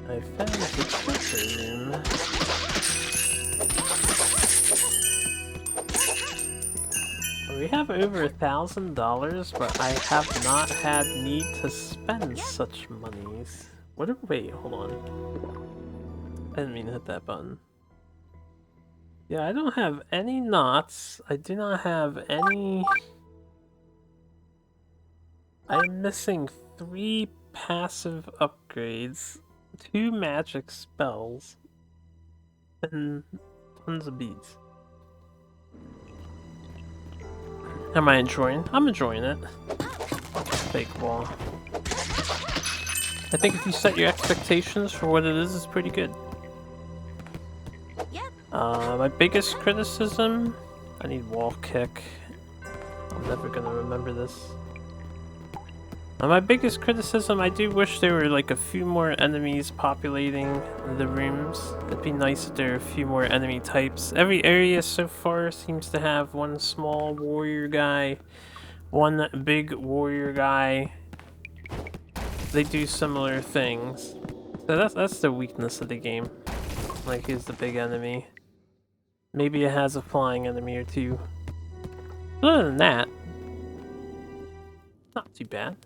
I found the treasure room. We have over $1,000, but I have not had need to spend such monies. What? Wait, hold on. I didn't mean to hit that button. Yeah, I don't have any knots. I do not have any. I'm missing 3 passive upgrades, 2 magic spells, and tons of beads. Am I enjoying? I'm enjoying it. Fake wall. I think if you set your expectations for what it is, it's pretty good. My biggest criticism, I need wall kick. I'm never gonna remember this. My biggest criticism, I do wish there were like a few more enemies populating the rooms. It'd be nice if there were a few more enemy types. Every area so far seems to have one small warrior guy, one big warrior guy. They do similar things. So that's the weakness of the game. Like, here's the big enemy. Maybe it has a flying enemy or two. Other than that, not too bad.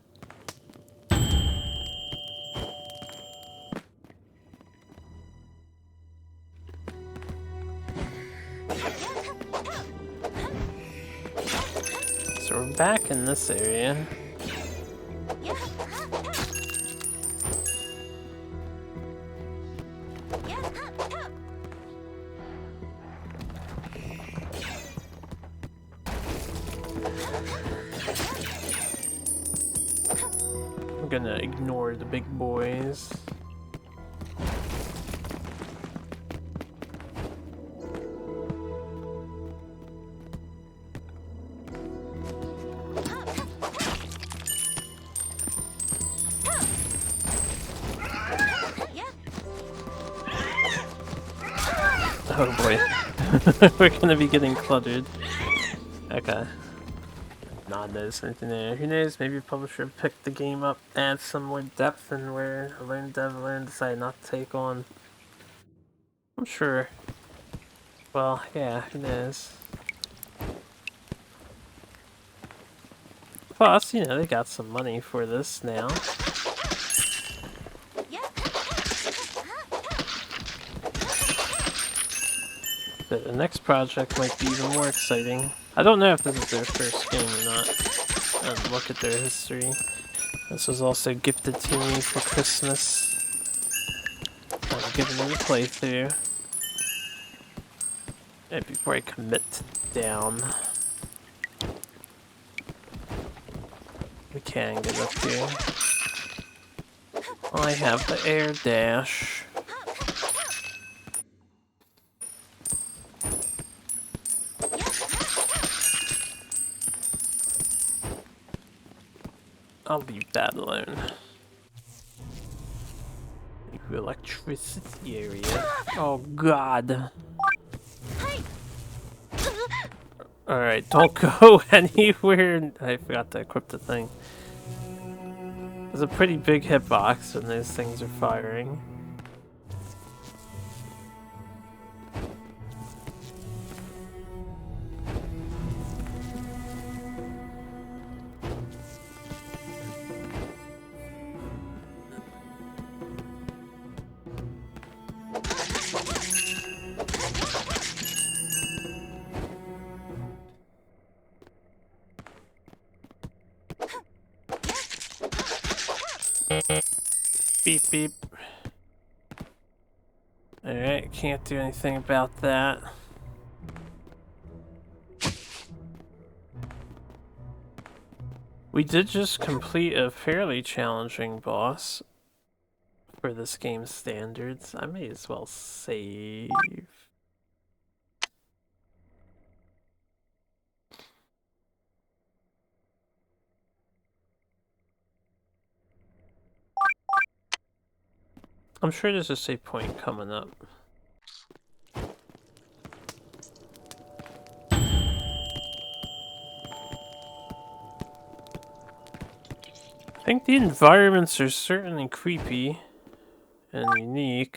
So we're back in this area. I'm gonna ignore the big boys. Oh boy. We're gonna be getting cluttered. Okay. Not notice anything there. Who knows, maybe a publisher picked the game up, add some more depth, and where a lone dev decided not to take on. I'm sure. Well, yeah, who knows. Plus, you know, they got some money for this now. The next project might be even more exciting. I don't know if this is their first game or not. Look at their history. This was also gifted to me for Christmas. I'm giving it a playthrough. And before I commit to down. We can get up here. I have the air dash. I'll leave that alone. Electricity area. Oh god. Alright, don't go anywhere. I forgot to equip the thing. There's a pretty big hitbox when those things are firing. Beep beep. Alright, can't do anything about that. We did just complete a fairly challenging boss for this game's standards. I may as well save. I'm sure there's a save point coming up. I think the environments are certainly creepy and unique.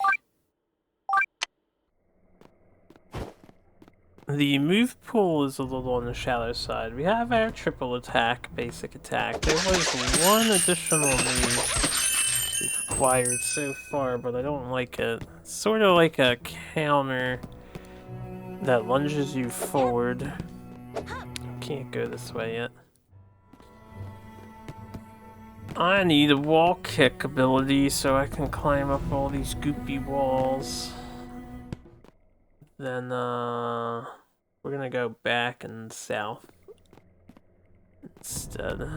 The move pool is a little on the shallow side. We have our triple attack, basic attack. There was one additional move we've acquired so far, but I don't like it. It's sort of like a counter that lunges you forward. Can't go this way yet. I need a wall kick ability so I can climb up all these goopy walls. Then, we're gonna go back and south instead.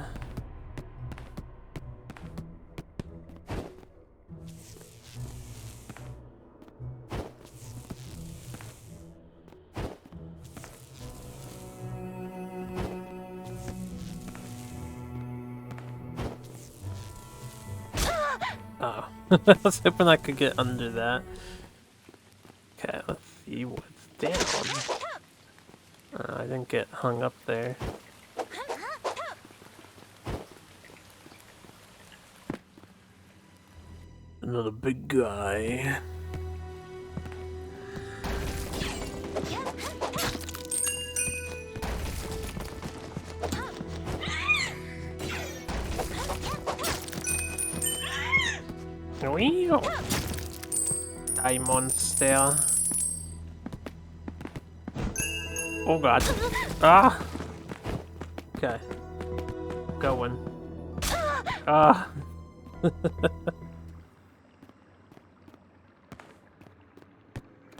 Oh, I was hoping I could get under that. Okay, let's see what's down. I didn't get hung up there. Another big guy. Die, monster. Oh god. Ah! Okay. Going. Ah!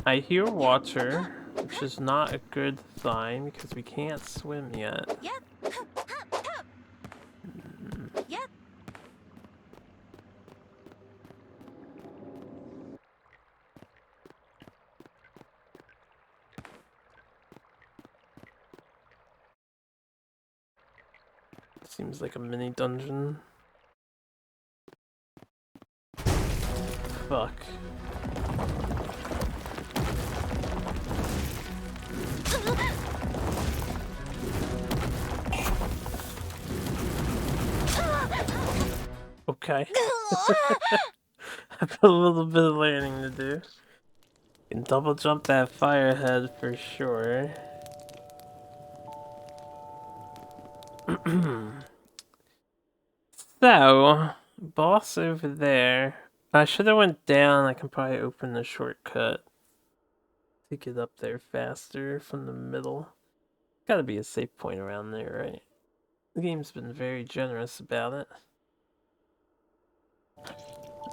I hear water, which is not a good sign because we can't swim yet. Seems like a mini dungeon. Fuck. Okay. I've got a little bit of learning to do. Can double jump that firehead for sure. So, boss over there. I should have went down. I can probably open the shortcut to get up there faster from the middle. Gotta be a safe point around there, right? The game's been very generous about it.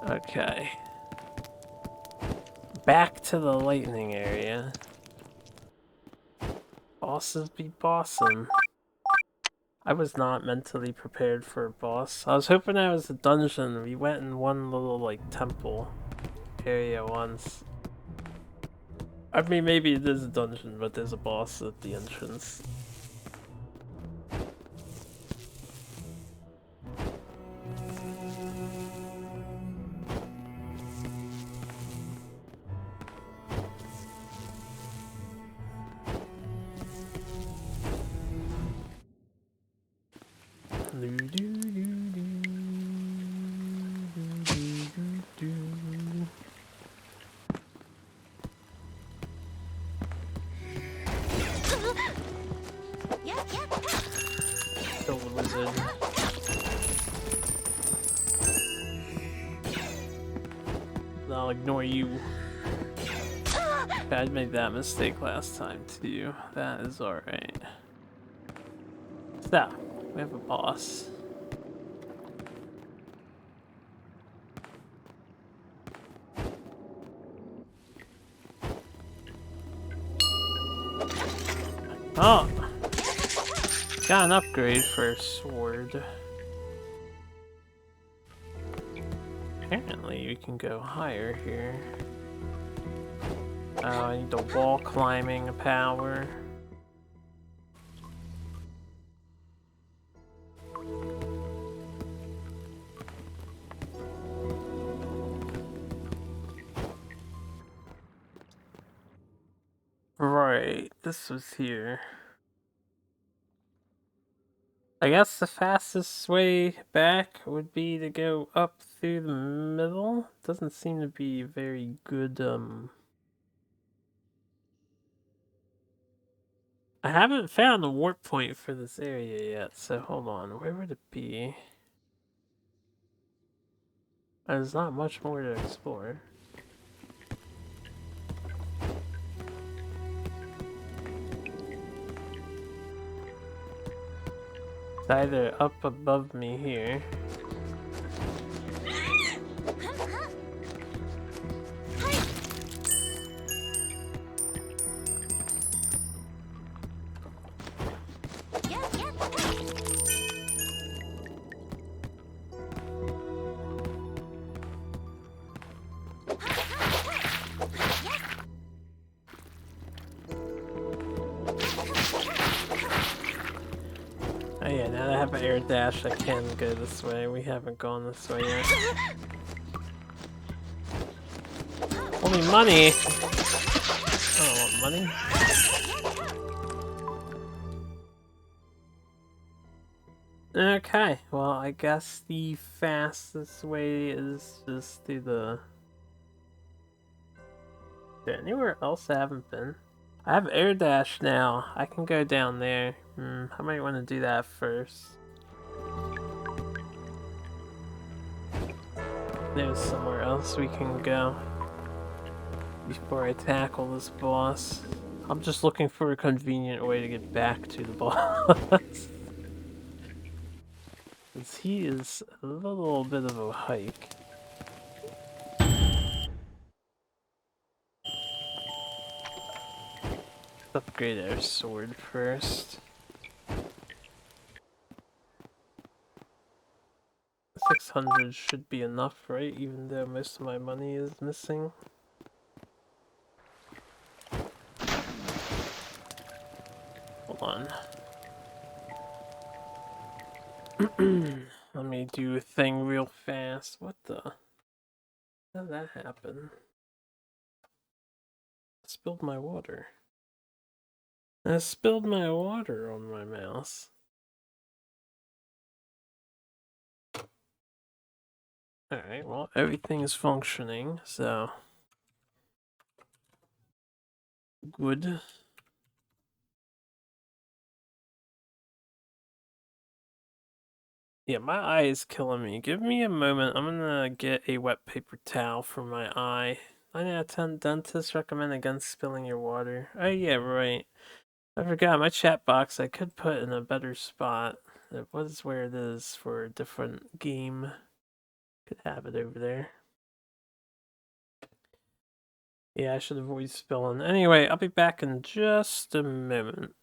Okay. Back to the lightning area. Bosses be bossing. I was not mentally prepared for a boss. I was hoping I was a dungeon. We went in one little, like, temple area once. I mean, maybe it is a dungeon, but there's a boss at the entrance. Kill the lizard. I'll ignore you. I made that mistake last time too. That is alright. So, we have a boss. Oh! Got an upgrade for a sword. Apparently you can go higher here. Oh, I need the wall climbing power. Right, this was here. I guess the fastest way back would be to go up through the middle. Doesn't seem to be very good, I haven't found a warp point for this area yet, so hold on. Where would it be? There's not much more to explore. It's either up above me here. Oh yeah, now that I have an air dash, I can go this way. We haven't gone this way yet. Only money! I don't want money. Okay, well, I guess the fastest way is just through the... Is there anywhere else I haven't been? I have air dash now. I can go down there. I might want to do that first. There's somewhere else we can go before I tackle this boss. I'm just looking for a convenient way to get back to the boss. Because he is a little bit of a hike. Let's upgrade our sword first. 600 should be enough, right? Even though most of my money is missing. Hold on. Let me do a thing real fast. What the? How did that happen? I spilled my water. I spilled my water on my mouse. Alright, well, everything is functioning, so... Good. Yeah, my eye is killing me. Give me a moment. I'm gonna get a wet paper towel for my eye. 9 out of 10 dentists recommend against spilling your water. Oh yeah, right. I forgot my chat box I could put in a better spot. It was where it is for a different game. Could have it over there. Yeah, I should avoid spilling. Anyway, I'll be back in just a moment.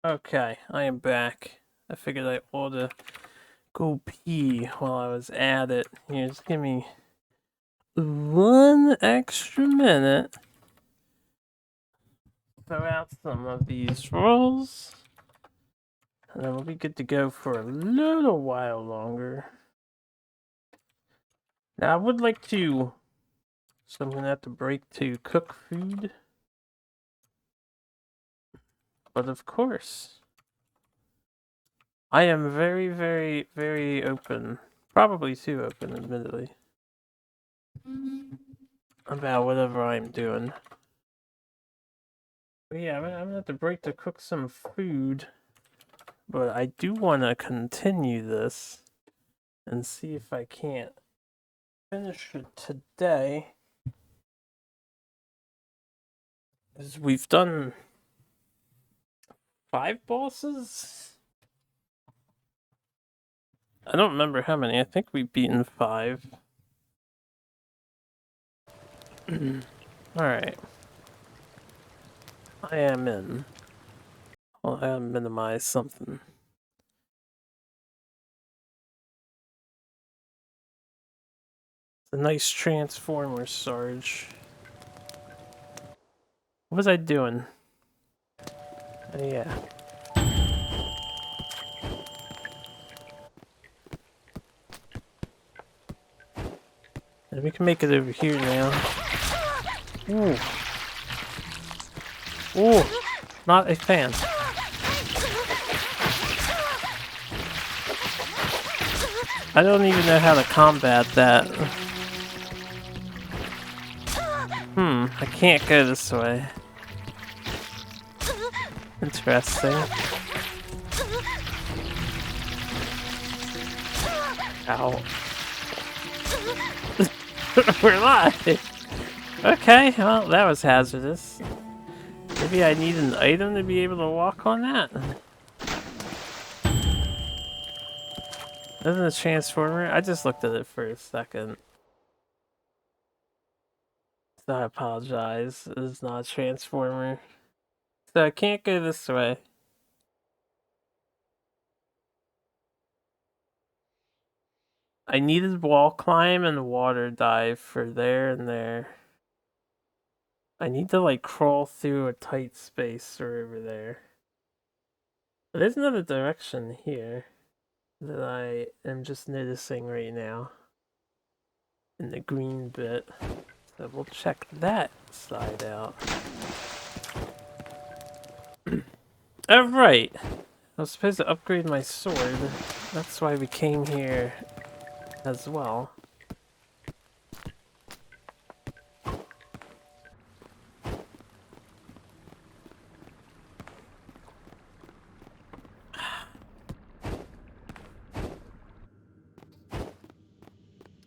Okay, I am back. I figured I ought to go pee while I was at it. Here, just give me 1 extra minute. Throw out some of these rolls. And then we'll be good to go for a little while longer. Now, I would like to... So I'm gonna have to break to cook food. But of course... I am very, very, very open. Probably too open, admittedly. About whatever I'm doing. But yeah, I'm gonna have to break to cook some food. But I do want to continue this and see if I can't finish it today. As we've done 5 bosses? I don't remember how many. I think we've beaten 5. Alright. I am in. Well, I gotta minimize something. It's a nice Transformer Sarge. What was I doing? Yeah. And we can make it over here now. Ooh. Ooh. Not a fan. I don't even know how to combat that. I can't go this way. Interesting. Ow. We're live! Okay, well, that was hazardous. Maybe I need an item to be able to walk on that? Isn't it a Transformer? I just looked at it for a second. So I apologize. It is not a Transformer. So I can't go this way. I needed wall climb and water dive for there and there. I need to like crawl through a tight space or over there. But there's another direction here that I am just noticing right now. In the green bit. So we'll check that side out. Alright! I was supposed to upgrade my sword. That's why we came here as well.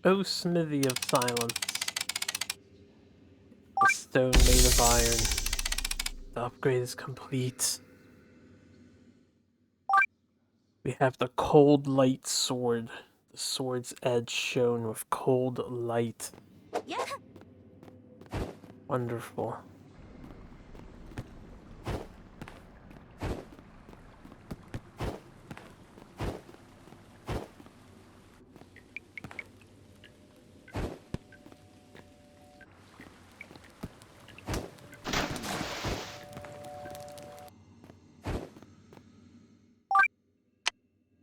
Oh, smithy of silence. The stone made of iron. The upgrade is complete. We have the cold light sword. The sword's edge shone with cold light. Yeah. Wonderful.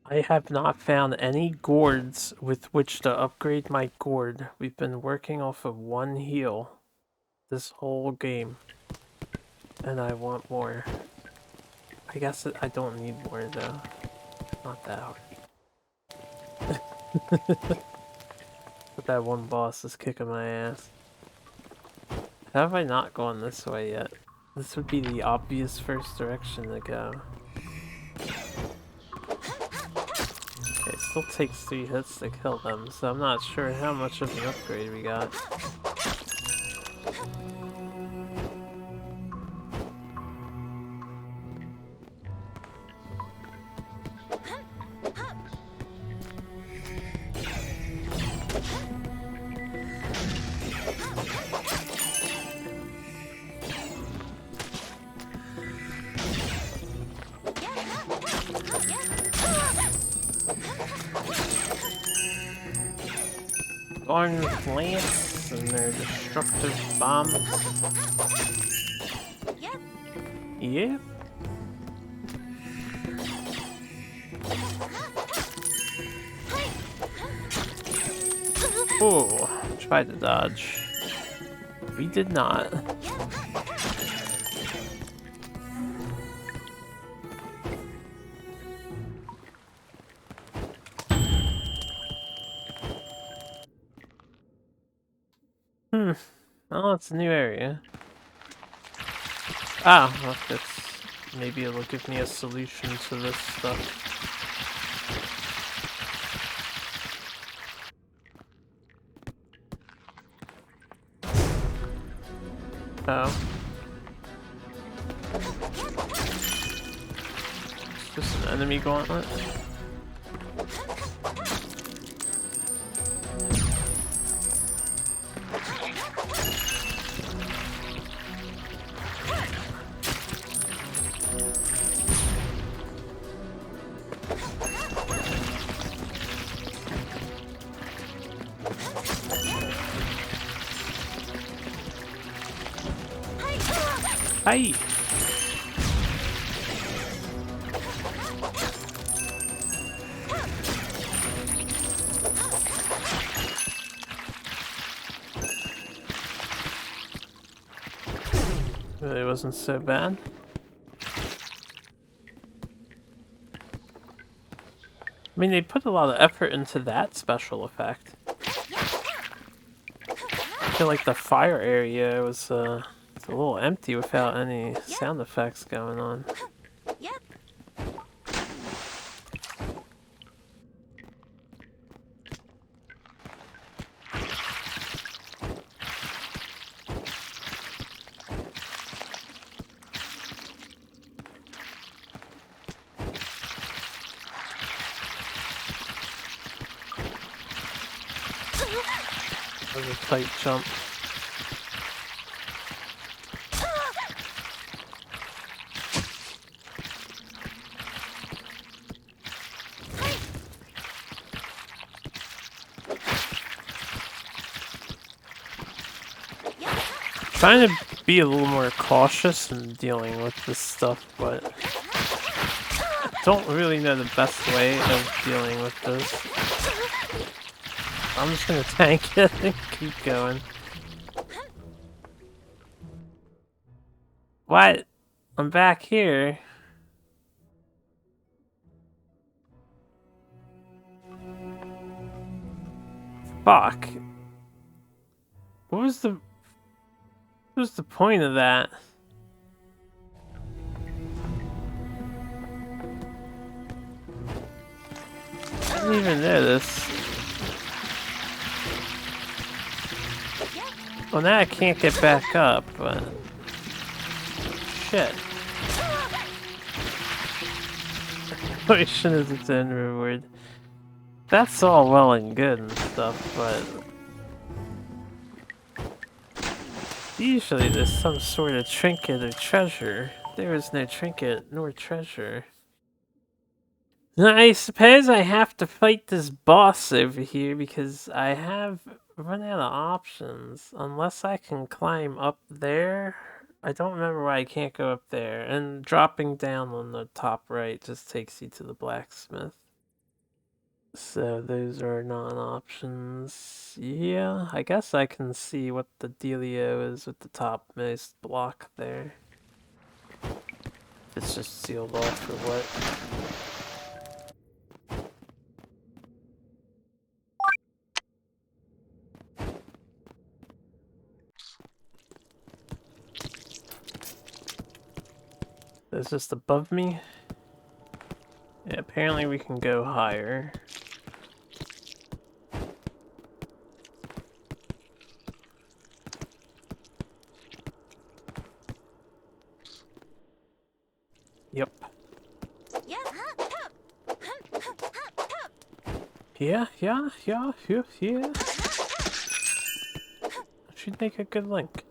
I have not found any gourds with which to upgrade my gourd. We've been working off of 1 heal this whole game. And I want more. I guess I don't need more though. Not that hard. But that one boss is kicking my ass. How have I not gone this way yet? This would be the obvious first direction to go. It still takes 3 hits to kill them, so I'm not sure how much of an upgrade we got. armed with lance and their destructive bombs. Yep. Oh, tried to dodge. We did not. Oh, it's a new area. Ah, well, that's... maybe it'll give me a solution to this stuff. Oh. It's just an enemy gauntlet. Hi! Really wasn't so bad. I mean, they put a lot of effort into that special effect. I feel like the fire area was it's a little empty without any sound effects going on. That was a tight jump. Trying to be a little more cautious in dealing with this stuff, but I don't really know the best way of dealing with this. I'm just gonna tank it and keep going. What? I'm back here. Fuck. What was the point of that? I didn't even know this. Well, now I can't get back up, but... shit. Potion is its own reward. That's all well and good and stuff, but... usually there's some sort of trinket or treasure. There is no trinket nor treasure. I suppose I have to fight this boss over here because I have run out of options. Unless I can climb up there. I don't remember why I can't go up there. And dropping down on the top right just takes you to the blacksmith. So those are non-options. Yeah, I guess I can see what the dealio is with the topmost block there. It's just sealed off or what? It's just above me? Yeah, apparently we can go higher. Yep. Yeah. Should make a good link.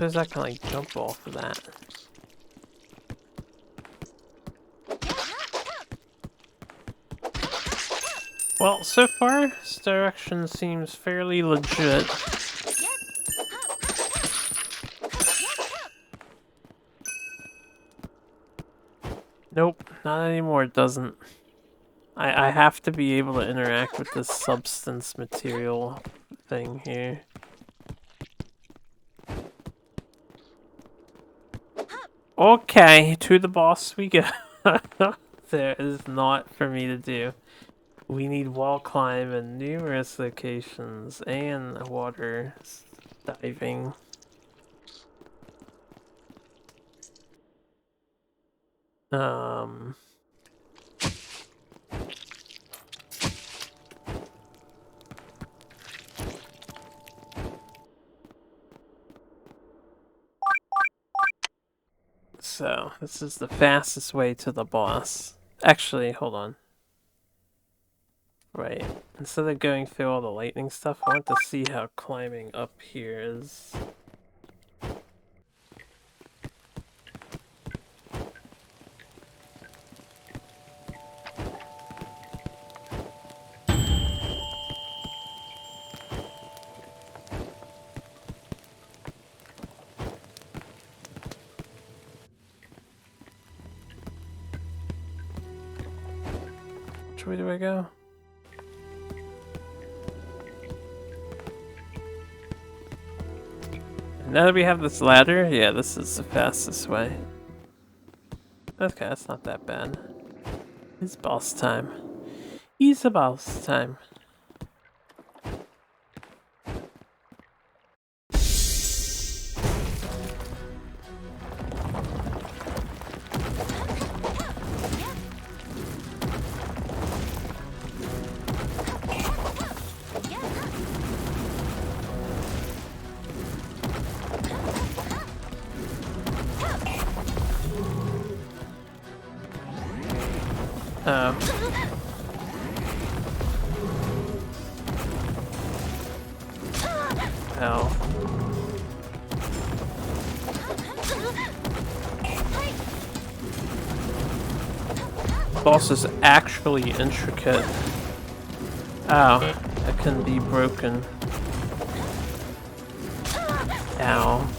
suppose I can like jump off of that. Well, so far, this direction seems fairly legit. Nope, not anymore, it doesn't. I have to be able to interact with this substance material thing here. Okay, to the boss we go. There is not for me to do. We need wall climb in numerous locations and water diving. So, this is the fastest way to the boss. Actually, hold on. Right. Instead of going through all the lightning stuff, I want to see how climbing up here is. Which way do I go? Now that we have this ladder, yeah, this is the fastest way. Okay, that's not that bad. It's boss time. It's a boss time. Hell. Boss is actually intricate. Ow, that can be broken. Ow.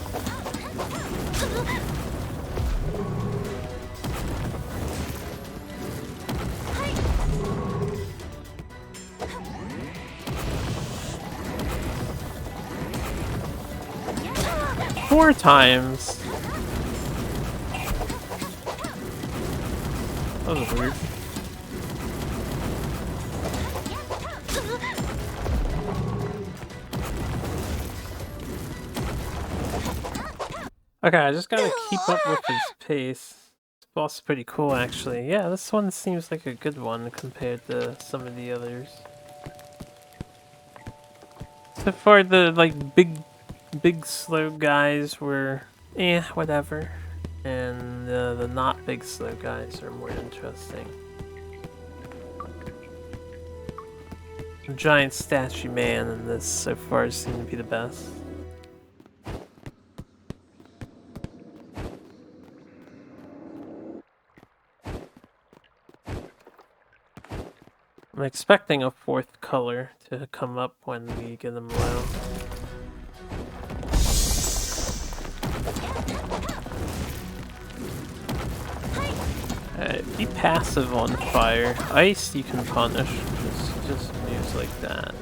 Four times. That was weird. Okay, I just gotta keep up with his pace. This boss is pretty cool, actually. Yeah, this one seems like a good one compared to some of the others. So far, the like big slow guys were whatever, and the not big slow guys are more interesting. The giant statue man in this so far seems to be the best. I'm expecting a fourth color to come up when we get them low. Be passive on fire. Ice you can punish. Just moves like that.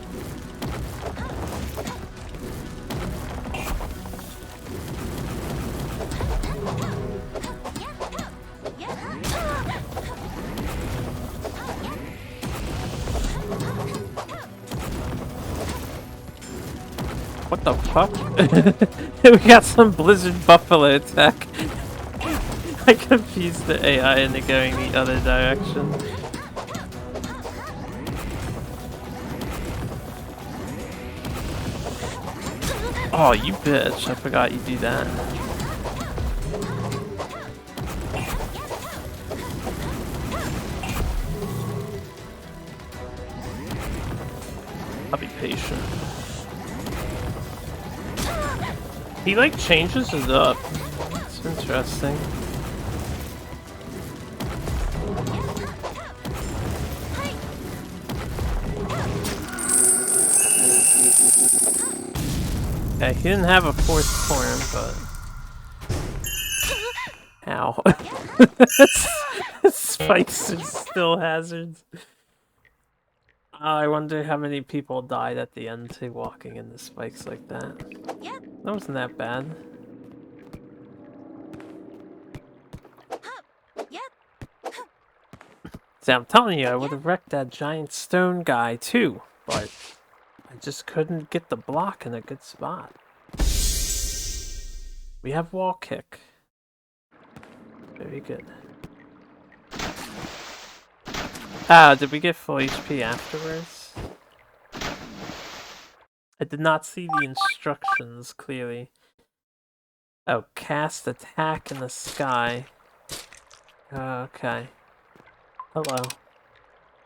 What the fuck? We got some blizzard buffalo attack. I confused the AI into going the other direction. Oh, you bitch. I forgot you do that. I'll be patient. He like changes it up. It's interesting. Okay, he didn't have a fourth form, but ow. Spikes are still hazards. I wonder how many people died at the end to walking into spikes like that. That wasn't that bad. See, I'm telling you, I would have wrecked that giant stone guy too, but I just couldn't get the block in a good spot. We have wall kick. Very good. Ah, did we get full HP afterwards? I did not see the instructions clearly. Oh, cast attack in the sky. Okay. Hello.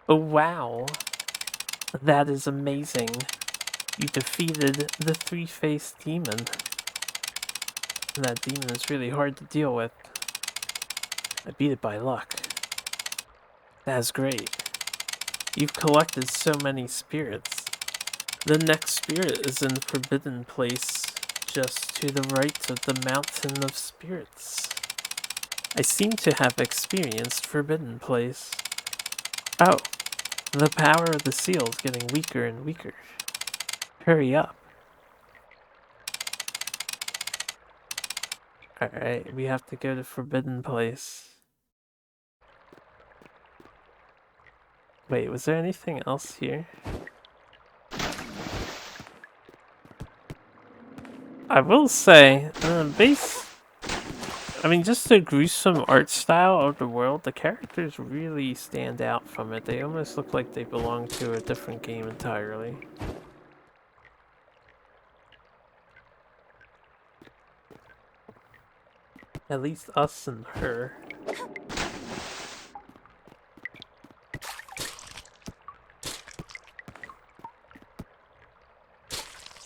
Oh, wow. That is amazing. You defeated the three-faced demon. And that demon is really hard to deal with. I beat it by luck. That's great. You've collected so many spirits. The next spirit is in Forbidden Place, just to the right of the Mountain of Spirits. I seem to have experienced Forbidden Place. Oh, the power of the seal is getting weaker and weaker. Hurry up. Alright, we have to go to Forbidden Place. Wait, was there anything else here? I will say, just the gruesome art style of the world, the characters really stand out from it. They almost look like they belong to a different game entirely. At least us and her.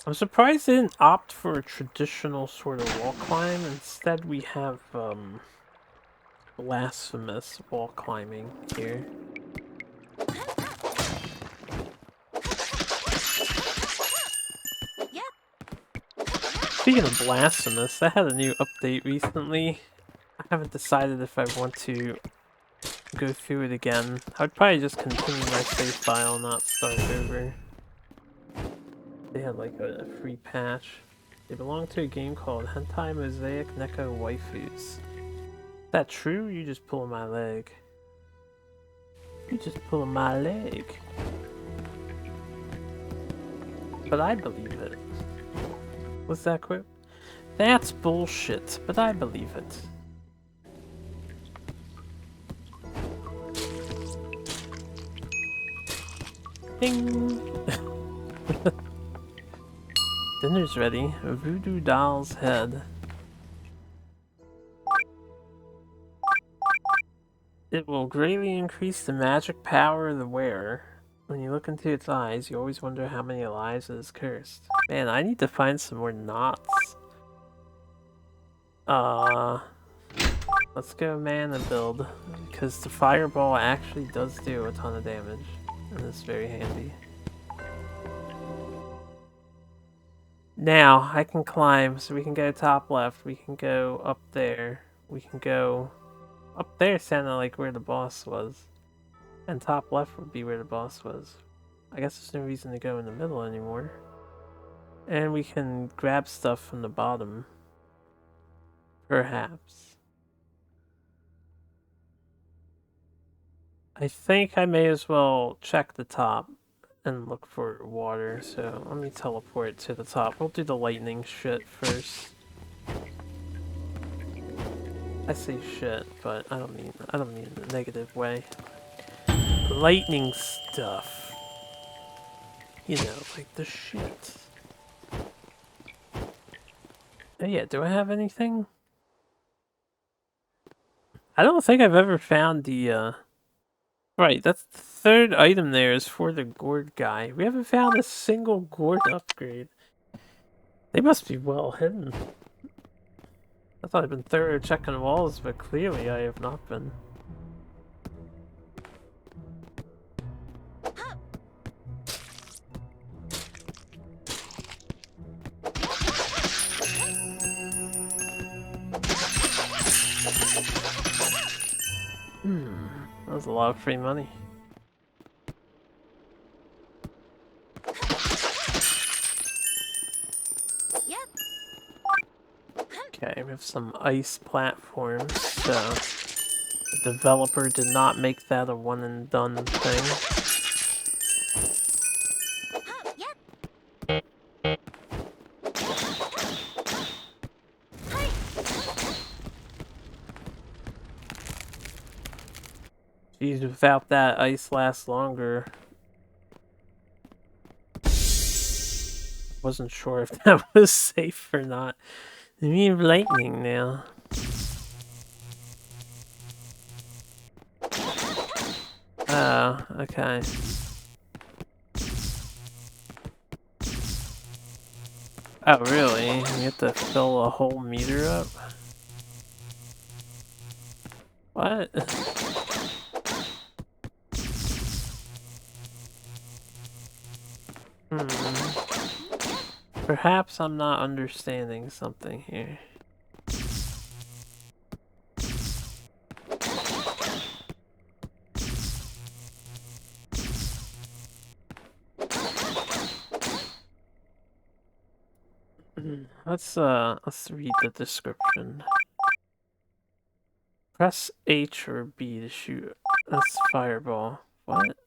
I'm surprised they didn't opt for a traditional sort of wall climb. Instead, we have, blasphemous wall climbing here. Speaking of blasphemous, that had a new update recently. I haven't decided if I want to go through it again. I would probably just continue my save file, not start over. They had like a free patch. They belong to a game called Hentai Mosaic Neko Waifus. Is that true? You just pulling my leg. You just pulling my leg. But I believe it. What's that quote? That's bullshit, but I believe it. Ding! Dinner's ready. A voodoo doll's head. It will greatly increase the magic power of the wearer. When you look into its eyes, you always wonder how many lives it is cursed. Man, I need to find some more knots. Let's go mana build, because the fireball actually does do a ton of damage, and it's very handy. Now, I can climb, so we can go top left, we can go up there, we can go... Up there sounded like where the boss was. And top left would be where the boss was. I guess there's no reason to go in the middle anymore. And we can grab stuff from the bottom. Perhaps. I think I may as well check the top and look for water, so let me teleport to the top. We'll do the lightning shit first. I say shit, but I don't mean in a negative way. Lightning stuff. You know, like the shit. Oh yeah, do I have anything? I don't think I've ever found the, Right, that's the third item there is for the gourd guy. We haven't found a single gourd upgrade. They must be well hidden. I thought I'd been thorough checking walls, but clearly I have not been. That was a lot of free money. Okay, we have some ice platforms, so the developer did not make that a one and done thing. Geez, without that, ice lasts longer. Wasn't sure if that was safe or not. We have lightning now. Oh, okay. Oh, really? You have to fill a whole meter up? What? Perhaps I'm not understanding something here. Let's read the description. Press H or B to shoot. That's fireball. What?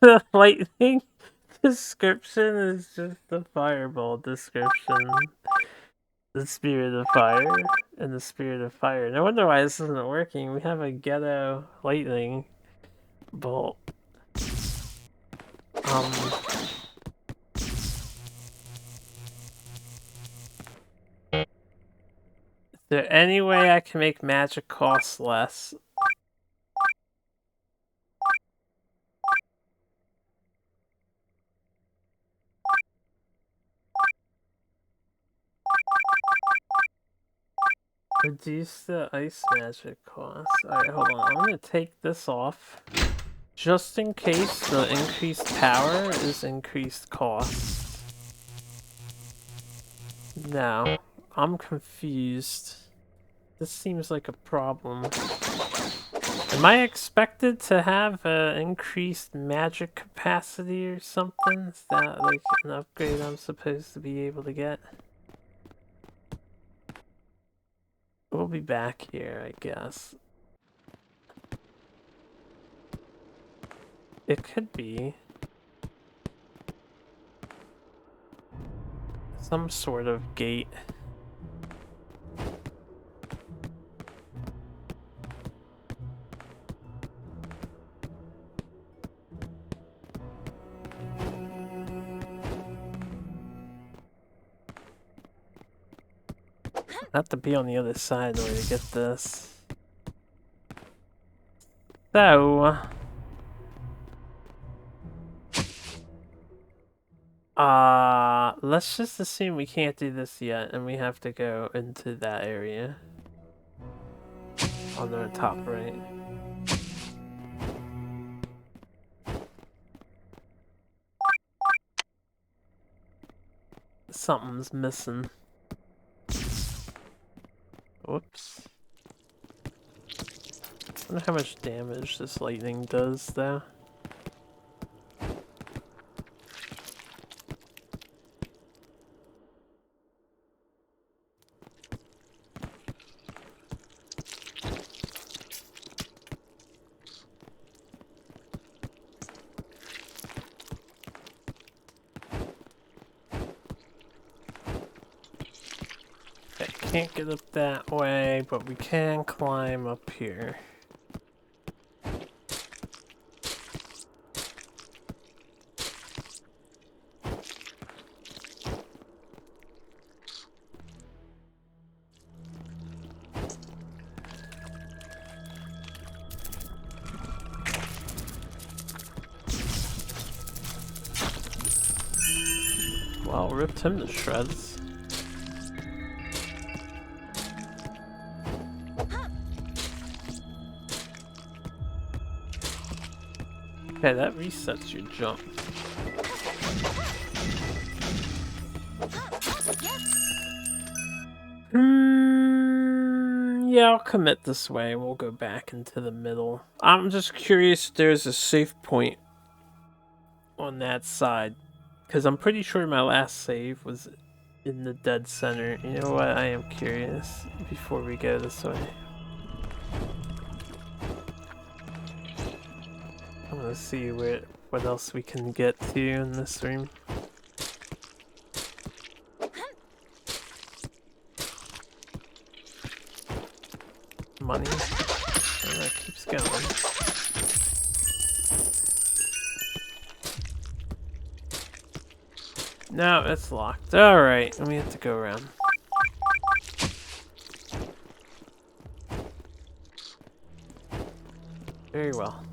The lightning description is just the fireball description. The spirit of fire and the spirit of fire. No wonder why this isn't working. We have a ghetto lightning bolt. Is there any way I can make magic cost less? Reduce the ice magic cost. Alright, hold on. I'm gonna take this off. Just in case the increased power is increased cost. No. I'm confused. This seems like a problem. Am I expected to have increased magic capacity or something? Is that like an upgrade I'm supposed to be able to get? We'll be back here, I guess. It could be some sort of gate. I have to be on the other side in order to get this. So, let's just assume we can't do this yet, and we have to go into that area on the top right. Something's missing. Whoops. I wonder how much damage this lightning does, though. Can't get up that way, but we can climb up here. Well, ripped him to shreds. Okay, that resets your jump. Yeah, I'll commit this way. We'll go back into the middle. I'm just curious if there's a safe point on that side. Because I'm pretty sure my last save was in the dead center. You know what? I am curious before we go this way. I'm gonna see what else we can get to in this room. Money. Oh, that keeps going. No, it's locked. Alright, and we have to go around. Very well.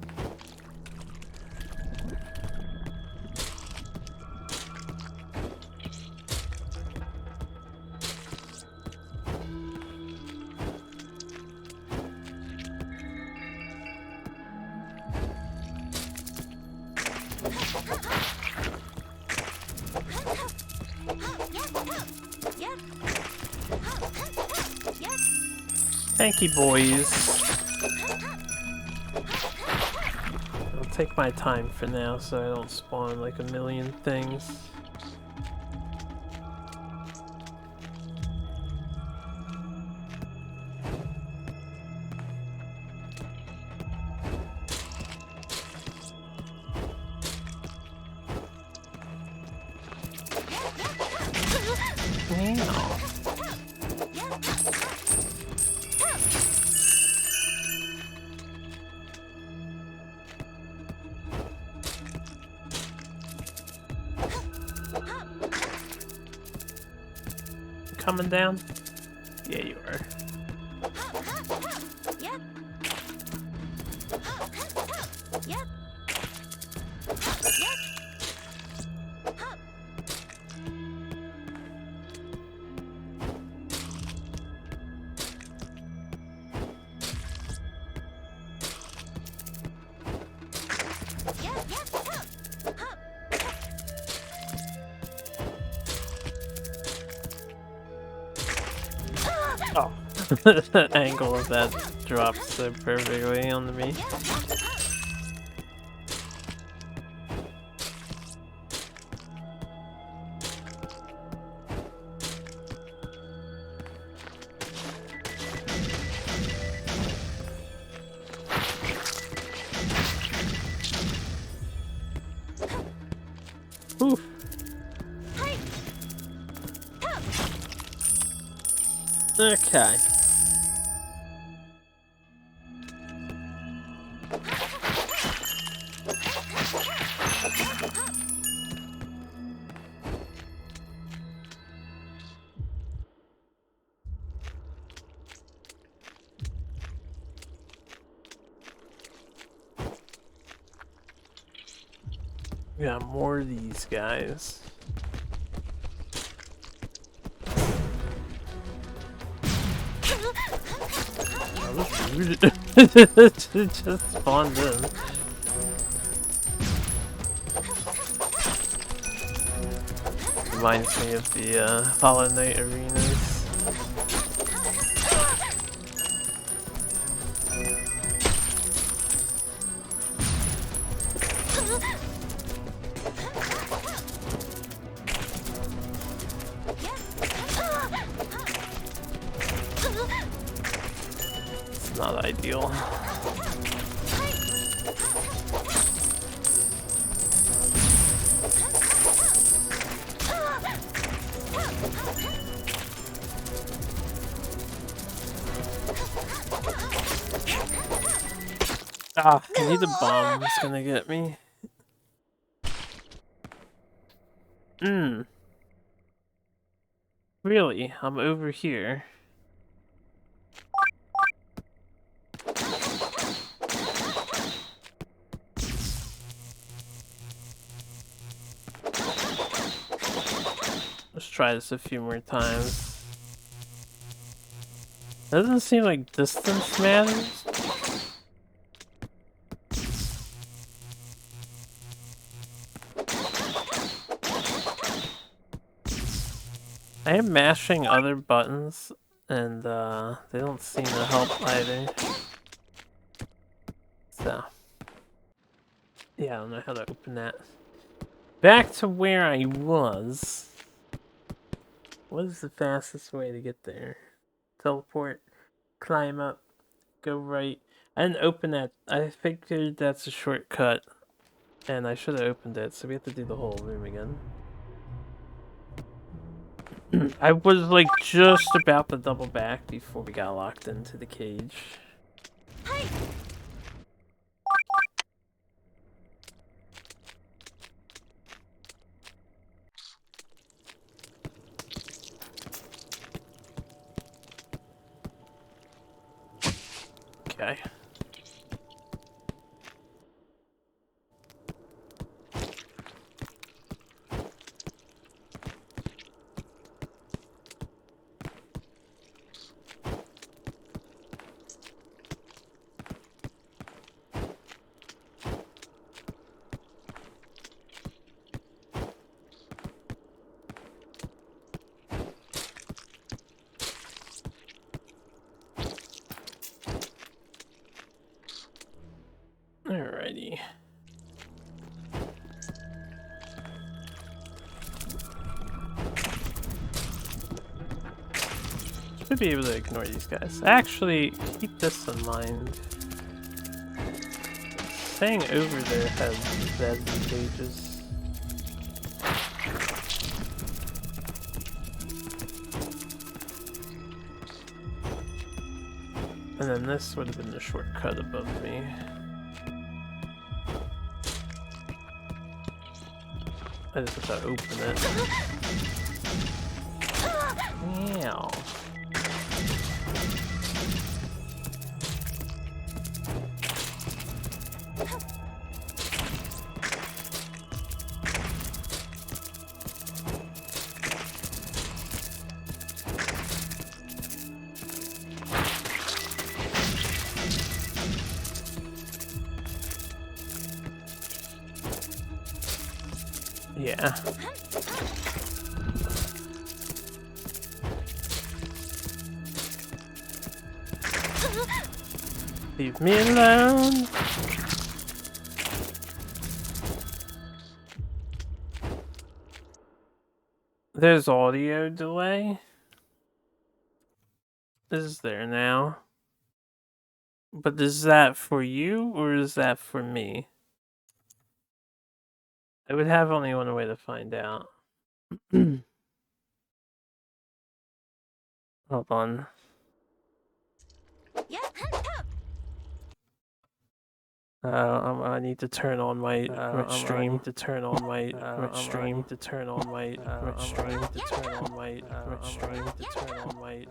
Thank you, boys. I'll take my time for now so I don't spawn like a million things. Coming down? Yeah, you are. Oh, the angle of that drops so perfectly onto me. Oof. Okay. We got more of these guys. Oh, this dude just spawned in. Reminds me of the Hollow Knight arenas. It's not ideal. Ah, I need a bomb. It's gonna get me. Really? I'm over here. try this a few more times. Doesn't seem like distance matters. I am mashing other buttons, and they don't seem to help either. So, yeah, I don't know how to open that. Back to where I was. What is the fastest way to get there? Teleport, climb up, go right. I didn't open that. I figured that's a shortcut, and I should have opened it, so we have to do the whole room again. I was like just about to double back before we got locked into the cage. Okay. Alrighty. Should be able to ignore these guys. Actually, keep this in mind. Staying over there has advantages. And then this would have been the shortcut above me. I just have to open it. Meow. Yeah. Leave me alone. There's audio delay. Is there now? But is that for you or is that for me? I would have only one way to find out. Hold on. I need to turn on my stream. I need to turn on my stream. To turn on my stream. To turn on my stream. To turn on my.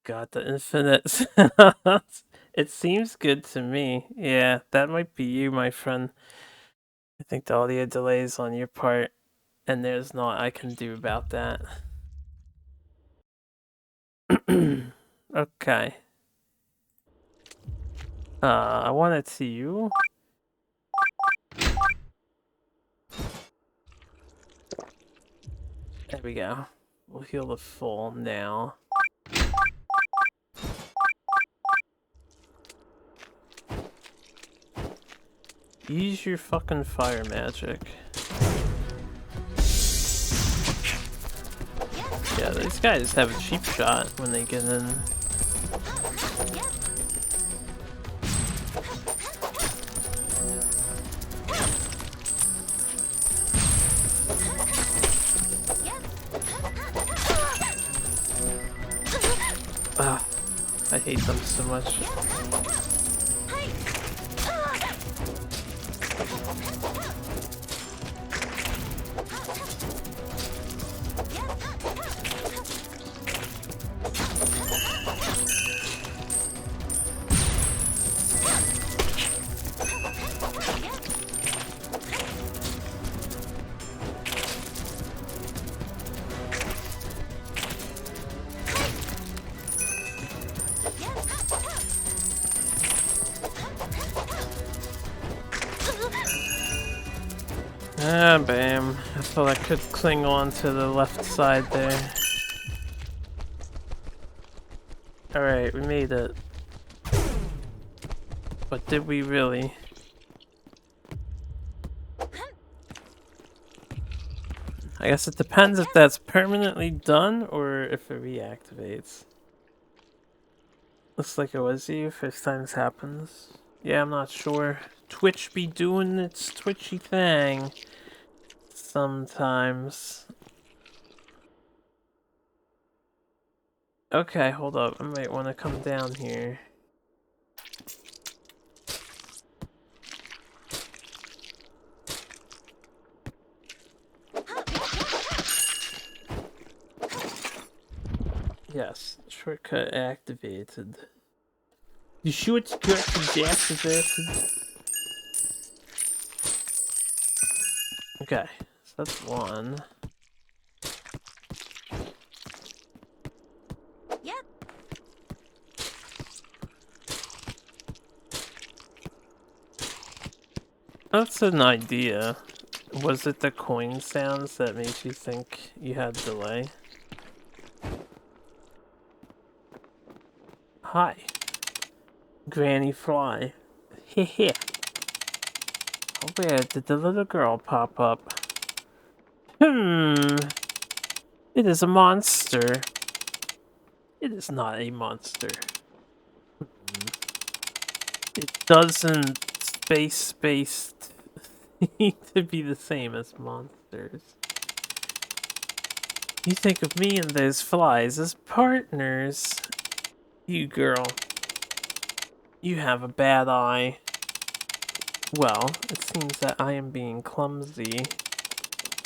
God, the infinite. It seems good to me. Yeah, that might be you, my friend. I think the audio delay is on your part, and there's not I can do about that. Okay. I wanted to you. There we go. We'll heal the full now. Use your fucking fire magic. Yeah, these guys have a cheap shot when they get in. Ah, I hate them so much. Ah, bam. I thought I could cling on to the left side there. Alright, we made it. But did we really? I guess it depends if that's permanently done or if it reactivates. Looks like it was you. First time this happens. Yeah, I'm not sure. Twitch be doing its twitchy thing. Sometimes. Okay, hold up. I might want to come down here. Yes, shortcut activated. The shortcut is activated. Okay, so that's one. Yep. That's an idea. Was it the coin sounds that made you think you had delay? Hi. Granny Fly. Heh. Where did the little girl pop up? It is a monster. It is not a monster. It doesn't space need to be the same as monsters. You think of me and those flies as partners. You girl. You have a bad eye. Well, it seems that I am being clumsy.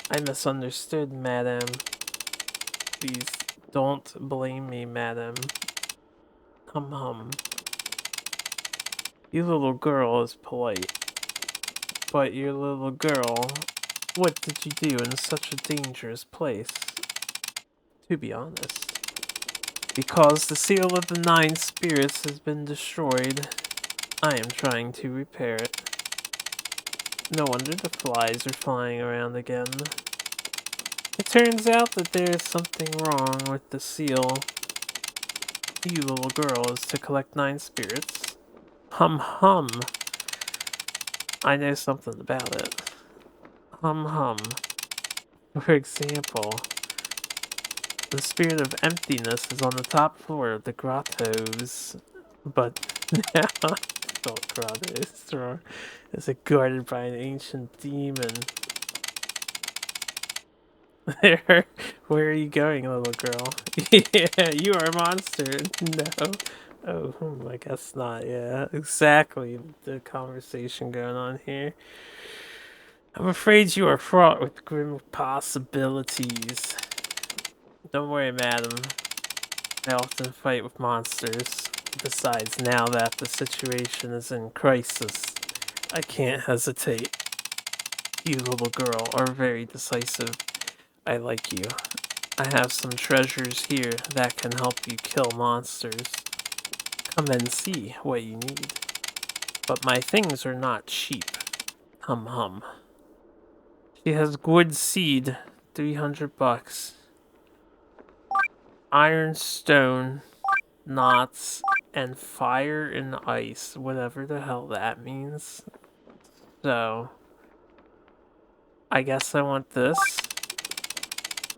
I misunderstood, madam. Please don't blame me, madam. Hum. Your little girl is polite. But your little girl, what did you do in such a dangerous place? To be honest. Because the seal of the 9 spirits has been destroyed, I am trying to repair it. No wonder the flies are flying around again. It turns out that there is something wrong with the seal. You little girl is to collect 9 spirits. Hum. I know something about it. Hum. For example, the spirit of emptiness is on the top floor of the grottos. But now, grottos, is it guarded by an ancient demon? Where are you going, little girl? Yeah, you are a monster. No. Oh, I guess not. Yeah, exactly the conversation going on here. I'm afraid you are fraught with grim possibilities. Don't worry, madam. I often fight with monsters. Besides, now that the situation is in crisis, I can't hesitate. You, little girl, are very decisive. I like you. I have some treasures here that can help you kill monsters. Come and see what you need. But my things are not cheap. Hum. She has gourd seed, $300. Iron stone, knots, and fire and ice, whatever the hell that means. So, I guess I want this.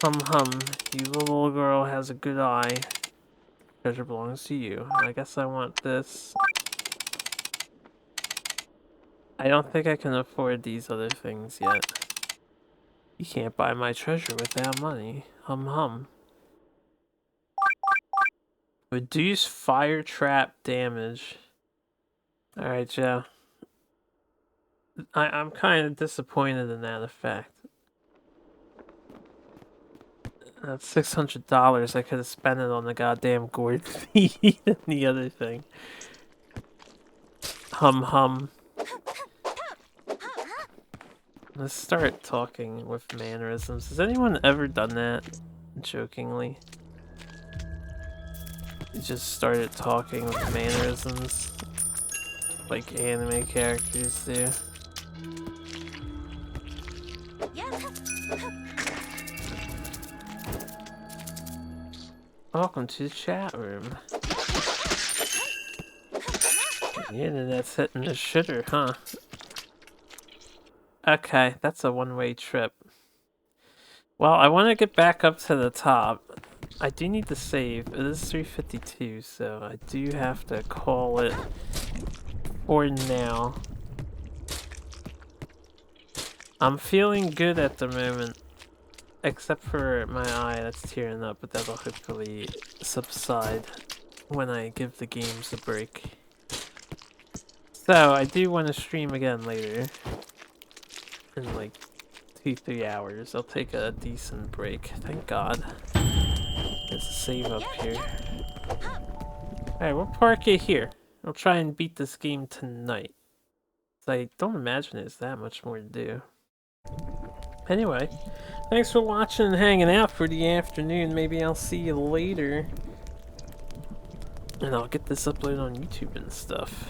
Hum. You little girl has a good eye. Treasure belongs to you. I guess I want this. I don't think I can afford these other things yet. You can't buy my treasure without money. Hum. Reduce fire trap damage. Alright, Joe. I'm kind of disappointed in that effect. That's $600. I could have spent it on the goddamn gourd feed and the other thing. Hum. Let's start talking with mannerisms. Has anyone ever done that? Jokingly. You just started talking with mannerisms. Like anime characters do. Welcome to the chat room. The internet's hitting the shitter, huh? Okay, that's a one-way trip. Well, I want to get back up to the top. I do need to save. It is 3:52, so I do have to call it for now. I'm feeling good at the moment, except for my eye that's tearing up, but that'll hopefully subside when I give the games a break. So, I do want to stream again later. In like 2-3 hours. I'll take a decent break. Thank God. There's a save up here. Alright, we'll park it here. I'll try and beat this game tonight. I don't imagine there's that much more to do. Anyway, thanks for watching and hanging out for the afternoon. Maybe I'll see you later. And I'll get this uploaded on YouTube and stuff.